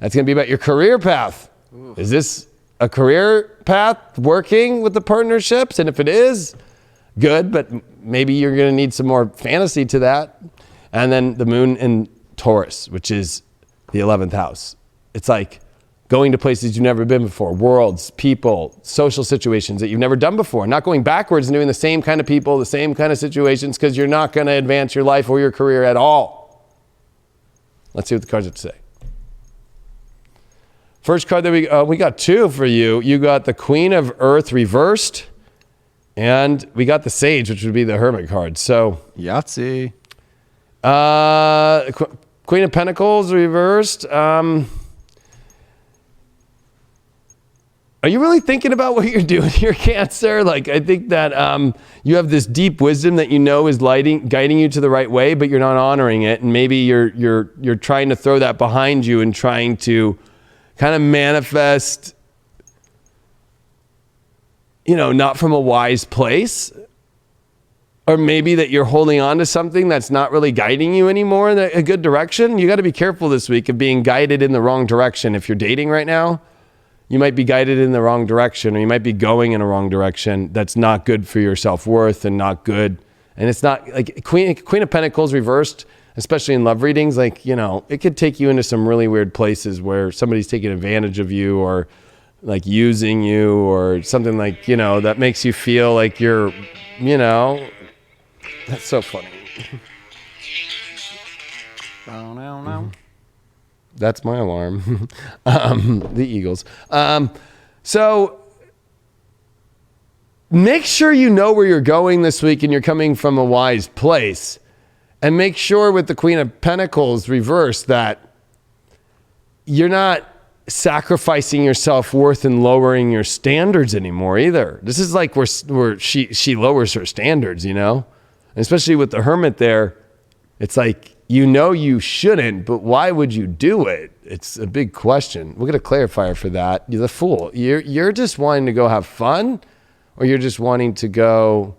going to be about your career path. Ooh. Is this a career path working with the partnerships? And if it is, good, but maybe you're going to need some more fantasy to that. And then the moon in Taurus, which is the 11th house. It's like going to places you've never been before, worlds, people, social situations that you've never done before, not going backwards and doing the same kind of people, the same kind of situations, because you're not going to advance your life or your career at all. Let's see what the cards have to say. First card that we got 2 for you. You got the Queen of Earth reversed, and we got the Sage, which would be the Hermit card. So Yahtzee. Queen of Pentacles reversed. Are you really thinking about what you're doing here, Cancer? Like, I think that you have this deep wisdom that you know is guiding you to the right way, but you're not honoring it. And maybe you're trying to throw that behind you and trying to kind of manifest, not from a wise place. Or maybe that you're holding on to something that's not really guiding you anymore in a good direction. You got to be careful this week of being guided in the wrong direction. If you're dating right now, you might be guided in the wrong direction, or you might be going in a wrong direction that's not good for your self-worth and not good. And it's not like Queen of Pentacles reversed, especially in love readings, like, it could take you into some really weird places where somebody's taking advantage of you or like using you or something like, that makes you feel like you're, that's so funny. That's my alarm. The Eagles. So make sure you know where you're going this week and you're coming from a wise place. And make sure with the Queen of Pentacles reversed that you're not sacrificing your self-worth and lowering your standards anymore either. This is like where she lowers her standards, Especially with the Hermit there. It's like, you shouldn't, but why would you do it? It's a big question. We'll get a clarifier for that. You're the Fool. You're just wanting to go have fun, or you're just wanting to go,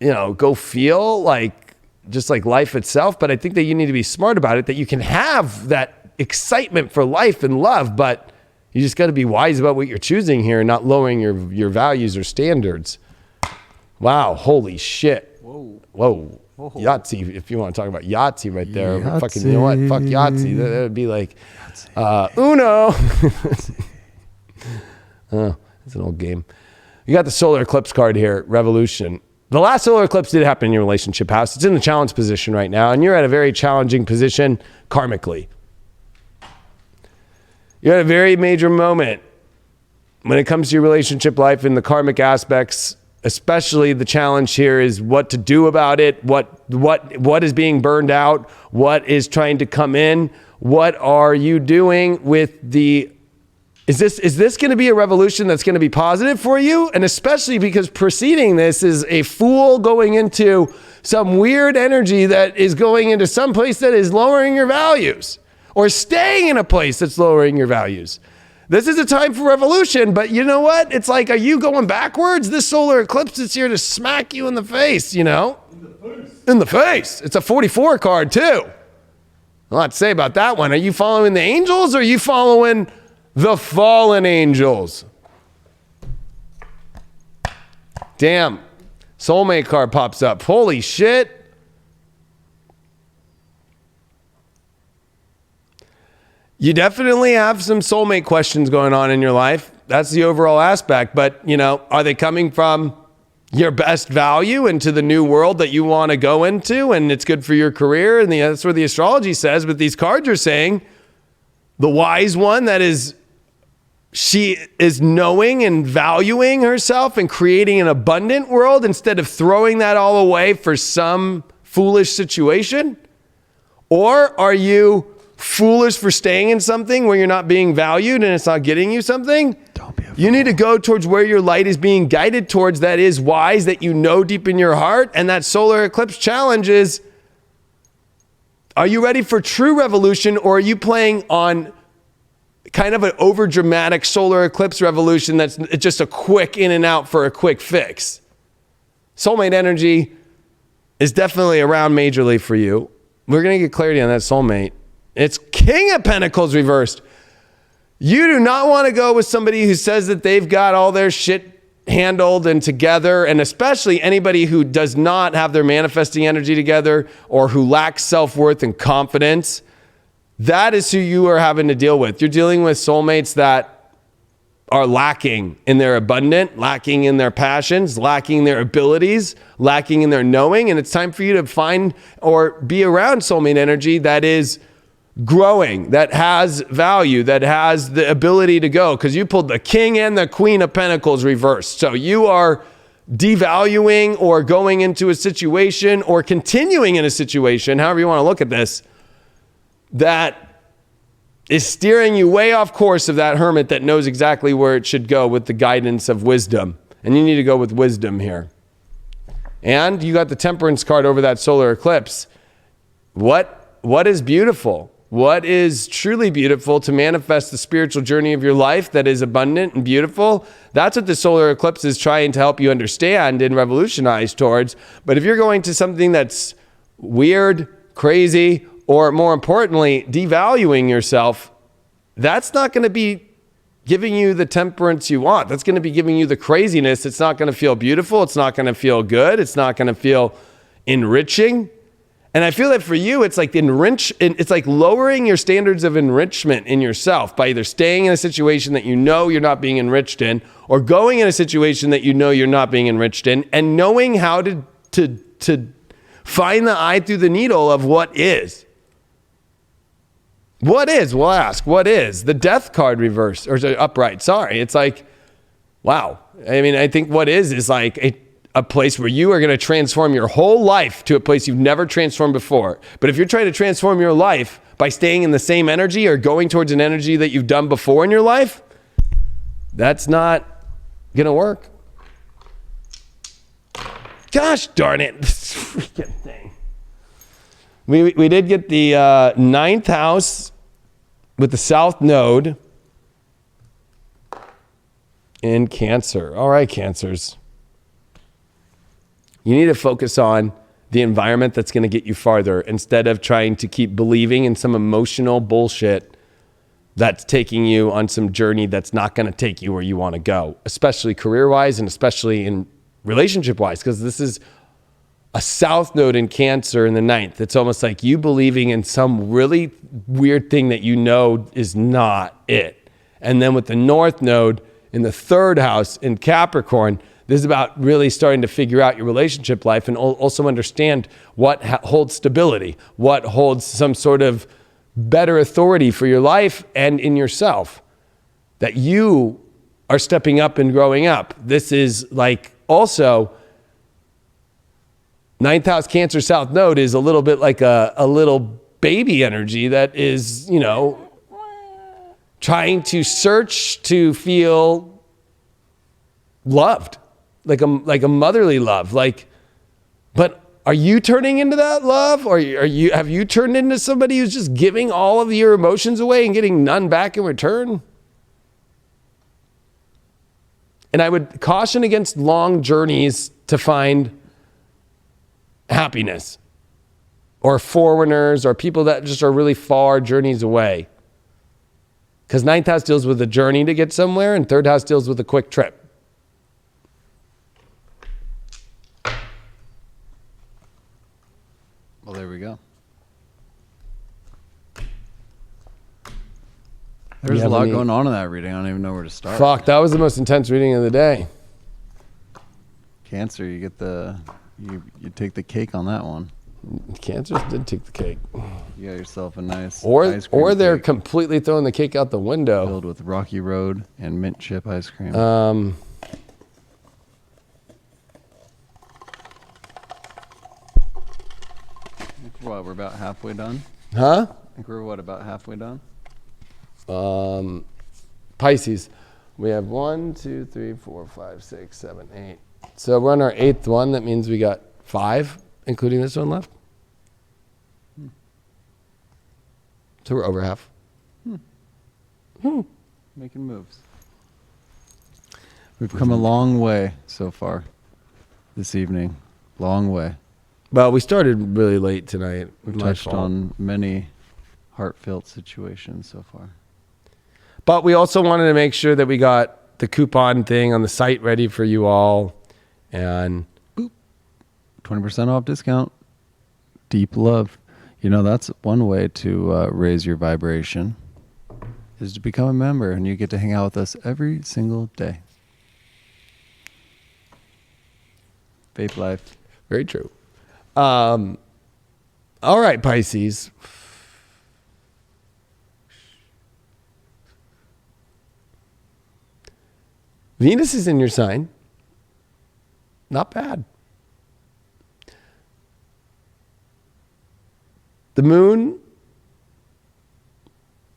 go feel like just like life itself. But I think that you need to be smart about it, that you can have that excitement for life and love, but you just got to be wise about what you're choosing here and not lowering your values or standards. Wow. Holy shit. Whoa. Yahtzee, if you want to talk about Yahtzee right there. Yahtzee. Fucking, you know what? Fuck Yahtzee. That would be like, Uno. Oh, it's an old game. You got the solar eclipse card here, Revolution. The last solar eclipse did happen in your relationship house. It's in the challenge position right now, and you're at a very challenging position karmically. You're at a very major moment when it comes to your relationship life and the karmic aspects. Especially the challenge here is what to do about it, what is being burned out, what is trying to come in, what are you doing with is this going to be a revolution that's going to be positive for you? And especially because preceding this is a Fool going into some weird energy that is going into some place that is lowering your values, or staying in a place that's lowering your values. This is a time for revolution, but you know what? It's like, are you going backwards? This solar eclipse is here to smack you in the face, In the face. It's a 44 card too. A lot to say about that one. Are you following the angels, or are you following the fallen angels? Damn. Soulmate card pops up. Holy shit. You definitely have some soulmate questions going on in your life. That's the overall aspect. But, are they coming from your best value into the new world that you want to go into, and it's good for your career. And that's what the astrology says. But these cards are saying the wise one, that is, she is knowing and valuing herself and creating an abundant world instead of throwing that all away for some foolish situation. Or are you foolish for staying in something where you're not being valued and it's not getting you something? Don't be a fool. You need to go towards where your light is being guided towards, that is wise, that you know deep in your heart. And that solar eclipse challenge is, are you ready for true revolution, or are you playing on kind of an over dramatic solar eclipse revolution that's just a quick in and out for a quick fix? Soulmate energy is definitely around majorly for you. We're going to get clarity on that soulmate. It's King of Pentacles reversed. You do not want to go with somebody who says that they've got all their shit handled and together, and especially anybody who does not have their manifesting energy together or who lacks self-worth and confidence. That is who you are having to deal with. You're dealing with soulmates that are lacking in their abundant, lacking in their passions, lacking in their abilities, lacking in their knowing, and it's time for you to find or be around soulmate energy that is growing, that has value, that has the ability to go, because you pulled the King and the Queen of Pentacles reversed. So you are devaluing or going into a situation or continuing in a situation, however you want to look at this, that is steering you way off course of that hermit that knows exactly where it should go with the guidance of wisdom. And you need to go with wisdom here. And you got the Temperance card over that solar eclipse. What is beautiful? What is truly beautiful to manifest the spiritual journey of your life that is abundant and beautiful? That's what the solar eclipse is trying to help you understand and revolutionize towards. But if you're going to something that's weird, crazy, or more importantly, devaluing yourself, that's not going to be giving you the temperance you want. That's going to be giving you the craziness. It's not going to feel beautiful. It's not going to feel good. It's not going to feel enriching. And I feel that for you, it's like it's like lowering your standards of enrichment in yourself by either staying in a situation that you know you're not being enriched in, or going in a situation that you know you're not being enriched in, and knowing how to find the eye through the needle of what is. What is? We'll ask. What is? The Death card reversed, or upright. Sorry. It's like, wow. I mean, I think what is like a place where you are going to transform your whole life to a place you've never transformed before. But if you're trying to transform your life by staying in the same energy or going towards an energy that you've done before in your life, that's not going to work. Gosh darn it. This freaking thing. We did get the ninth house with the South Node in Cancer. All right, Cancers. You need to focus on the environment that's going to get you farther instead of trying to keep believing in some emotional bullshit that's taking you on some journey that's not going to take you where you want to go, especially career-wise and especially in relationship-wise, because this is a South Node in Cancer in the ninth. It's almost like you believing in some really weird thing that you know is not it. And then with the North Node in the third house in Capricorn, this is about really starting to figure out your relationship life and also understand what holds stability, what holds some sort of better authority for your life and in yourself, that you are stepping up and growing up. This is like also ninth house Cancer South Node is a little bit like a little baby energy that is, you know, trying to search to feel loved. Like a motherly love, but are you turning into that love, or have you turned into somebody who's just giving all of your emotions away and getting none back in return? And I would caution against long journeys to find happiness, or foreigners, or people that just are really far journeys away. Because ninth house deals with a journey to get somewhere, and third house deals with a quick trip. Well, there we go. There's a lot going on in that reading. I don't even know where to start. Fuck, that was the most intense reading of the day. Cancer, you get you take the cake on that one. Cancers did take the cake. You got yourself a nice Or they're cake completely throwing the cake out the window. filled with Rocky Road and mint chip ice cream. We're about halfway done. Huh? I think we're about halfway done. Pisces. We have 1, 2, 3, 4, 5, 6, 7, 8. So we're on our 8th one. That means we got 5, including this one left. So we're over half. Making moves. We've come a long way so far this evening. Long way. Well, we started really late tonight. We've My touched fault. on many heartfelt situations so far. But we also wanted to make sure that we got the coupon thing on the site ready for you all. And 20% off discount. Deep love. You know, that's one way to raise your vibration, is to become a member, and you get to hang out with us every single day. Vape life. very true. All right, Pisces. Venus is in your sign. Not bad. The moon,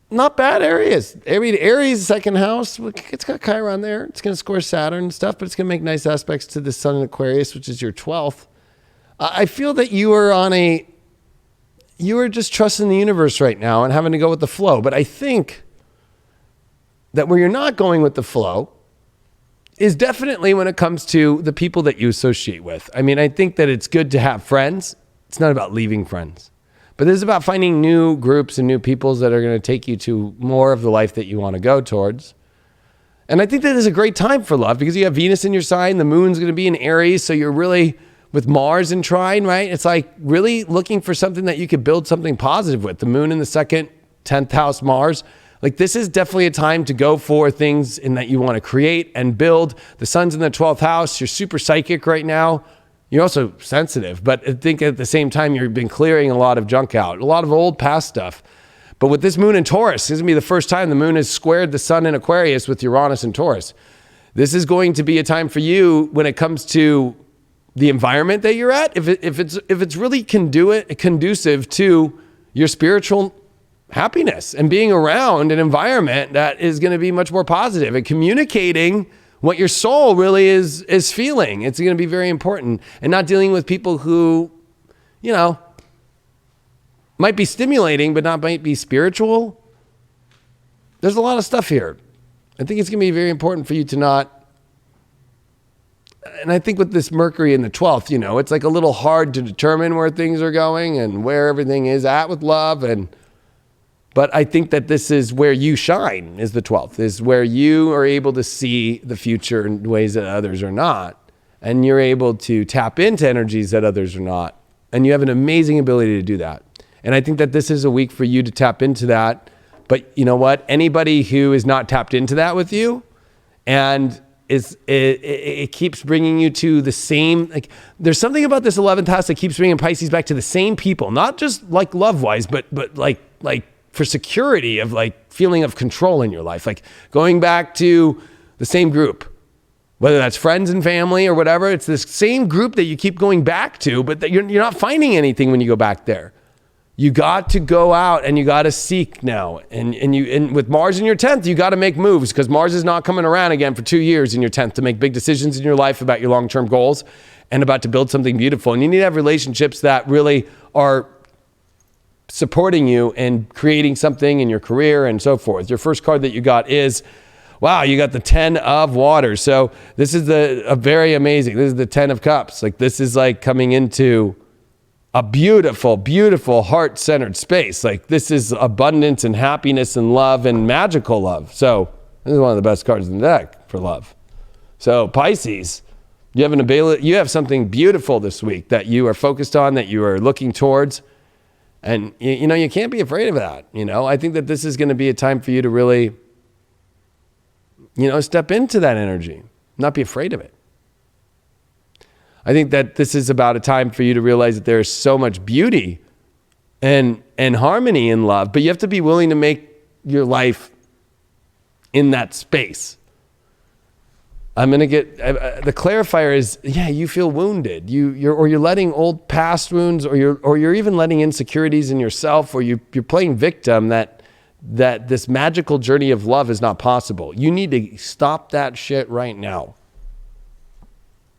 not bad. Aries. Aries, second house. It's got Chiron there. It's going to score Saturn and stuff, but it's going to make nice aspects to the sun in Aquarius, which is your 12th. I feel that you are just trusting the universe right now and having to go with the flow. But I think that where you're not going with the flow is definitely when it comes to the people that you associate with. I mean, I think that it's good to have friends. It's not about leaving friends. But this is about finding new groups and new peoples that are going to take you to more of the life that you want to go towards. And I think that is a great time for love because you have Venus in your sign. The moon's going to be in Aries. So you're really with Mars in trine, right? It's like really looking for something that you could build something positive with. The moon in the second, 10th house, Mars. Like this is definitely a time to go for things in that you want to create and build. The sun's in the 12th house. You're super psychic right now. You're also sensitive, but I think at the same time, you've been clearing a lot of junk out, a lot of old past stuff. But with this moon in Taurus, this is going to be the first time the moon has squared the sun in Aquarius with Uranus and Taurus. This is going to be a time for you when it comes to the environment that you're at. If it's really conducive to your spiritual happiness and being around an environment that is going to be much more positive and communicating what your soul really is feeling. It's going to be very important, and not dealing with people who, you know, might be stimulating, but not might be spiritual. There's a lot of stuff here. I think it's going to be very important for you to not, and I think with this Mercury in the 12th, you know, it's like a little hard to determine where things are going and where everything is at with love. But I think that this is where you shine, is the 12th, is where you are able to see the future in ways that others are not. And you're able to tap into energies that others are not. And you have an amazing ability to do that. And I think that this is a week for you to tap into that. But you know what? Anybody who is not tapped into that with you, and it keeps bringing you to the same, like there's something about this 11th house that keeps bringing Pisces back to the same people, not just like love-wise, but like for security of like feeling of control in your life, like going back to the same group, whether that's friends and family or whatever. It's this same group that you keep going back to, but that you're not finding anything when you go back there. You got to go out and you got to seek now. And with Mars in your 10th, you got to make moves because Mars is not coming around again for 2 years in your 10th to make big decisions in your life about your long-term goals and about to build something beautiful. And you need to have relationships that really are supporting you and creating something in your career and so forth. Your first card that you got is, wow, you got the 10 of Water. So this is a very amazing, this is the 10 of Cups. Like this is like coming into a beautiful, beautiful heart-centered space. Like this is abundance and happiness and love and magical love. So this is one of the best cards in the deck for love. So Pisces, you have something beautiful this week that you are focused on, that you are looking towards. And, you know, you can't be afraid of that. You know, I think that this is going to be a time for you to really, you know, step into that energy, not be afraid of it. I think that this is about a time for you to realize that there's so much beauty and harmony in love, but you have to be willing to make your life in that space. I'm going to get, the clarifier is, yeah, you feel wounded. You're letting old past wounds, or you're even letting insecurities in yourself, or you're playing victim that this magical journey of love is not possible. You need to stop that shit right now.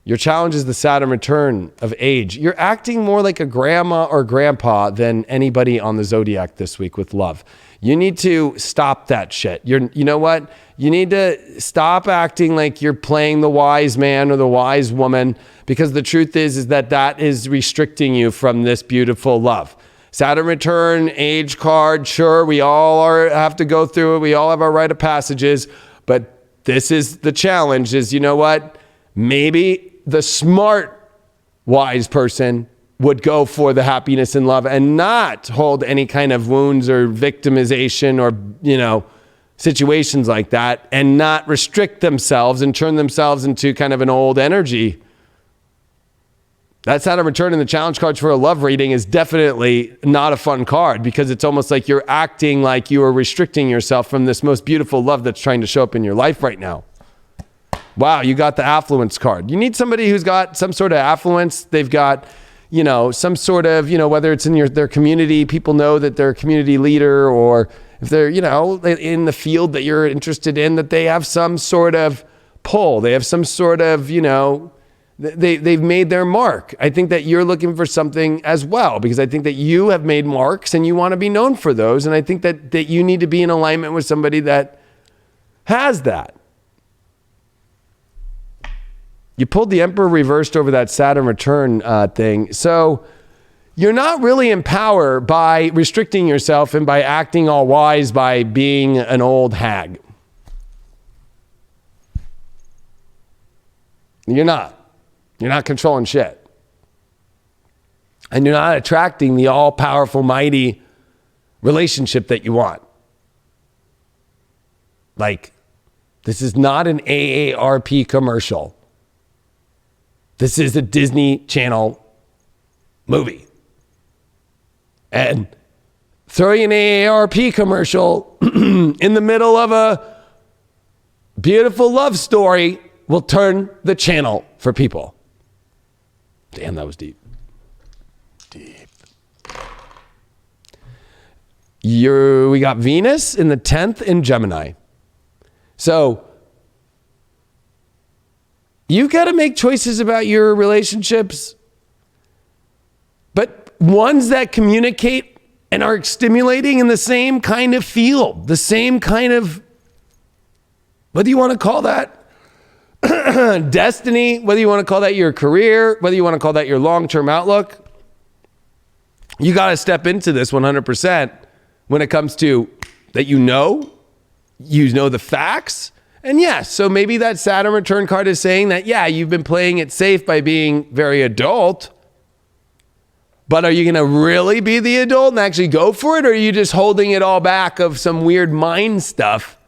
Your challenge is the Saturn return of age. You're acting more like a grandma or grandpa than anybody on the zodiac this week with love. You need to stop that shit. You know what? You need to stop acting like you're playing the wise man or the wise woman, because the truth is that is restricting you from this beautiful love. Saturn return, age card, sure, we all have to go through it. We all have our rite of passages, but this is the challenge is, you know what? Maybe the smart, wise person would go for the happiness and love and not hold any kind of wounds or victimization or, situations like that, and not restrict themselves and turn themselves into kind of an old energy. That's how to return in the challenge cards for a love reading is definitely not a fun card, because it's almost like you're acting like you are restricting yourself from this most beautiful love that's trying to show up in your life right now. Wow, you got the affluence card. You need somebody who's got some sort of affluence. They've got, some sort of, whether it's in their community, people know that they're a community leader, or if they're, in the field that you're interested in, that they have some sort of pull. They have some sort of, they've made their mark. I think that you're looking for something as well, because I think that you have made marks and you want to be known for those. And I think that you need to be in alignment with somebody that has that. You pulled the Emperor reversed over that Saturn return thing. So you're not really in power by restricting yourself and by acting all wise by being an old hag. You're not. You're not controlling shit. And you're not attracting the all-powerful, mighty relationship that you want. Like, this is not an AARP commercial. This is a Disney Channel movie. And throwing an AARP commercial in the middle of a beautiful love story will turn the channel for people. Damn, that was deep. Deep. We got Venus in the 10th in Gemini. So you got to make choices about your relationships, but ones that communicate and are stimulating in the same kind of field, the same kind of, whether you want to call that destiny, whether you want to call that your career, whether you want to call that your long-term outlook. You got to step into this 100% when it comes to that you know the facts. And yes, so maybe that Saturn return card is saying that, yeah, you've been playing it safe by being very adult. But are you going to really be the adult and actually go for it? Or are you just holding it all back of some weird mind stuff?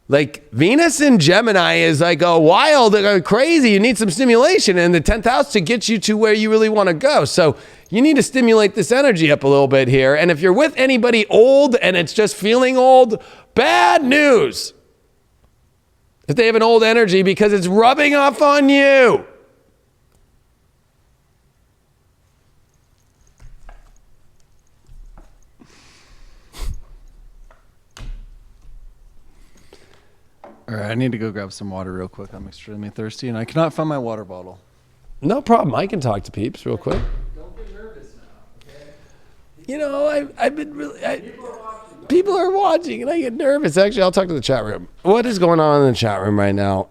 Like Venus in Gemini is like a wild, crazy. You need some stimulation in the 10th house to get you to where you really want to go. So you need to stimulate this energy up a little bit here. And if you're with anybody old and it's just feeling old, bad news. If they have an old energy, because it's rubbing off on you. All right, I need to go grab some water real quick. I'm extremely thirsty, and I cannot find my water bottle. No problem. I can talk to peeps real quick. Don't get nervous now, okay? I've been really... People are watching, and I get nervous. Actually, I'll talk to the chat room. What is going on in the chat room right now?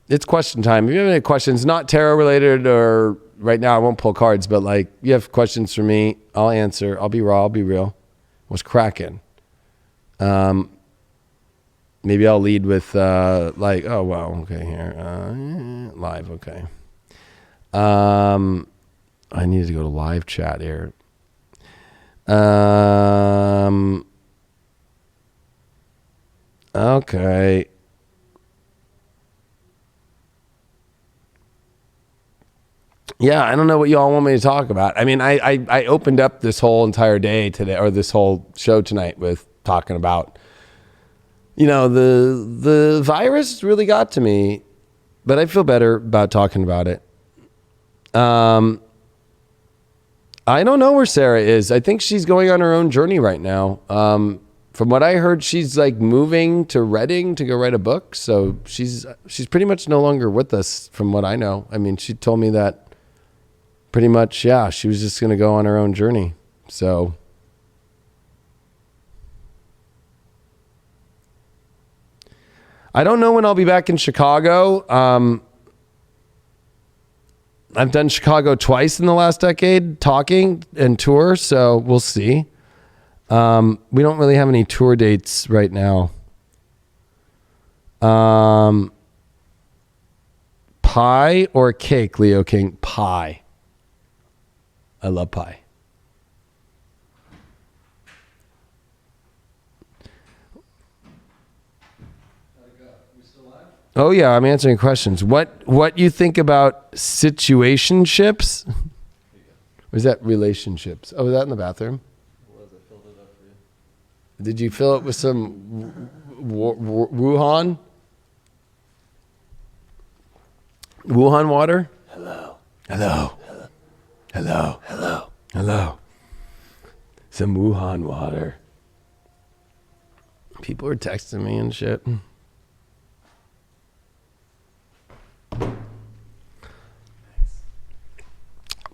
It's question time. If you have any questions, not tarot related, or right now I won't pull cards, but like you have questions for me, I'll answer. I'll be raw. I'll be real. What's cracking? Maybe I'll lead with like, oh wow, okay, here, live, okay. I need to go to live chat here. Okay. Yeah, I don't know what y'all want me to talk about. I mean, I opened up this whole entire day today, or this whole show tonight, with talking about, the virus really got to me, but I feel better about talking about it. I don't know where Sarah is. I think she's going on her own journey right now. From what I heard, she's like moving to Reading to go write a book. So she's pretty much no longer with us, from what I know. I mean, she told me that pretty much, yeah, she was just going to go on her own journey. So I don't know when I'll be back in Chicago. I've done Chicago twice in the last decade, talking and tour, so we'll see. We don't really have any tour dates right now. Pie or cake, Leo King? Pie. I love pie. Oh yeah, I'm answering questions. What you think about situationships? Or is that relationships? Oh, was that in the bathroom? Did you fill it with some Wuhan water? Hello. Some Wuhan water. People are texting me and shit.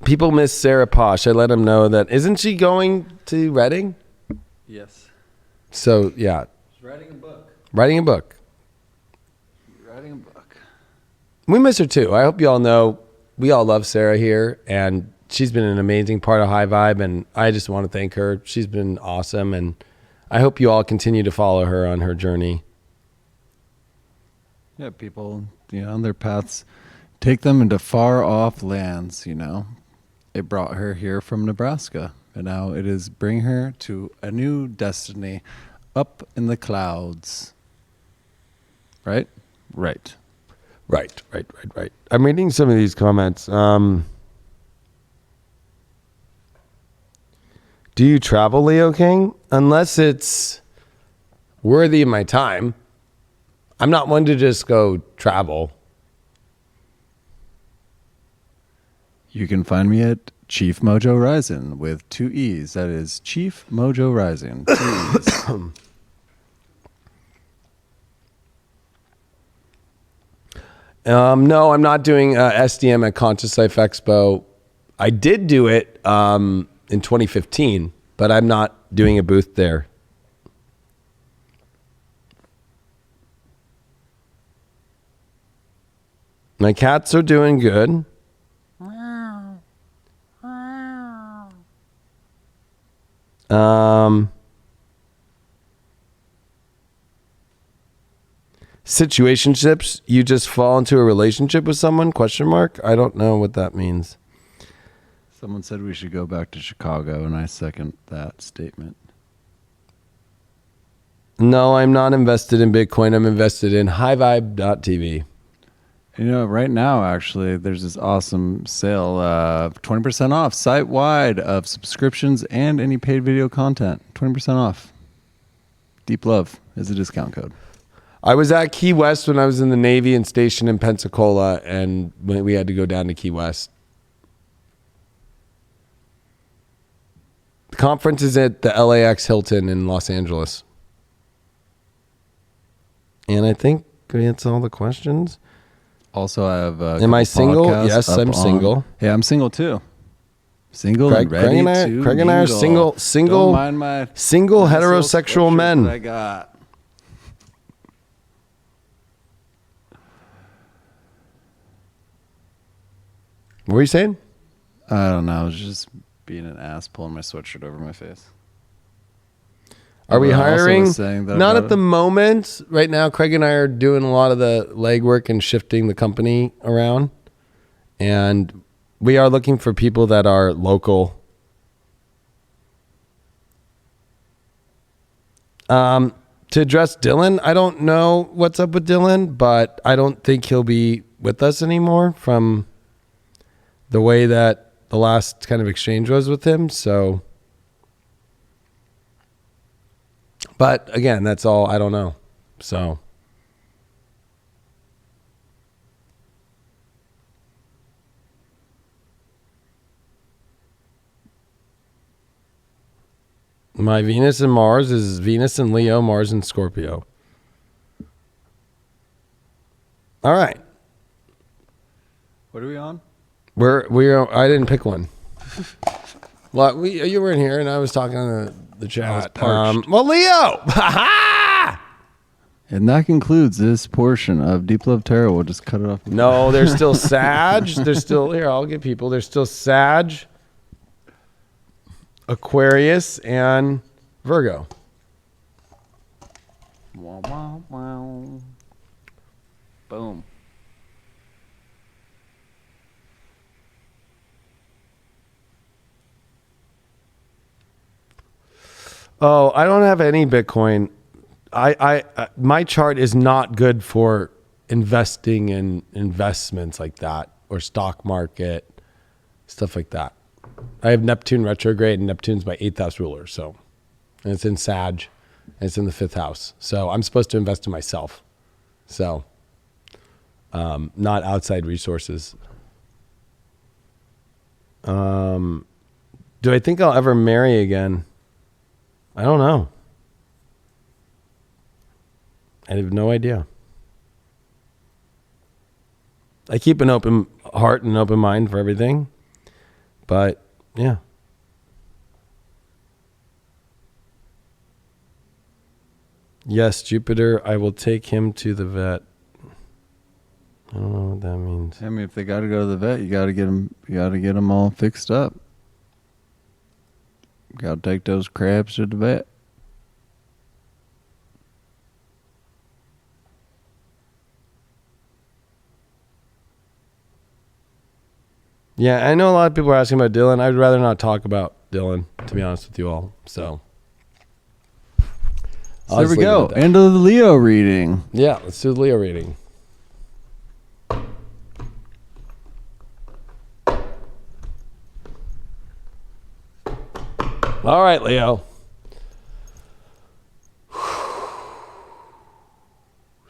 People miss Sarah Posh. I let them know that. Isn't she going to Reading? Yes. So, yeah. She's writing a book. Writing a book. We miss her too. I hope you all know we all love Sarah here, and she's been an amazing part of High Vibe, and I just want to thank her. She's been awesome, and I hope you all continue to follow her on her journey. Yeah, people, on their paths take them into far off lands, It brought her here from Nebraska, and now it is bring her to a new destiny up in the clouds. Right? Right. Right. I'm reading some of these comments. Do you travel, Leo King? Unless it's worthy of my time. I'm not one to just go travel. You can find me at Chief Mojo Rising with 2 E's. That is Chief Mojo Rising. 2 E's. No, I'm not doing SDM at Conscious Life Expo. I did do it in 2015, but I'm not doing a booth there. My cats are doing good. Situationships, you just fall into a relationship with someone? ? I don't know what that means. Someone said we should go back to Chicago, and I second that statement. No, I'm not invested in Bitcoin. I'm invested in highvibe.tv. Right now, actually, there's this awesome sale, 20% off site-wide of subscriptions and any paid video content. 20% off. Deep Love is a discount code. I was at Key West when I was in the Navy and stationed in Pensacola, and we had to go down to Key West. The conference is at the LAX Hilton in Los Angeles. And I think we answered all the questions. Also, I have Am I single? podcasts Yes, up I'm on- single. Yeah, I'm single too. Single Craig- and ready Craig and I- to Craig and I are mingle. single- Don't mind my single nice little heterosexual sweatshirt men. that I got. What were you saying? I don't know. I was just being an ass, pulling my sweatshirt over my face. Are we But I also hiring? was saying that Not about- at the moment. Right now, Craig and I are doing a lot of the legwork and shifting the company around. And we are looking for people that are local. To address Dylan, I don't know what's up with Dylan, but I don't think he'll be with us anymore from the way that the last kind of exchange was with him. So, but again, that's all, I don't know. So, my Venus and Mars is Venus and Leo, Mars and Scorpio. All right. What are we on? I didn't pick one. Well, you weren't here, and I was talking to the chat. I was parched. Well, Leo. And that concludes this portion of Deep Love Tarot. We'll just cut it off. No, there's still Sag. There's still, here, I'll give people. There's still Sag, Aquarius, and Virgo. Wow, wow, wow. Boom. Oh, I don't have any Bitcoin. My chart is not good for investing in investments like that or stock market, stuff like that. I have Neptune retrograde, and Neptune's my 8th house ruler. So, and it's in Sag, and it's in the 5th house. So I'm supposed to invest in myself. So, not outside resources. Do I think I'll ever marry again? I don't know. I have no idea. I keep an open heart and an open mind for everything. But, yeah. Yes, Jupiter, I will take him to the vet. I don't know what that means. I mean, if they got to go to the vet, you got to get them. You got to get them all fixed up. Got to take those crabs to the vet. Yeah, I know a lot of people are asking about Dylan. I'd rather not talk about Dylan, to be honest with you all. So There we go. End of the Leo reading. Yeah, let's do the Leo reading. All right, Leo.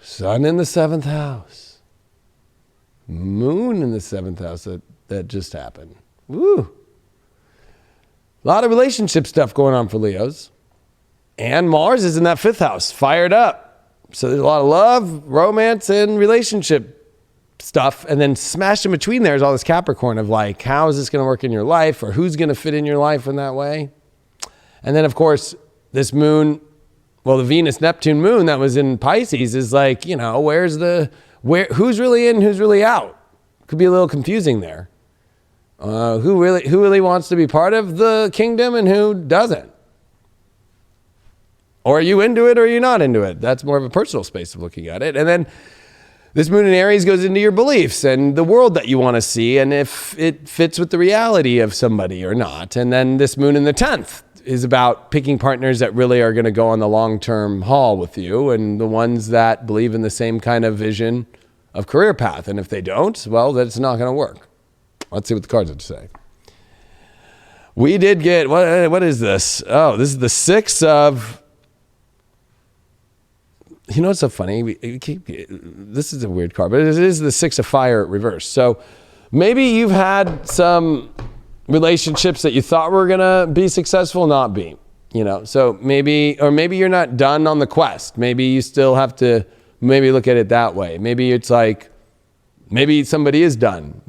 Sun in the 7th house. Moon in the 7th house. That just happened. Woo. A lot of relationship stuff going on for Leos. And Mars is in that 5th house, fired up. So there's a lot of love, romance, and relationship stuff. And then smashed in between there is all this Capricorn of like, how is this going to work in your life? Or who's going to fit in your life in that way? And then, of course, this moon, well, the Venus-Neptune moon that was in Pisces is like, you know, who's really in, who's really out? Could be a little confusing there. Who really wants to be part of the kingdom and who doesn't? Or are you into it or are you not into it? That's more of a personal space of looking at it. And then this moon in Aries goes into your beliefs and the world that you want to see and if it fits with the reality of somebody or not. And then this moon in the 10th is about picking partners that really are going to go on the long-term haul with you and the ones that believe in the same kind of vision of career path. And if they don't, well, then it's not going to work. Let's see what the cards have to say. We did get, what is this? Oh, this is the 6 of, you know what's so funny? This is a weird card, but it is the 6 of fire reversed. So maybe you've had some relationships that you thought were going to be successful, not be, you know? So maybe you're not done on the quest. Maybe you still have to maybe look at it that way. Maybe it's like, maybe somebody is done,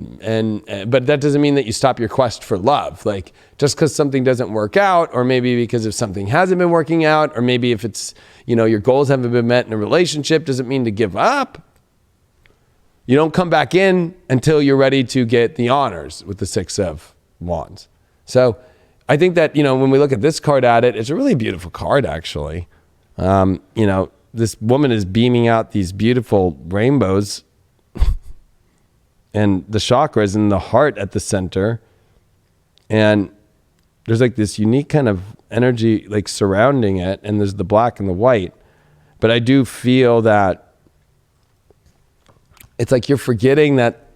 but that doesn't mean that you stop your quest for love. Like just because something doesn't work out, or maybe because if something hasn't been working out, or maybe if it's, you know, your goals haven't been met in a relationship, doesn't mean to give up. You don't come back in until you're ready to get the honors with the 6 of Wands. So I think that, you know, when we look at this card at it, it's a really beautiful card, actually. You know, this woman is beaming out these beautiful rainbows and the chakras and the heart at the center. And there's like this unique kind of energy like surrounding it. And there's the black and the white. But I do feel that it's like you're forgetting that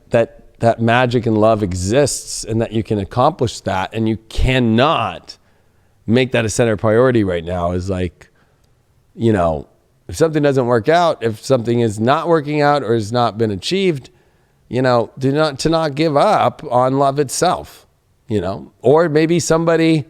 that magic and love exists and that you can accomplish that, and you cannot make that a center priority right now. Is like, if something doesn't work out, if something is not working out or has not been achieved, to not give up on love itself, or maybe somebody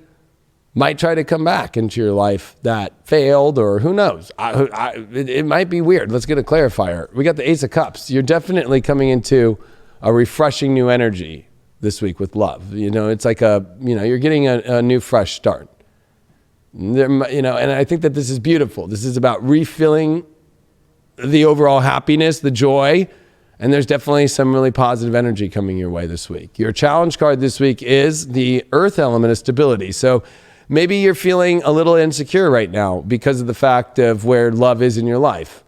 might try to come back into your life that failed, or who knows? It might be weird. Let's get a clarifier. We got the Ace of Cups. You're definitely coming into a refreshing new energy this week with love. It's like you're getting a new fresh start. And I think that this is beautiful. This is about refilling the overall happiness, the joy, and there's definitely some really positive energy coming your way this week. Your challenge card this week is the Earth element of stability. So maybe you're feeling a little insecure right now because of the fact of where love is in your life.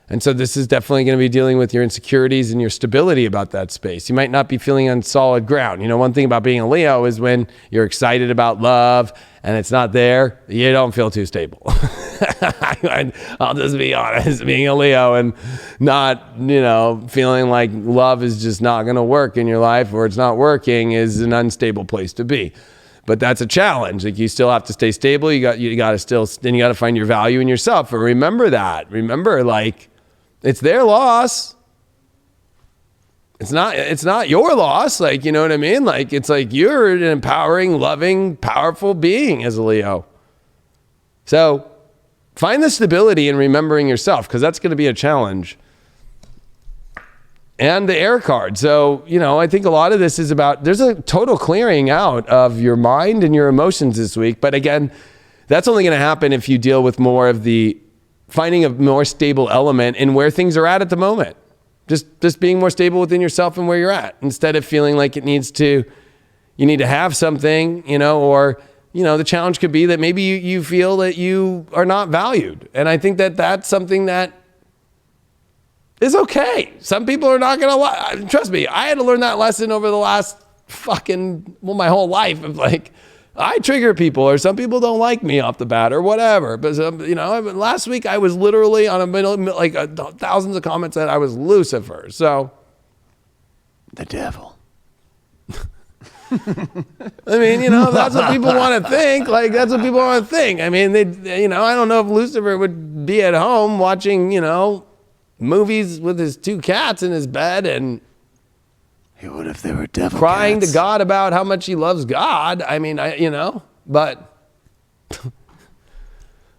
And so this is definitely going to be dealing with your insecurities and your stability about that space. You might not be feeling on solid ground. One thing about being a Leo is when you're excited about love and it's not there, you don't feel too stable. I'll just be honest, being a Leo and not, feeling like love is just not going to work in your life, or it's not working, is an unstable place to be. But that's a challenge. Like, you still have to stay stable. You got to find your value in yourself. And remember that. Remember, like, it's their loss. It's not your loss. Like, you know what I mean? Like, it's like you're an empowering, loving, powerful being as a Leo. So find the stability in remembering yourself, because that's going to be a challenge. And the air card. So, I think a lot of this is about, there's a total clearing out of your mind and your emotions this week. But again, that's only going to happen if you deal with more of the finding a more stable element in where things are at the moment. Just being more stable within yourself and where you're at, instead of feeling like you need to have something, or, the challenge could be that maybe you feel that you are not valued. And I think that that's something that is okay. Some people are not going to, trust me, I had to learn that lesson over the last my whole life of like, I trigger people, or some people don't like me off the bat or whatever. But, last week I was literally on thousands of comments that I was Lucifer. So The devil. I mean, that's what people want to think. Like, that's what people want to think. I mean, I don't know if Lucifer would be at home watching, movies with his two cats in his bed and Hey, what if they were devil crying cats? to God about how much he loves God. I mean, but I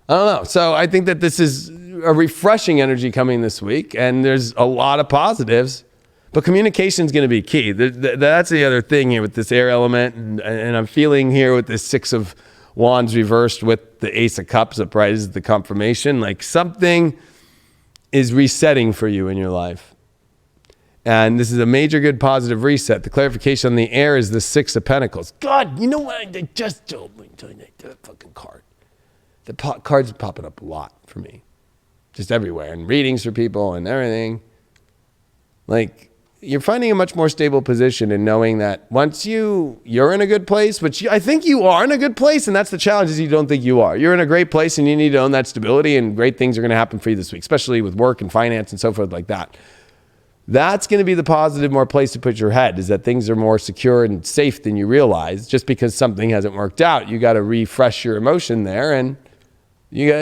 don't know. So I think that this is a refreshing energy coming this week, and there's a lot of positives, but communication is going to be key. That's the other thing here with this air element, and I'm feeling here with this Six of Wands reversed with the Ace of Cups upright is the confirmation. Like, something is resetting for you in your life. And this is a major good positive reset. The clarification on the air is the Six of Pentacles. God, you know what? They just told me that fucking card. The cards are popping up a lot for me. Just everywhere. And readings for people and everything. Like, you're finding a much more stable position in knowing that once you're in a good place, which I think you are in a good place, and that's the challenge, is you don't think you are. You're in a great place and you need to own that stability, and great things are going to happen for you this week, especially with work and finance and so forth like that. That's going to be the positive, more place to put your head, is that things are more secure and safe than you realize. Just because something hasn't worked out, you got to refresh your emotion there. And you got,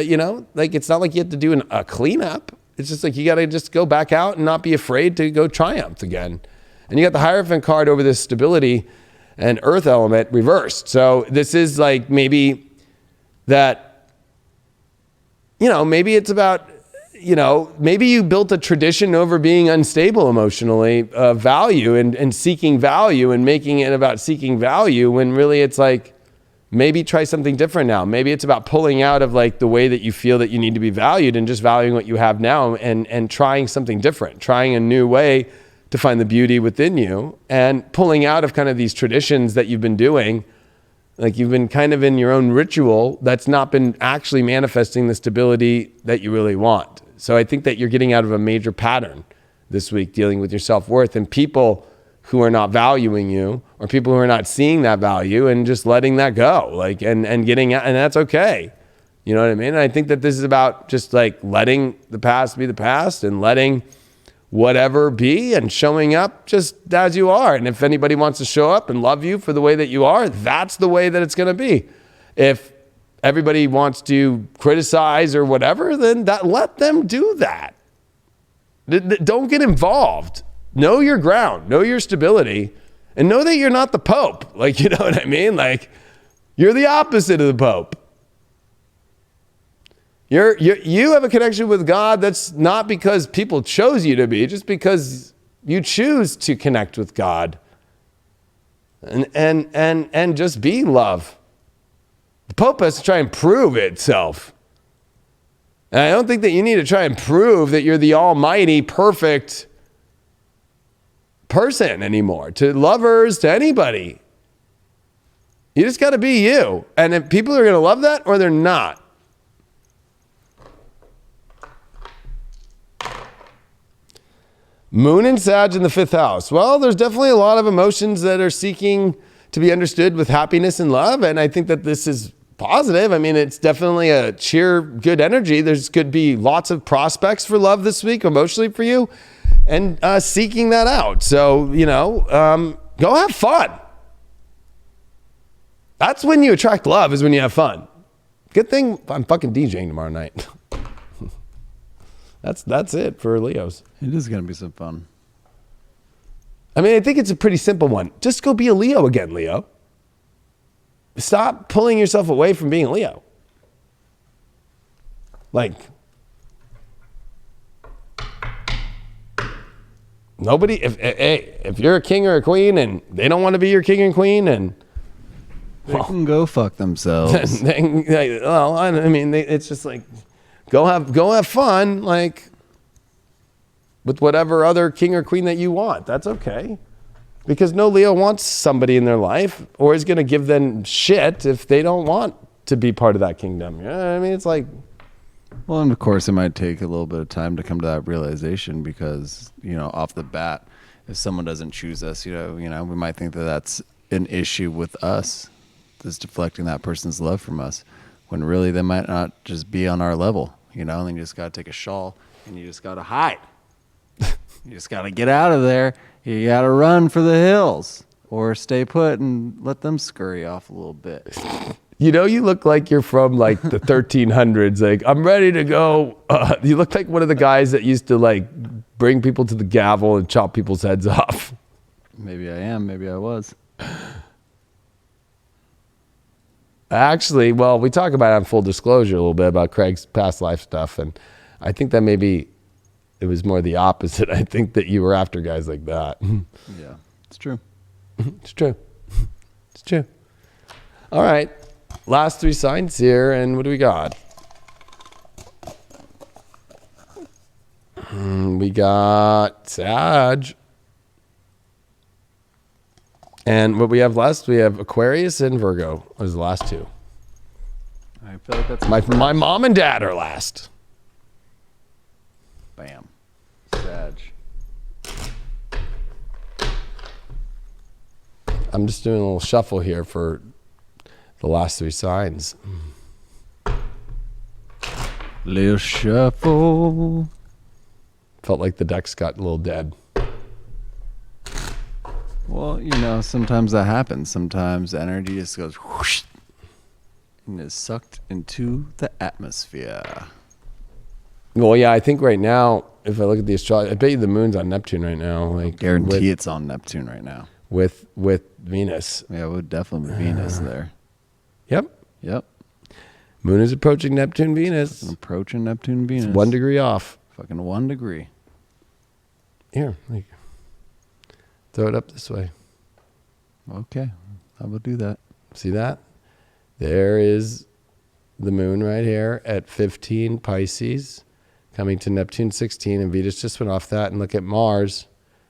it's not like you have to do a cleanup. It's just like you got to just go back out and not be afraid to go triumph again. And you got the Hierophant card over this stability and earth element reversed. So this is like maybe that, maybe it's about, maybe you built a tradition over being unstable emotionally, value and seeking value and making it about seeking value, when really it's like, maybe try something different now. Maybe it's about pulling out of like the way that you feel that you need to be valued and just valuing what you have now, and trying something different, trying a new way to find the beauty within you, and pulling out of kind of these traditions that you've been doing. Like, you've been kind of in your own ritual that's not been actually manifesting the stability that you really want. So I think that you're getting out of a major pattern this week, dealing with your self-worth and people who are not valuing you, or people who are not seeing that value, and just letting that go, like, and getting out, and that's okay. You know what I mean? And I think that this is about just like letting the past be the past and letting whatever be and showing up just as you are. And if anybody wants to show up and love you for the way that you are, that's the way that it's going to be. If everybody wants to criticize or whatever, then let them do that. Don't get involved. Know your ground, know your stability, and know that you're not the Pope. Like, you know what I mean? Like, you're the opposite of the Pope. You have a connection with God that's not because people chose you to be, just because you choose to connect with God and just be love. The Pope has to try and prove itself. And I don't think that you need to try and prove that you're the almighty, perfect person anymore, to lovers, to anybody. You just got to be you. And if people are going to love that or they're not. Moon and Sag in the 5th house. Well, there's definitely a lot of emotions that are seeking to be understood with happiness and love. And I think that this is positive. I mean, it's definitely a cheer, good energy. There's could be lots of prospects for love this week emotionally for you and seeking that out. So, go have fun. That's when you attract love, is when you have fun. Good thing I'm fucking DJing tomorrow night. That's it for Leos. It is going to be some fun. I mean, I think it's a pretty simple one. Just go be a Leo again, Leo. Stop pulling yourself away from being a Leo. Like, nobody, if you're a king or a queen and they don't want to be your king and queen, and they can go fuck themselves. It's just like, go have fun, like, with whatever other king or queen that you want. That's okay. Because no Leo wants somebody in their life or is going to give them shit if they don't want to be part of that kingdom. You know what I mean? It's like... Well, and of course, it might take a little bit of time to come to that realization because, off the bat, if someone doesn't choose us, we might think that that's an issue with us, that's deflecting that person's love from us, when really they might not just be on our level, and then you just got to take a shawl and you just got to hide. You just got to get out of there. You got to run for the hills or stay put and let them scurry off a little bit. You look like you're from like the 1300s. Like, I'm ready to go. You look like one of the guys that used to like bring people to the gavel and chop people's heads off. Maybe I am. Maybe I was. Actually, well, we talk about it on Full Disclosure a little bit about Craig's past life stuff. And I think that maybe it was more the opposite. I think that you were after guys like that. Yeah, it's true. It's true. It's true. All right. Last 3 signs here. And what do we got? We got Sag. And what we have last, we have Aquarius and Virgo as the last 2. I feel like that's my mom and dad are last. Bam. Sag. I'm just doing a little shuffle here for the last 3 signs. Little shuffle. Felt like the decks got a little dead. Well, sometimes that happens. Sometimes energy just goes whoosh and is sucked into the atmosphere. Well, yeah, I think right now, if I look at the astrology, I bet you the moon's on Neptune right now. Like, Guarantee it's on Neptune right now. With Venus. Yeah, it would definitely be Venus there. Yep. Moon is approaching Neptune, Venus. Approaching Neptune, Venus. It's 1 degree off. Fucking 1 degree. Here, like, throw it up this way. Okay, I will do that. See that? There is the moon right here at 15 Pisces, coming to Neptune 16, and Venus just went off that. And look at Mars,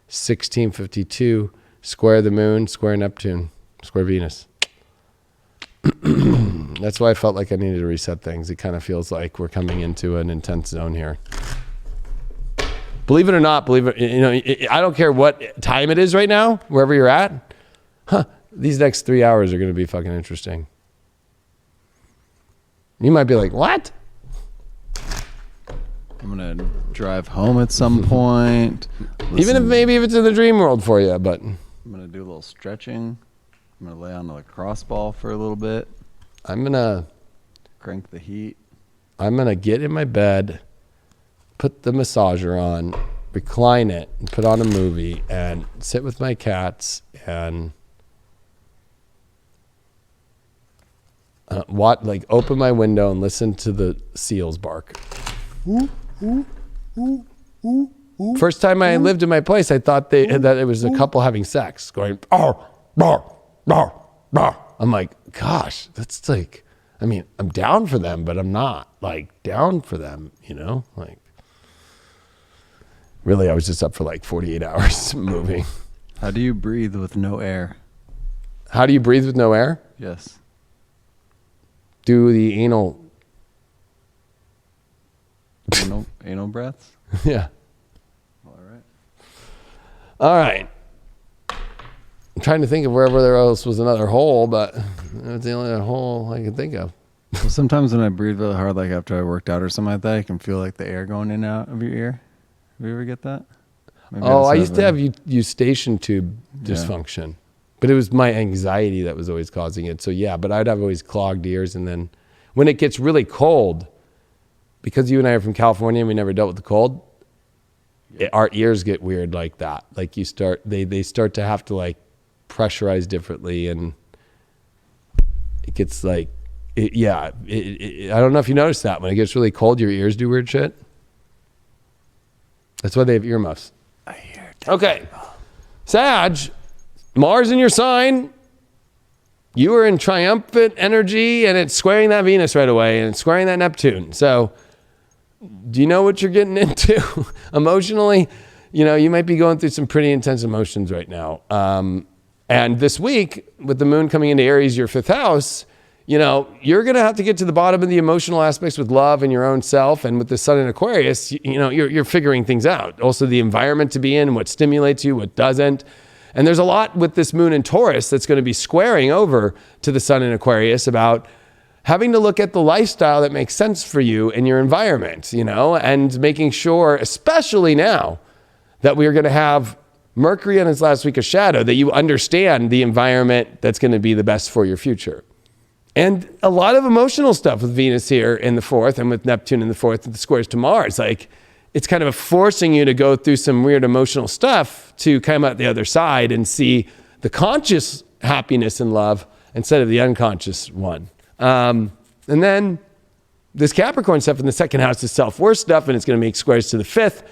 1652, square the moon, square Neptune, square Venus. That's why I felt like I needed to reset things. It kind of feels like we're coming into an intense zone here. Believe it or not, I don't care what time it is right now, wherever you're at. These next 3 hours are going to be fucking interesting. You might be like, what? I'm going to drive home at some point. Even if maybe if it's in the dream world for you, but I'm going to do a little stretching. I'm going to lay on the lacrosse ball for a little bit. I'm going to crank the heat. I'm going to get in my bed, put the massager on, recline it, and put on a movie and sit with my cats and open my window and listen to the seals bark. First time I lived in my place, I thought that it was a couple having sex, going, oh, bar, bar, bar. I'm like, gosh, that's like, I mean, I'm down for them, but I'm not like down for them, you know? Like, really, I was just up for like 48 hours moving. How do you breathe with no air? How do you breathe with no air? Yes. Do the anal. Anal breaths? Yeah. All right. All right. I'm trying to think of wherever there else was another hole, but that's the only other hole I can think of. Well, sometimes when I breathe really hard, like after I worked out or something like that, I can feel like the air going in and out of your ear. Have you ever get that? Maybe I used to have eustachian tube dysfunction, but it was my anxiety that was always causing it. So yeah, but I'd have always clogged ears. And then when it gets really cold, because you and I are from California and we never dealt with the cold, our ears get weird like that. Like they start to have to like pressurize differently, and it gets like, I don't know if you noticed that when it gets really cold, your ears do weird shit. That's why they have earmuffs. I hear it. Okay. Sag, Mars in your sign. You are in triumphant energy, and it's squaring that Venus right away, and it's squaring that Neptune. So do you know what you're getting into emotionally? You know, you might be going through some pretty intense emotions right now. And this week, with the moon coming into Aries, your 5th house, you know, you're going to have to get to the bottom of the emotional aspects with love and your own self. And with the sun in Aquarius, you know, you're figuring things out. Also the environment to be in, what stimulates you, what doesn't. And there's a lot with this moon in Taurus that's going to be squaring over to the sun in Aquarius about having to look at the lifestyle that makes sense for you and your environment, you know, and making sure, especially now that we are going to have Mercury on its last week of shadow, that you understand the environment that's going to be the best for your future. And a lot of emotional stuff with Venus here in the 4th and with Neptune in the 4th and the squares to Mars. Like, it's kind of forcing you to go through some weird emotional stuff to come out the other side and see the conscious happiness and love instead of the unconscious one. And then this Capricorn stuff in the 2nd house is self-worth stuff, and it's going to make squares to the 5th.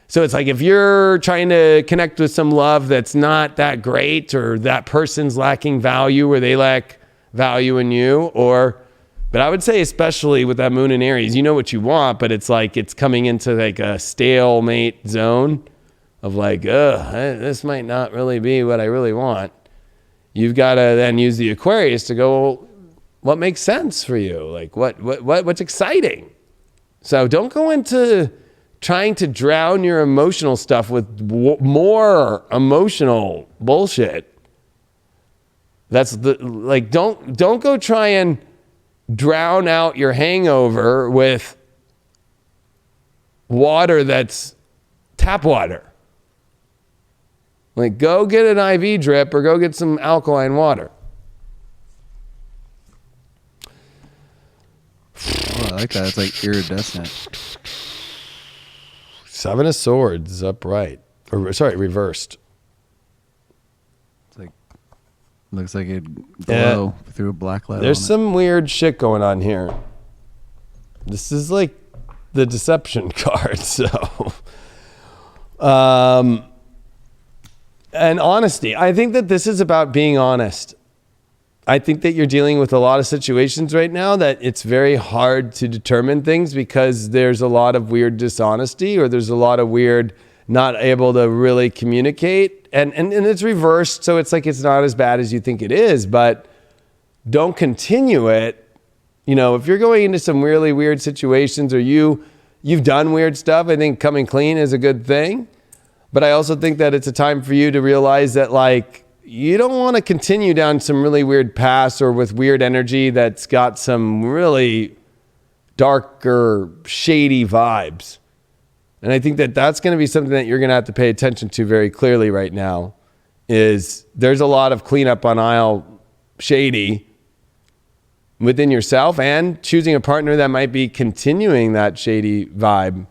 So it's like if you're trying to connect with some love that's not that great, or that person's lacking value, or they lack value in you, but I would say especially with that moon in Aries, you know what you want, but it's like it's coming into like a stalemate zone of like, this might not really be what I really want. You've got to then use the Aquarius to go, well, what makes sense for you? Like what's exciting? So don't go into trying to drown your emotional stuff with more emotional bullshit. That's don't go try and drown out your hangover with water that's tap water. Like, go get an IV drip or go get some alkaline water. Oh, I like that. It's like iridescent. 7 of Swords upright. Reversed. Looks like it glow through a black light. There's some weird shit going on here. This is like the deception card. So, and honesty. I think that this is about being honest. I think that you're dealing with a lot of situations right now that it's very hard to determine things because there's a lot of weird dishonesty, or there's a lot of weird not able to really communicate, and it's reversed, so it's like it's not as bad as you think it is, but don't continue it. You know, if you're going into some really weird situations, or you've done weird stuff, I think coming clean is a good thing. But I also think that it's a time for you to realize that, like, you don't want to continue down some really weird paths or with weird energy that's got some really darker, shady vibes. And I think that that's going to be something that you're going to have to pay attention to very clearly right now. Is there's a lot of cleanup on aisle shady within yourself, and choosing a partner that might be continuing that shady vibe.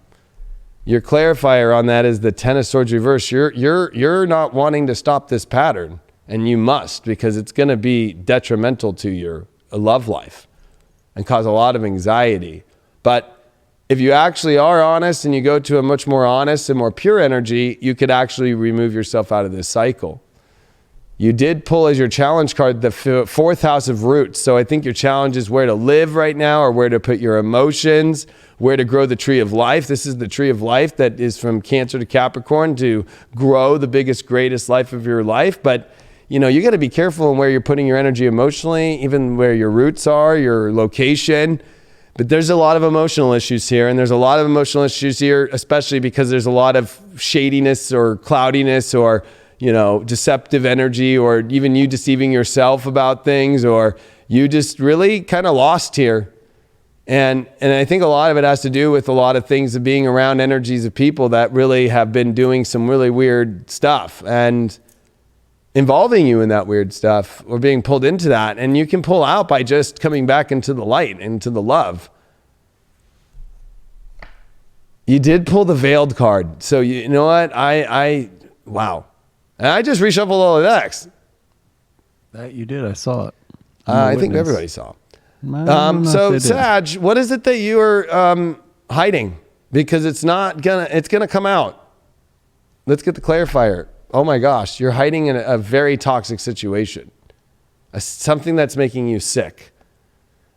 Your clarifier on that is the Ten of Swords reverse. You're not wanting to stop this pattern, and you must, because it's going to be detrimental to your love life and cause a lot of anxiety. But if you actually are honest and you go to a much more honest and more pure energy, you could actually remove yourself out of this cycle. You did pull as your challenge card the fourth house of roots. So I think your challenge is where to live right now, or where to put your emotions, where to grow the tree of life. This is the tree of life that is from Cancer to Capricorn, to grow the biggest, greatest life of your life. But you got to be careful in where you're putting your energy emotionally, even where your roots are, your location. But there's a lot of emotional issues here, and there's a lot of emotional issues here, especially because there's a lot of shadiness or cloudiness or, deceptive energy, or even you deceiving yourself about things, or you just really kind of lost here. And I think a lot of it has to do with a lot of things of being around energies of people that really have been doing some really weird stuff and involving you in that weird stuff, or being pulled into that. And you can pull out by just coming back into the light, into the love. You did pull the veiled card. So you know what? Wow. And I just reshuffled all the decks. That you did. I saw it. I think everybody saw. So Sag, what is it that you are hiding? Because it's gonna come out. Let's get the clarifier. Oh my gosh, you're hiding in a very toxic situation. Something that's making you sick.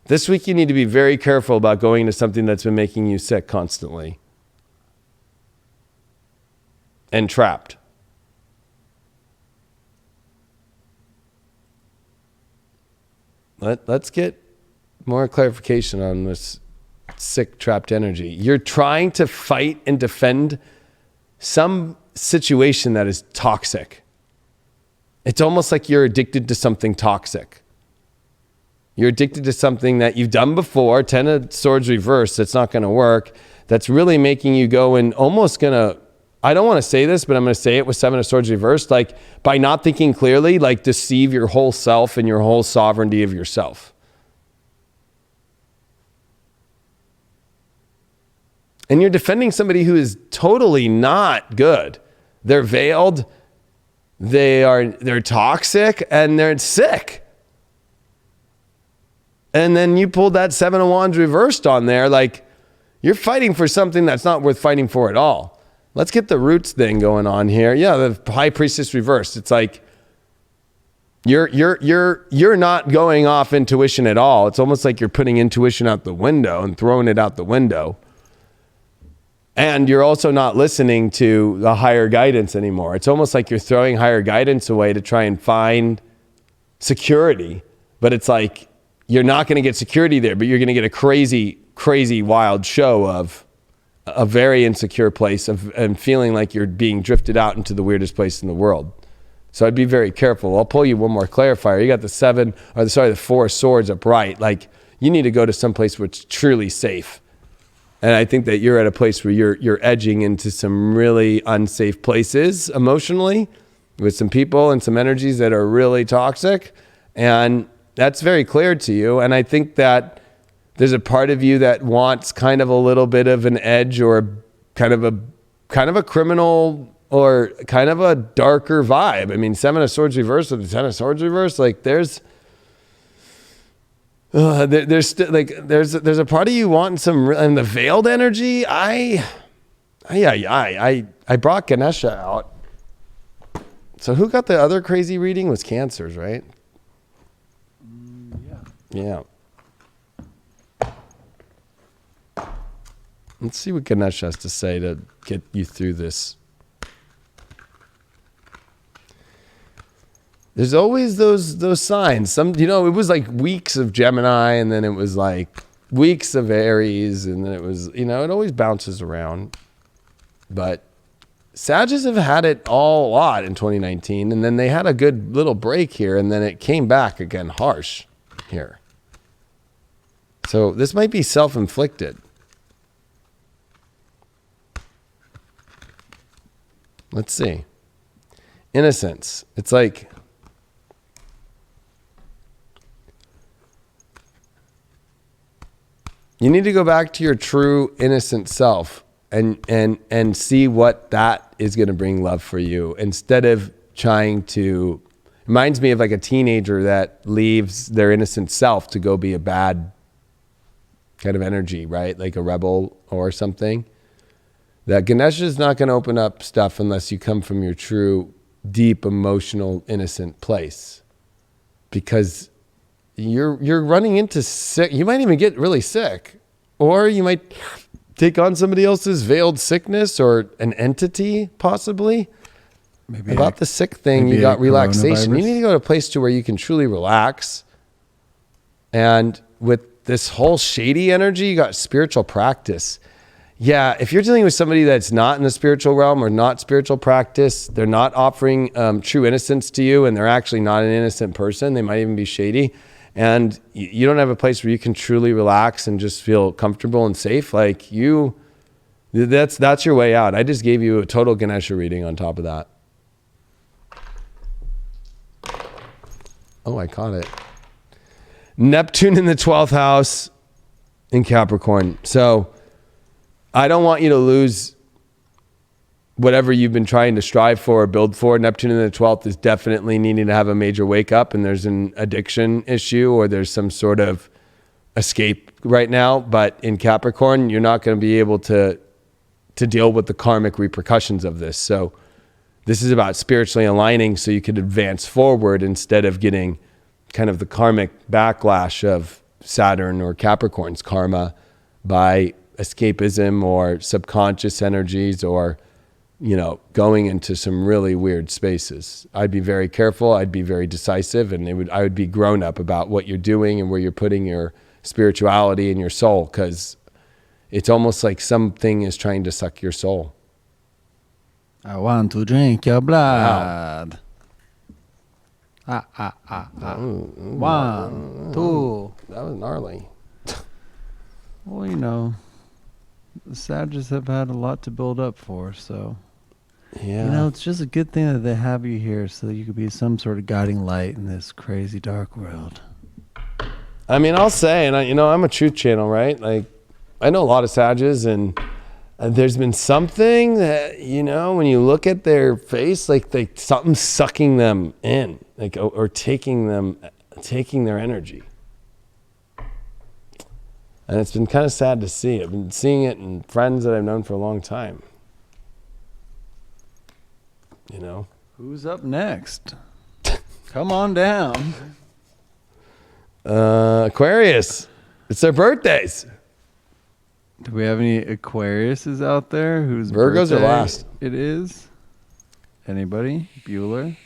This week you need to be very careful about going into something that's been making you sick constantly. And trapped. Let's get more clarification on this sick, trapped energy. You're trying to fight and defend some situation that is toxic. It's almost like you're addicted to something toxic. You're addicted to something that you've done before, Ten of Swords reversed, that's not going to work, that's really making you go and almost going to, I don't want to say this, but I'm going to say it with Seven of Swords reversed, like by not thinking clearly, like deceive your whole self and your whole sovereignty of yourself. And you're defending somebody who is totally not good. They're veiled, they're toxic, and they're sick. And then you pulled that Seven of Wands reversed on there, like you're fighting for something that's not worth fighting for at all. Let's get the roots thing going on here. Yeah, the High Priestess reversed. It's like you're not going off intuition at all. It's almost like you're putting intuition out the window and throwing it out the window. And you're also not listening to the higher guidance anymore. It's almost like you're throwing higher guidance away to try and find security. But it's like you're not going to get security there, but you're going to get a crazy, crazy wild show of a very insecure place and feeling like you're being drifted out into the weirdest place in the world. So I'd be very careful. I'll pull you one more clarifier. You got the Four of Swords upright. Like you need to go to some place where it's truly safe. And I think that you're at a place where you're edging into some really unsafe places emotionally with some people and some energies that are really toxic. And that's very clear to you. And I think that there's a part of you that wants kind of a little bit of an edge, or kind of a criminal, or kind of a darker vibe. I mean, Seven of Swords reversed with the Ten of Swords reversed, like there's a part of you wanting some, and the veiled energy. I brought Ganesha out. So who got the other crazy reading? Was Cancers, right? Yeah. Let's see what Ganesha has to say to get you through this. There's always those signs. It was like weeks of Gemini, and then it was like weeks of Aries, and then it was, it always bounces around. But Sagittarius have had it all a lot in 2019, and then they had a good little break here, and then it came back again harsh here. So this might be self-inflicted. Let's see. Innocence. It's like, you need to go back to your true innocent self and see what that is going to bring love for you, instead of trying to. Reminds me of like a teenager that leaves their innocent self to go be a bad kind of energy, right? Like a rebel or something. That Ganesha is not going to open up stuff unless you come from your true, deep, emotional, innocent place. Because you're running into sick. You might even get really sick, or you might take on somebody else's veiled sickness or an entity, possibly. Maybe about the sick thing, you got relaxation. You need to go to a place to where you can truly relax. And with this whole shady energy, you got spiritual practice. Yeah, if you're dealing with somebody that's not in the spiritual realm or not spiritual practice, they're not offering true innocence to you, and they're actually not an innocent person. They might even be shady. And you don't have a place where you can truly relax and just feel comfortable and safe. Like that's your way out. I just gave you a total Ganesha reading on top of that. Oh, I caught it. Neptune in the 12th house in Capricorn. So I don't want you to lose whatever you've been trying to strive for or build for. Neptune in the 12th is definitely needing to have a major wake up, and there's an addiction issue or there's some sort of escape right now. But in Capricorn, you're not going to be able to deal with the karmic repercussions of this. So this is about spiritually aligning so you could advance forward instead of getting kind of the karmic backlash of Saturn or Capricorn's karma by escapism or subconscious energies, or, you know, going into some really weird spaces. I'd be very careful. I'd be very decisive, and I would be grown up about what you're doing and where you're putting your spirituality and your soul, because it's almost like something is trying to suck your soul. I want to drink your blood. Wow. 1, 2. That was gnarly. Well, you know, the Sagittarius have had a lot to build up for, so Yeah. you know, it's just a good thing that they have you here so that you could be some sort of guiding light in this crazy dark world. I mean, I'll say, and I'm a truth channel, right? Like, I know a lot of Sages, and there's been something that, you know, when you look at their face, like something's sucking them in, like, or taking their energy. And it's been kind of sad to see. I've been seeing it in friends that I've known for a long time. You know? Who's up next? Come on down. Aquarius. It's their birthdays. Do we have any Aquariuses out there whose Virgos are birthday last. it is? Anybody? Bueller?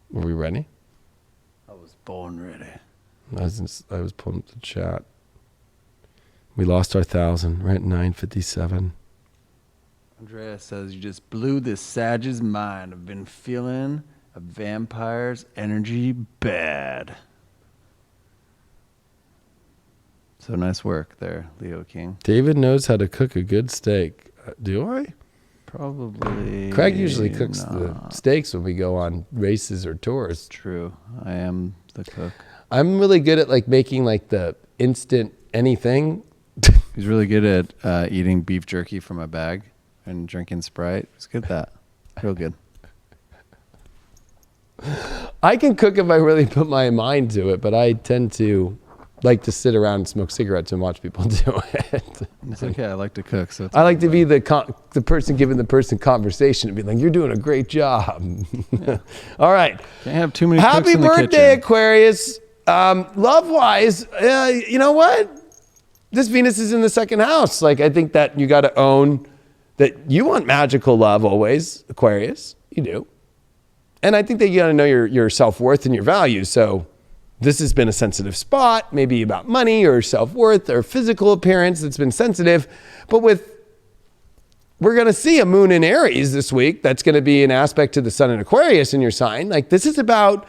Were we ready? I was born ready. I was pulling up the chat. We lost our 1,000. We're at 957. Andrea says, you just blew this Sag's mind. I've been feeling a vampire's energy bad. So nice work there, Leo King. David knows how to cook a good steak. Do I? Probably. Craig usually cooks not. the steaks when we go on races or tours. True. I am the cook. I'm really good at like making like the instant anything. He's really good at eating beef jerky from a bag and drinking Sprite. He's good at that. Real good. I can cook if I really put my mind to it, but I tend to like to sit around and smoke cigarettes and watch people do it. It's okay. I like to cook. So it's I like to be the person giving the person conversation and be like, you're doing a great job. Yeah. All right. Can't have too many cooks Happy in the birthday, kitchen. Aquarius. Love-wise, you know what? This Venus is in the second house. Like, I think that you got to own that you want magical love always, Aquarius. You do. And I think that you got to know your self-worth and your value. So this has been a sensitive spot, maybe about money or self-worth or physical appearance that's been sensitive. But we're going to see a moon in Aries this week. That's going to be an aspect to the sun in Aquarius in your sign. Like, this is about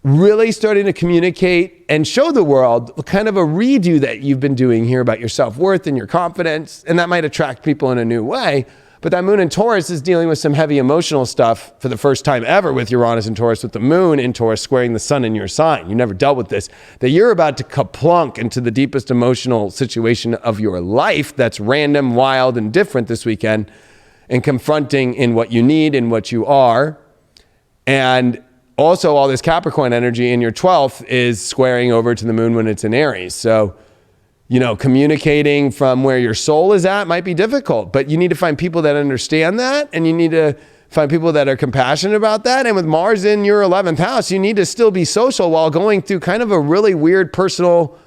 really starting to communicate and show the world kind of a redo that you've been doing here about your self-worth and your confidence. And that might attract people in a new way. But that moon in Taurus is dealing with some heavy emotional stuff for the first time ever with Uranus and Taurus, with the moon in Taurus squaring the sun in your sign. You never dealt with this. That you're about to kaplunk into the deepest emotional situation of your life that's random, wild, and different this weekend, and confronting in what you need and what you are. And also all this Capricorn energy in your 12th is squaring over to the moon when it's in Aries. So, you know, communicating from where your soul is at might be difficult, but you need to find people that understand that, and you need to find people that are compassionate about that. And with Mars in your 11th house, you need to still be social while going through kind of a really weird personal,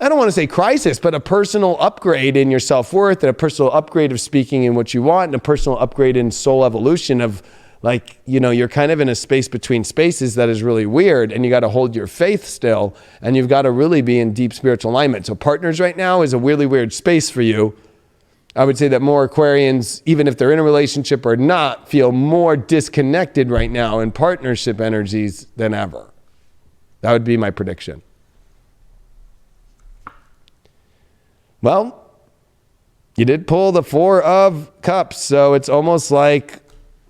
I don't want to say crisis, but a personal upgrade in your self-worth, and a personal upgrade of speaking in what you want, and a personal upgrade in soul evolution of, like, you know, you're kind of in a space between spaces that is really weird, and you got to hold your faith still, and you've got to really be in deep spiritual alignment. So partners right now is a really weird space for you. I would say that more Aquarians, even if they're in a relationship or not, feel more disconnected right now in partnership energies than ever. That would be my prediction. Well, you did pull the 4 of Cups, so it's almost like,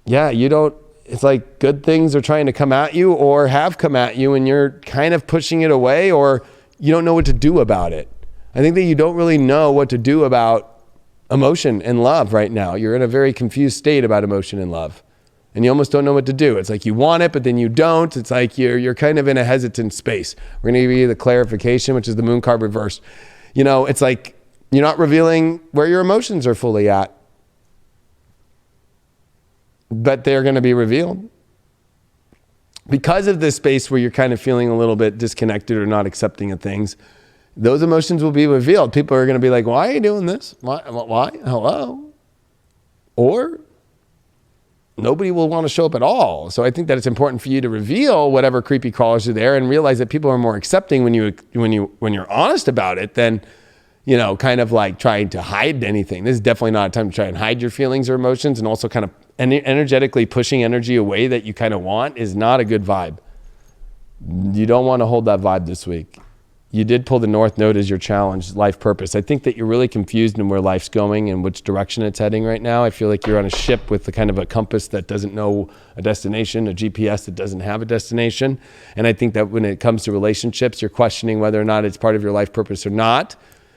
yeah, it's like good things are trying to come at you or have come at you, and you're kind of pushing it away, or you don't know what to do about it. I think that you don't really know what to do about emotion and love right now. You're in a very confused state about emotion and love, and you almost don't know what to do. It's like you want it, but then you don't. It's like you're kind of in a hesitant space. We're going to give you the clarification, which is the moon card reversed. You know, it's like you're not revealing where your emotions are fully at, but they're going to be revealed. Because of this space where you're kind of feeling a little bit disconnected or not accepting of things, those emotions will be revealed. People are going to be like, why are you doing this? Why? Hello? Or nobody will want to show up at all. So I think that it's important for you to reveal whatever creepy crawlers are there, and realize that people are more accepting when you're honest about it than, you know, kind of like trying to hide anything. This is definitely not a time to try and hide your feelings or emotions, and also kind of energetically pushing energy away that you kind of want is not a good vibe. You don't want to hold that vibe this week. You did pull the North Node as your challenge, life purpose. I think that you're really confused in where life's going and which direction it's heading right now. I feel like you're on a ship with the kind of a compass that doesn't know a destination, a GPS that doesn't have a destination. And I think that when it comes to relationships, you're questioning whether or not it's part of your life purpose or not.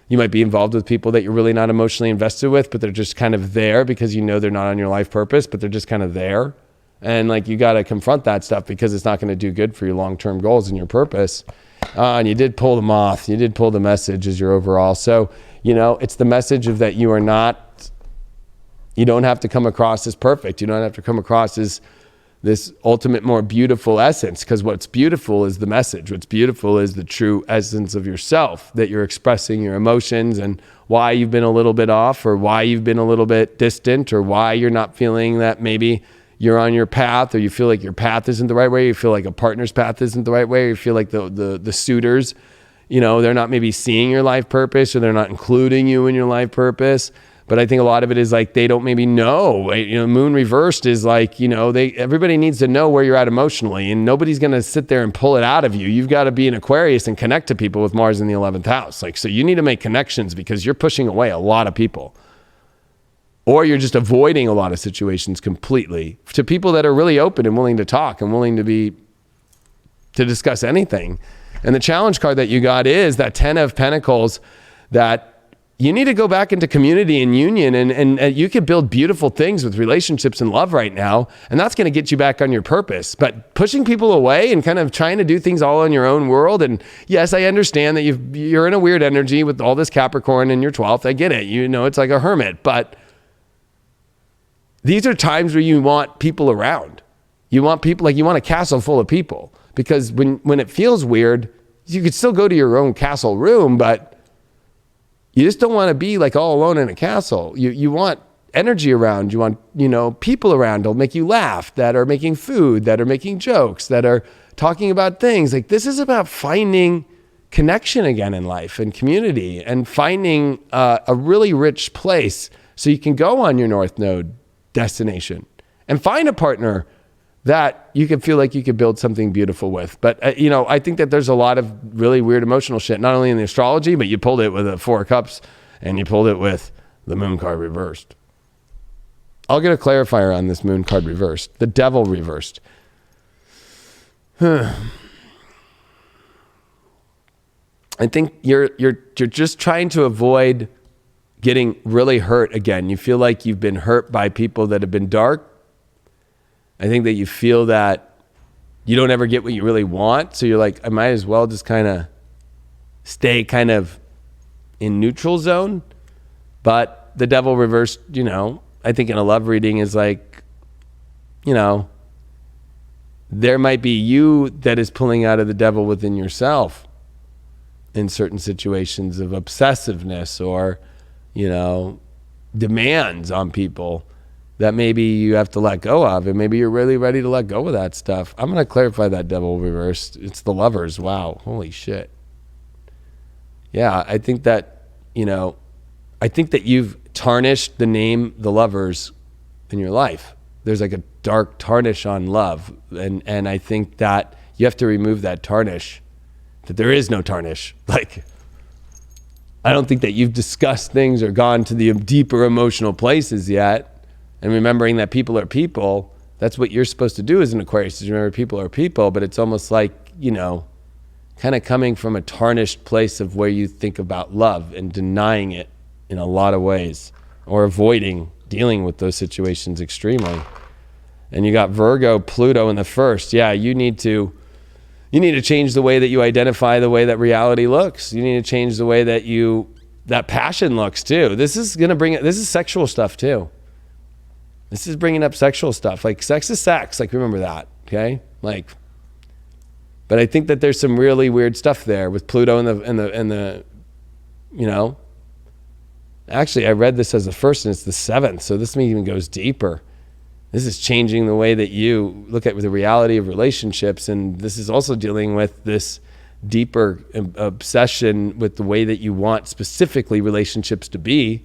You might be involved with people that you're really not emotionally invested with, but they're just kind of there because you know they're not on your life purpose, but they're just kind of there. And like, you got to confront that stuff because it's not going to do good for your long-term goals and your purpose. And you did pull the Moth. You did pull the Message as your overall. So, you know, it's the message of that you don't have to come across as perfect. You don't have to come across as this ultimate, more beautiful essence, because what's beautiful is the message. What's beautiful is the true essence of yourself, that you're expressing your emotions and why you've been a little bit off, or why you've been a little bit distant, or why you're not feeling that maybe you're on your path, or you feel like your path isn't the right way, you feel like a partner's path isn't the right way, or you feel like the suitors, you know, they're not maybe seeing your life purpose, or they're not including you in your life purpose. But I think a lot of it is like they don't maybe know. You know, moon reversed is like, you know, everybody needs to know where you're at emotionally, and nobody's going to sit there and pull it out of you. You've got to be an Aquarius and connect to people with Mars in the 11th house. Like, so you need to make connections because you're pushing away a lot of people, or you're just avoiding a lot of situations completely to people that are really open and willing to talk and willing to discuss anything. And the challenge card that you got is that 10 of Pentacles, that you need to go back into community and union, and you can build beautiful things with relationships and love right now, and that's going to get you back on your purpose. But pushing people away and kind of trying to do things all in your own world, and yes, I understand that you're in a weird energy with all this Capricorn in your 12th. I get it. You know, it's like a hermit, but these are times where you want people around. You want people, like you want a castle full of people, because when it feels weird, you could still go to your own castle room, but you just don't want to be like all alone in a castle. You want energy around. You want, you know, people around that'll make you laugh, that are making food, that are making jokes, that are talking about things. Like, this is about finding connection again in life and community, and finding a really rich place so you can go on your North Node destination and find a partner that you can feel like you could build something beautiful with. But, I think that there's a lot of really weird emotional shit, not only in the astrology, but you pulled it with a 4 of Cups and you pulled it with the moon card reversed. I'll get a clarifier on this moon card reversed. The devil reversed. I think you're just trying to avoid getting really hurt again. You feel like you've been hurt by people that have been dark. I think that you feel that you don't ever get what you really want. So you're like, I might as well just kind of stay kind of in neutral zone. But the devil reversed, I think in a love reading is like, there might be you that is pulling out of the devil within yourself in certain situations of obsessiveness or, demands on people that maybe you have to let go of, and maybe you're really ready to let go of that stuff. I'm going to clarify that devil reversed. It's the lovers. Wow. Holy shit. Yeah, I think that, you've tarnished the name the lovers in your life. There's like a dark tarnish on love. And I think that you have to remove that tarnish, that there is no tarnish. Like, I don't think that you've discussed things or gone to the deeper emotional places yet. And remembering that people are people, that's what you're supposed to do as an Aquarius, is remember people are people, but it's almost like, kind of coming from a tarnished place of where you think about love and denying it in a lot of ways or avoiding dealing with those situations extremely. And you got Virgo, Pluto in the first. Yeah, you need to change the way that you identify the way that reality looks. You need to change the way that that passion looks too. This is sexual stuff too. This is bringing up sexual stuff. Like, sex is sex. Like, remember that, okay? Like, but I think that there's some really weird stuff there with Pluto and the actually, I read this as the first and it's the 7th. So this even goes deeper. This is changing the way that you look at the reality of relationships. And this is also dealing with this deeper obsession with the way that you want specifically relationships to be.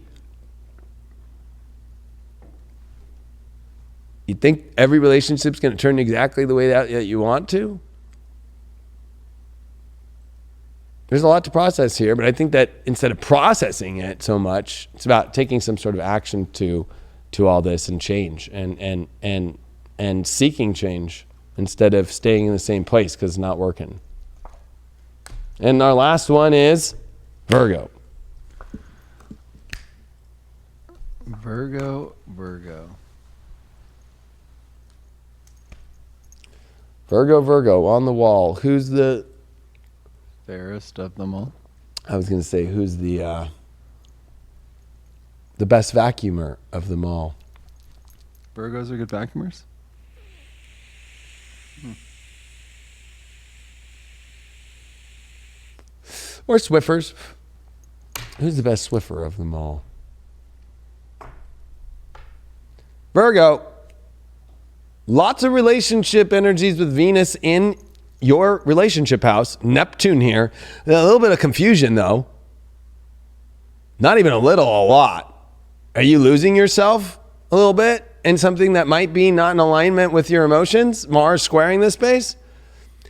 You think every relationship's going to turn exactly the way that you want to? There's a lot to process here, but I think that instead of processing it so much, it's about taking some sort of action to all this and change and seeking change instead of staying in the same place because it's not working. And our last one is Virgo. Virgo. Virgo on the wall. Who's the fairest of them all? I was going to say, who's the best vacuumer of them all? Virgos are good vacuumers? Or Swiffers. Who's the best Swiffer of them all? Virgo. Lots of relationship energies with Venus in your relationship house. Neptune here. A little bit of confusion though. Not even a little, a lot. Are you losing yourself a little bit in something that might be not in alignment with your emotions? Mars squaring this space.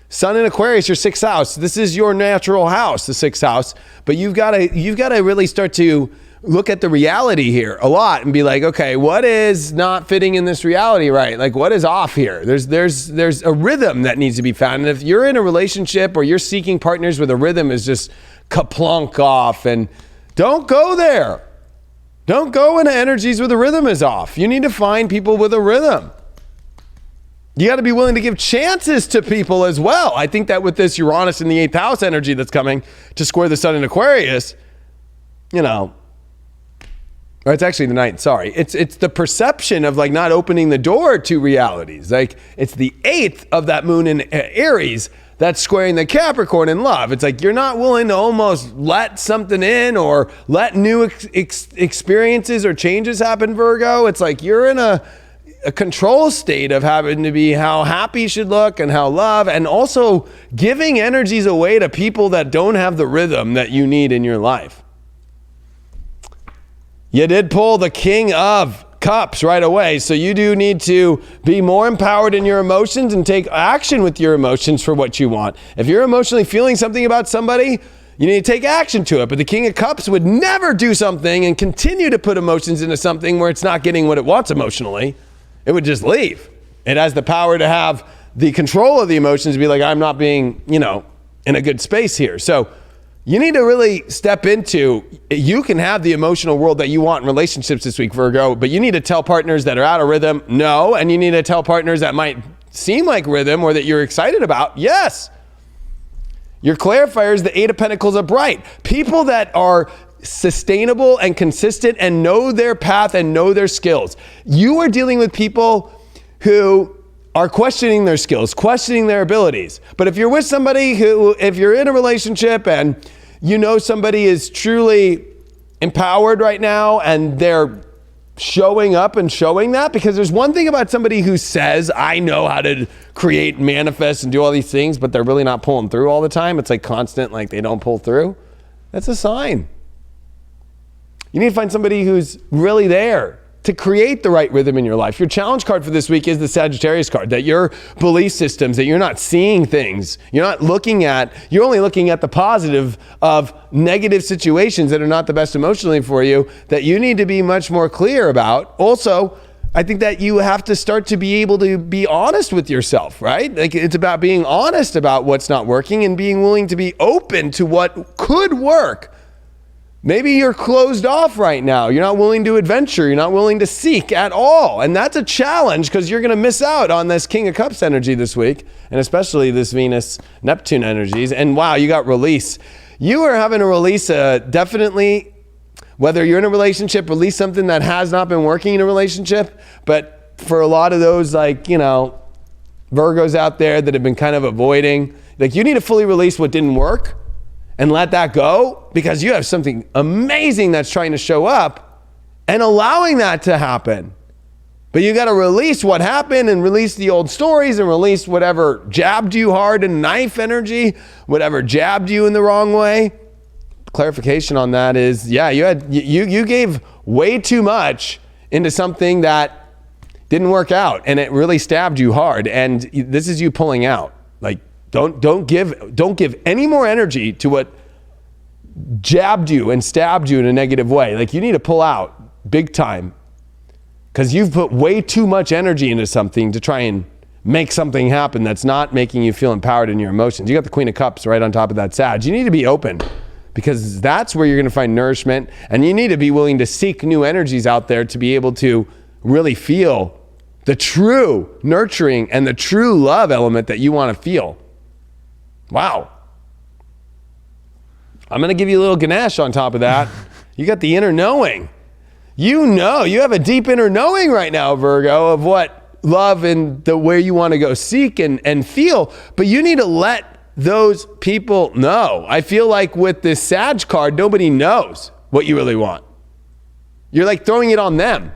Sun in Aquarius, your 6th house. This is your natural house, the 6th house. But you've got to really start to look at the reality here a lot and be like, okay, what is not fitting in this reality, right? Like, what is off here? There's a rhythm that needs to be found. And if you're in a relationship or you're seeking partners where the rhythm is just kaplunk off, and don't go there. Don't go into energies where the rhythm is off. You need to find people with a rhythm. You got to be willing to give chances to people as well. I think that with this Uranus in the 8th house energy that's coming to square the Sun in Aquarius, or it's actually the 9th, sorry. It's the perception of like not opening the door to realities. Like, it's the 8th of that moon in Aries that's squaring the Capricorn in love. It's like you're not willing to almost let something in or let new experiences or changes happen, Virgo. It's like you're in a control state of having to be how happy you should look and how love, and also giving energies away to people that don't have the rhythm that you need in your life. You did pull the King of Cups right away. So you do need to be more empowered in your emotions and take action with your emotions for what you want. If you're emotionally feeling something about somebody, you need to take action to it. But the King of Cups would never do something and continue to put emotions into something where it's not getting what it wants emotionally. It would just leave. It has the power to have the control of the emotions to be like, I'm not being, in a good space here. So you need to really step into, you can have the emotional world that you want in relationships this week, Virgo, but you need to tell partners that are out of rhythm, no. And you need to tell partners that might seem like rhythm or that you're excited about, yes. Your clarifiers, the Eight of Pentacles are bright. People that are sustainable and consistent and know their path and know their skills. You are dealing with people who are questioning their skills, questioning their abilities. But if you're with somebody if you're in a relationship and somebody is truly empowered right now and they're showing up and showing that, because there's one thing about somebody who says, I know how to create, manifest, and do all these things, but they're really not pulling through all the time. It's like constant, like they don't pull through. That's a sign. You need to find somebody who's really there to create the right rhythm in your life. Your challenge card for this week is the Sagittarius card, that your belief systems, that you're not seeing things, you're only looking at the positive of negative situations that are not the best emotionally for you, that you need to be much more clear about. Also, I think that you have to start to be able to be honest with yourself, right? Like it's about being honest about what's not working and being willing to be open to what could work. Maybe you're closed off right now. You're not willing to adventure. You're not willing to seek at all. And that's a challenge because you're going to miss out on this King of Cups energy this week, and especially this Venus-Neptune energies. And wow, you got release. You are having to release definitely, whether you're in a relationship, release something that has not been working in a relationship. But for a lot of those Virgos out there that have been kind of avoiding, you need to fully release what didn't work and let that go, because you have something amazing that's trying to show up and allowing that to happen. But you got to release what happened and release the old stories and release whatever jabbed you hard in knife energy, whatever jabbed you in the wrong way. Clarification on that is, you gave way too much into something that didn't work out and it really stabbed you hard. And this is you pulling out. Don't give any more energy to what jabbed you and stabbed you in a negative way. You need to pull out big time, because you've put way too much energy into something to try and make something happen that's not making you feel empowered in your emotions. You got the Queen of Cups right on top of that Sag. You need to be open, because that's where you're going to find nourishment, and you need to be willing to seek new energies out there to be able to really feel the true nurturing and the true love element that you want to feel. Wow. I'm going to give you a little Ganesh on top of that. You got the inner knowing. You have a deep inner knowing right now, Virgo, of what love and the where you want to go seek and feel. But you need to let those people know. I feel like with this Sag card, nobody knows what you really want. You're throwing it on them.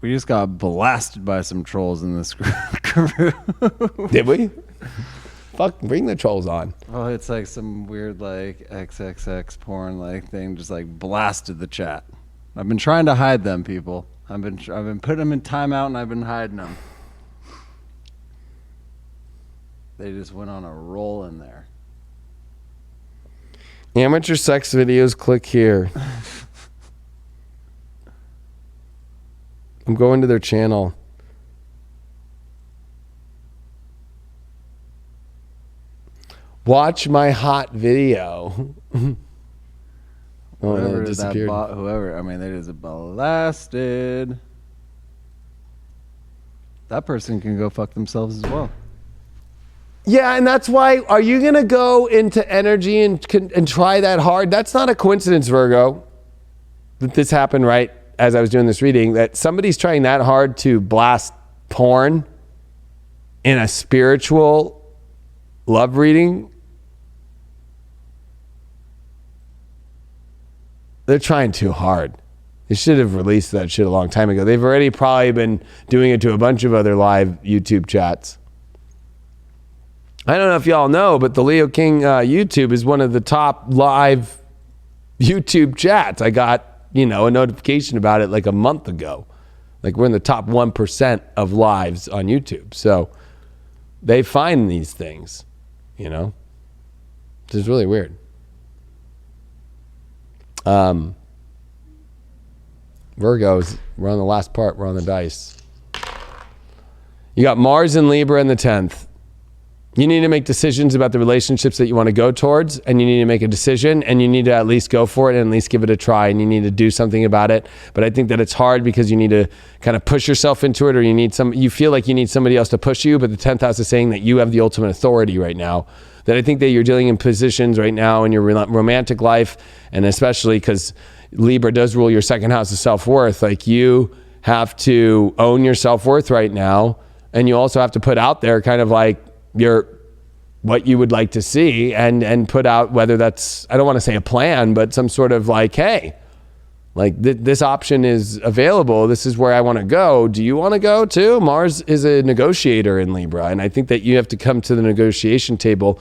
We just got blasted by some trolls in this group. Did we? Fuck, bring the trolls on. Oh, it's some weird XXX porn thing just blasted the chat. I've been trying to hide them, people. I've been putting them in timeout and I've been hiding them. They just went on a roll in there. Amateur sex videos, click here. I'm going to their channel. Watch my hot video. Whoever disappeared. They just blasted. That person can go fuck themselves as well. Yeah, and that's why, are you going to go into energy and try that hard? That's not a coincidence, Virgo, that this happened right as I was doing this reading, that somebody's trying that hard to blast porn in a spiritual love reading. They're trying too hard. They should have released that shit a long time ago. They've already probably been doing it to a bunch of other live YouTube chats. I don't know if y'all know, but the Leo King YouTube is one of the top live YouTube chats. I got, a notification about it like a month ago. Like we're in the top 1% of lives on YouTube. So they find these things, which is really weird. Virgos, we're on the last part. We're on the dice. You got Mars and Libra in the 10th. You need to make decisions about the relationships that you want to go towards, and you need to make a decision, and you need to at least go for it and at least give it a try, and you need to do something about it. But I think that it's hard because you need to kind of push yourself into it, or you feel like you need somebody else to push you, but the 10th house is saying that you have the ultimate authority right now. That I think that you're dealing in positions right now in your romantic life, and especially because Libra does rule your second house of self-worth. Like you have to own your self-worth right now, and you also have to put out there kind of like what you would like to see and put out, whether that's, I don't want to say a plan, but some sort of like, hey, like this option is available. This is where I want to go. Do you want to go too? Mars is a negotiator in Libra. And I think that you have to come to the negotiation table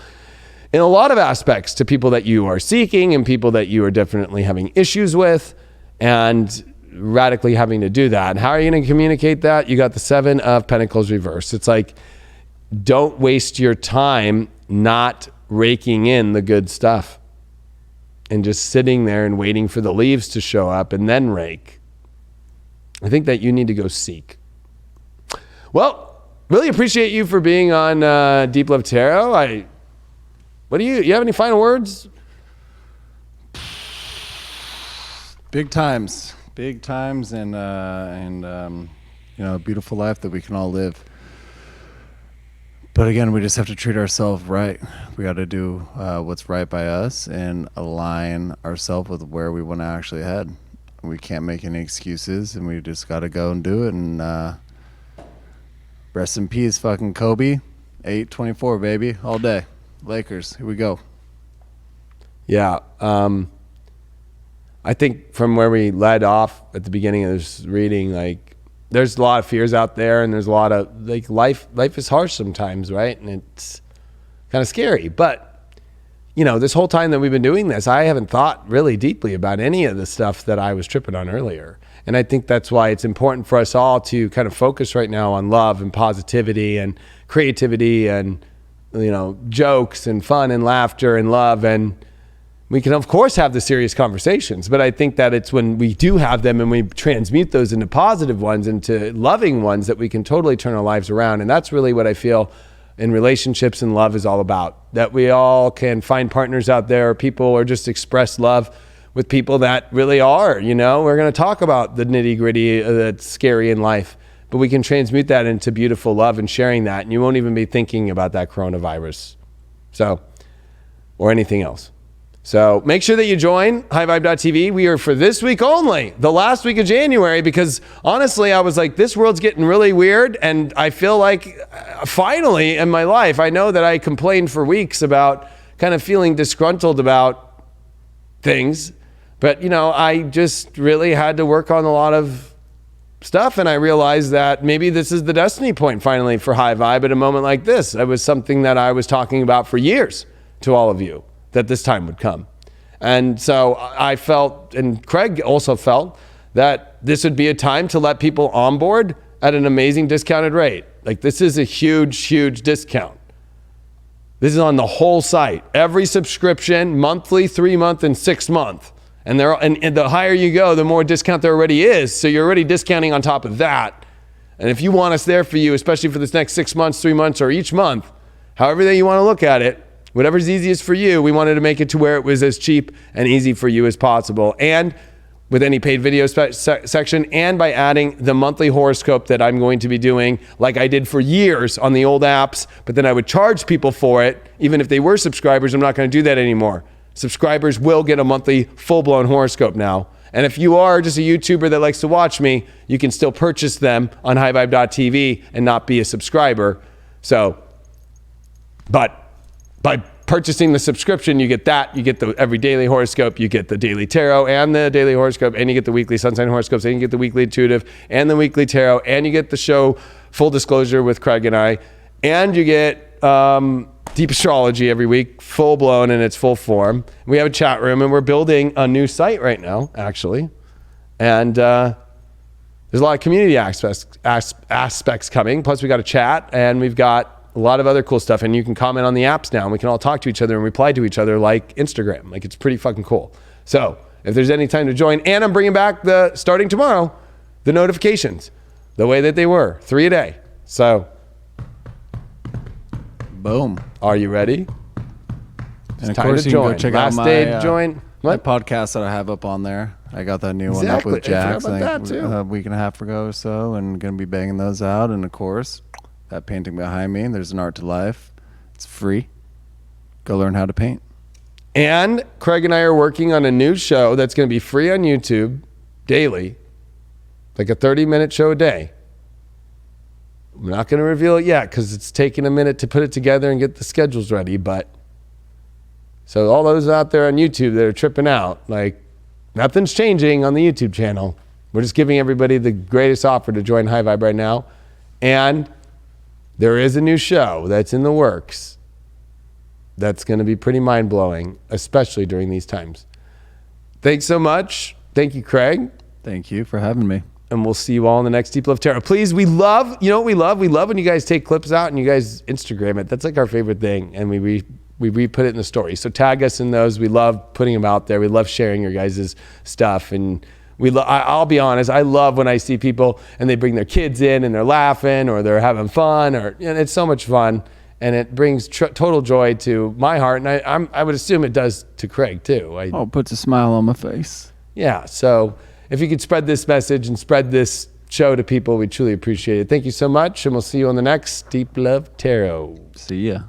in a lot of aspects to people that you are seeking and people that you are definitely having issues with, and radically having to do that. And how are you going to communicate that? You got the 7 of Pentacles reversed. It's like, don't waste your time not raking in the good stuff and just sitting there and waiting for the leaves to show up and then rake. I think that you need to go seek. Well, really appreciate you for being on Deep Love Tarot. You have any final words? Big times, and a beautiful life that we can all live. But again, we just have to treat ourselves right. We got to do what's right by us and align ourselves with where we want to actually head. We can't make any excuses, and we just got to go and do it. And rest in peace, fucking Kobe. 8/24, baby, all day. Lakers, here we go. Yeah. I think from where we led off at the beginning of this reading, like, there's a lot of fears out there, and there's a lot of like life is harsh sometimes, right? And it's kind of scary. But this whole time that we've been doing this, I haven't thought really deeply about any of the stuff that I was tripping on earlier. And I think that's why it's important for us all to kind of focus right now on love and positivity and creativity and jokes and fun and laughter and love. And we can, of course, have the serious conversations, but I think that it's when we do have them and we transmute those into positive ones, into loving ones, that we can totally turn our lives around. And that's really what I feel in relationships and love is all about, that we all can find partners out there, people, or just express love with people that really are, we're going to talk about the nitty gritty that's scary in life, but we can transmute that into beautiful love and sharing that. And you won't even be thinking about that coronavirus. Or anything else. So make sure that you join highvibe.tv. We are for this week only, the last week of January, because honestly, I was like, this world's getting really weird. And I feel like finally in my life, I know that I complained for weeks about kind of feeling disgruntled about things. But, I just really had to work on a lot of stuff. And I realized that maybe this is the destiny point finally for High Vibe at a moment like this. It was something that I was talking about for years to all of you, that this time would come. And so I felt, and Craig also felt, that this would be a time to let people on board at an amazing discounted rate. Like, this is a huge, huge discount. This is on the whole site. Every subscription, monthly, 3-month, and 6-month. And the higher you go, the more discount there already is. So you're already discounting on top of that. And if you want us there for you, especially for this next 6 months, 3 months, or each month, however that you want to look at it, whatever's easiest for you, we wanted to make it to where it was as cheap and easy for you as possible. And with any paid video section, and by adding the monthly horoscope that I'm going to be doing like I did for years on the old apps, but then I would charge people for it. Even if they were subscribers, I'm not going to do that anymore. Subscribers will get a monthly full-blown horoscope now. And if you are just a YouTuber that likes to watch me, you can still purchase them on highvibe.tv and not be a subscriber. But by purchasing the subscription, you get that. You get the every daily horoscope, you get the daily tarot and the daily horoscope, and you get the weekly sun sign horoscopes, and you get the weekly intuitive and the weekly tarot, and you get the show Full Disclosure with Craig and I, and you get deep astrology every week, full blown in its full form. We have a chat room, and we're building a new site right now, actually. And there's a lot of community aspects coming. Plus, we got a chat, and we've got a lot of other cool stuff. And you can comment on the apps now, and we can all talk to each other and reply to each other like Instagram. Like, it's pretty fucking cool. So if there's any time to join, and I'm bringing back starting tomorrow, the notifications, the way that they were, 3 a day. So, boom. Are you ready? And of course, you can go check out Last day to join. My What? podcast that I have up on there. I got that new one up Exactly. with Jax, I forgot about that, too. a week and a half ago or so, and going to be banging those out. And of course, that painting behind me, there's an art to life. It's free. Go learn how to paint. And Craig and I are working on a new show that's going to be free on YouTube daily, like a 30-minute show a day. I'm not going to reveal it yet because it's taking a minute to put it together and get the schedules ready. But so all those out there on YouTube that are tripping out, like, nothing's changing on the YouTube channel. We're just giving everybody the greatest offer to join High Vibe right now. And there is a new show that's in the works that's going to be pretty mind-blowing, especially during these times. Thanks so much. Thank you, Craig. Thank you for having me. And we'll see you all in the next Deep Love Tarot. Please, we love, you know what we love? We love when you guys take clips out and you guys Instagram it. That's like our favorite thing. And we re-put it in the story. So tag us in those. We love putting them out there. We love sharing your guys' stuff. And I'll be honest, I love when I see people and they bring their kids in and they're laughing or they're having fun, and it's so much fun. And it brings total joy to my heart. And I would assume it does to Craig too. It puts a smile on my face. Yeah. So if you could spread this message and spread this show to people, we truly appreciate it. Thank you so much. And we'll see you on the next Deep Love Tarot. See ya.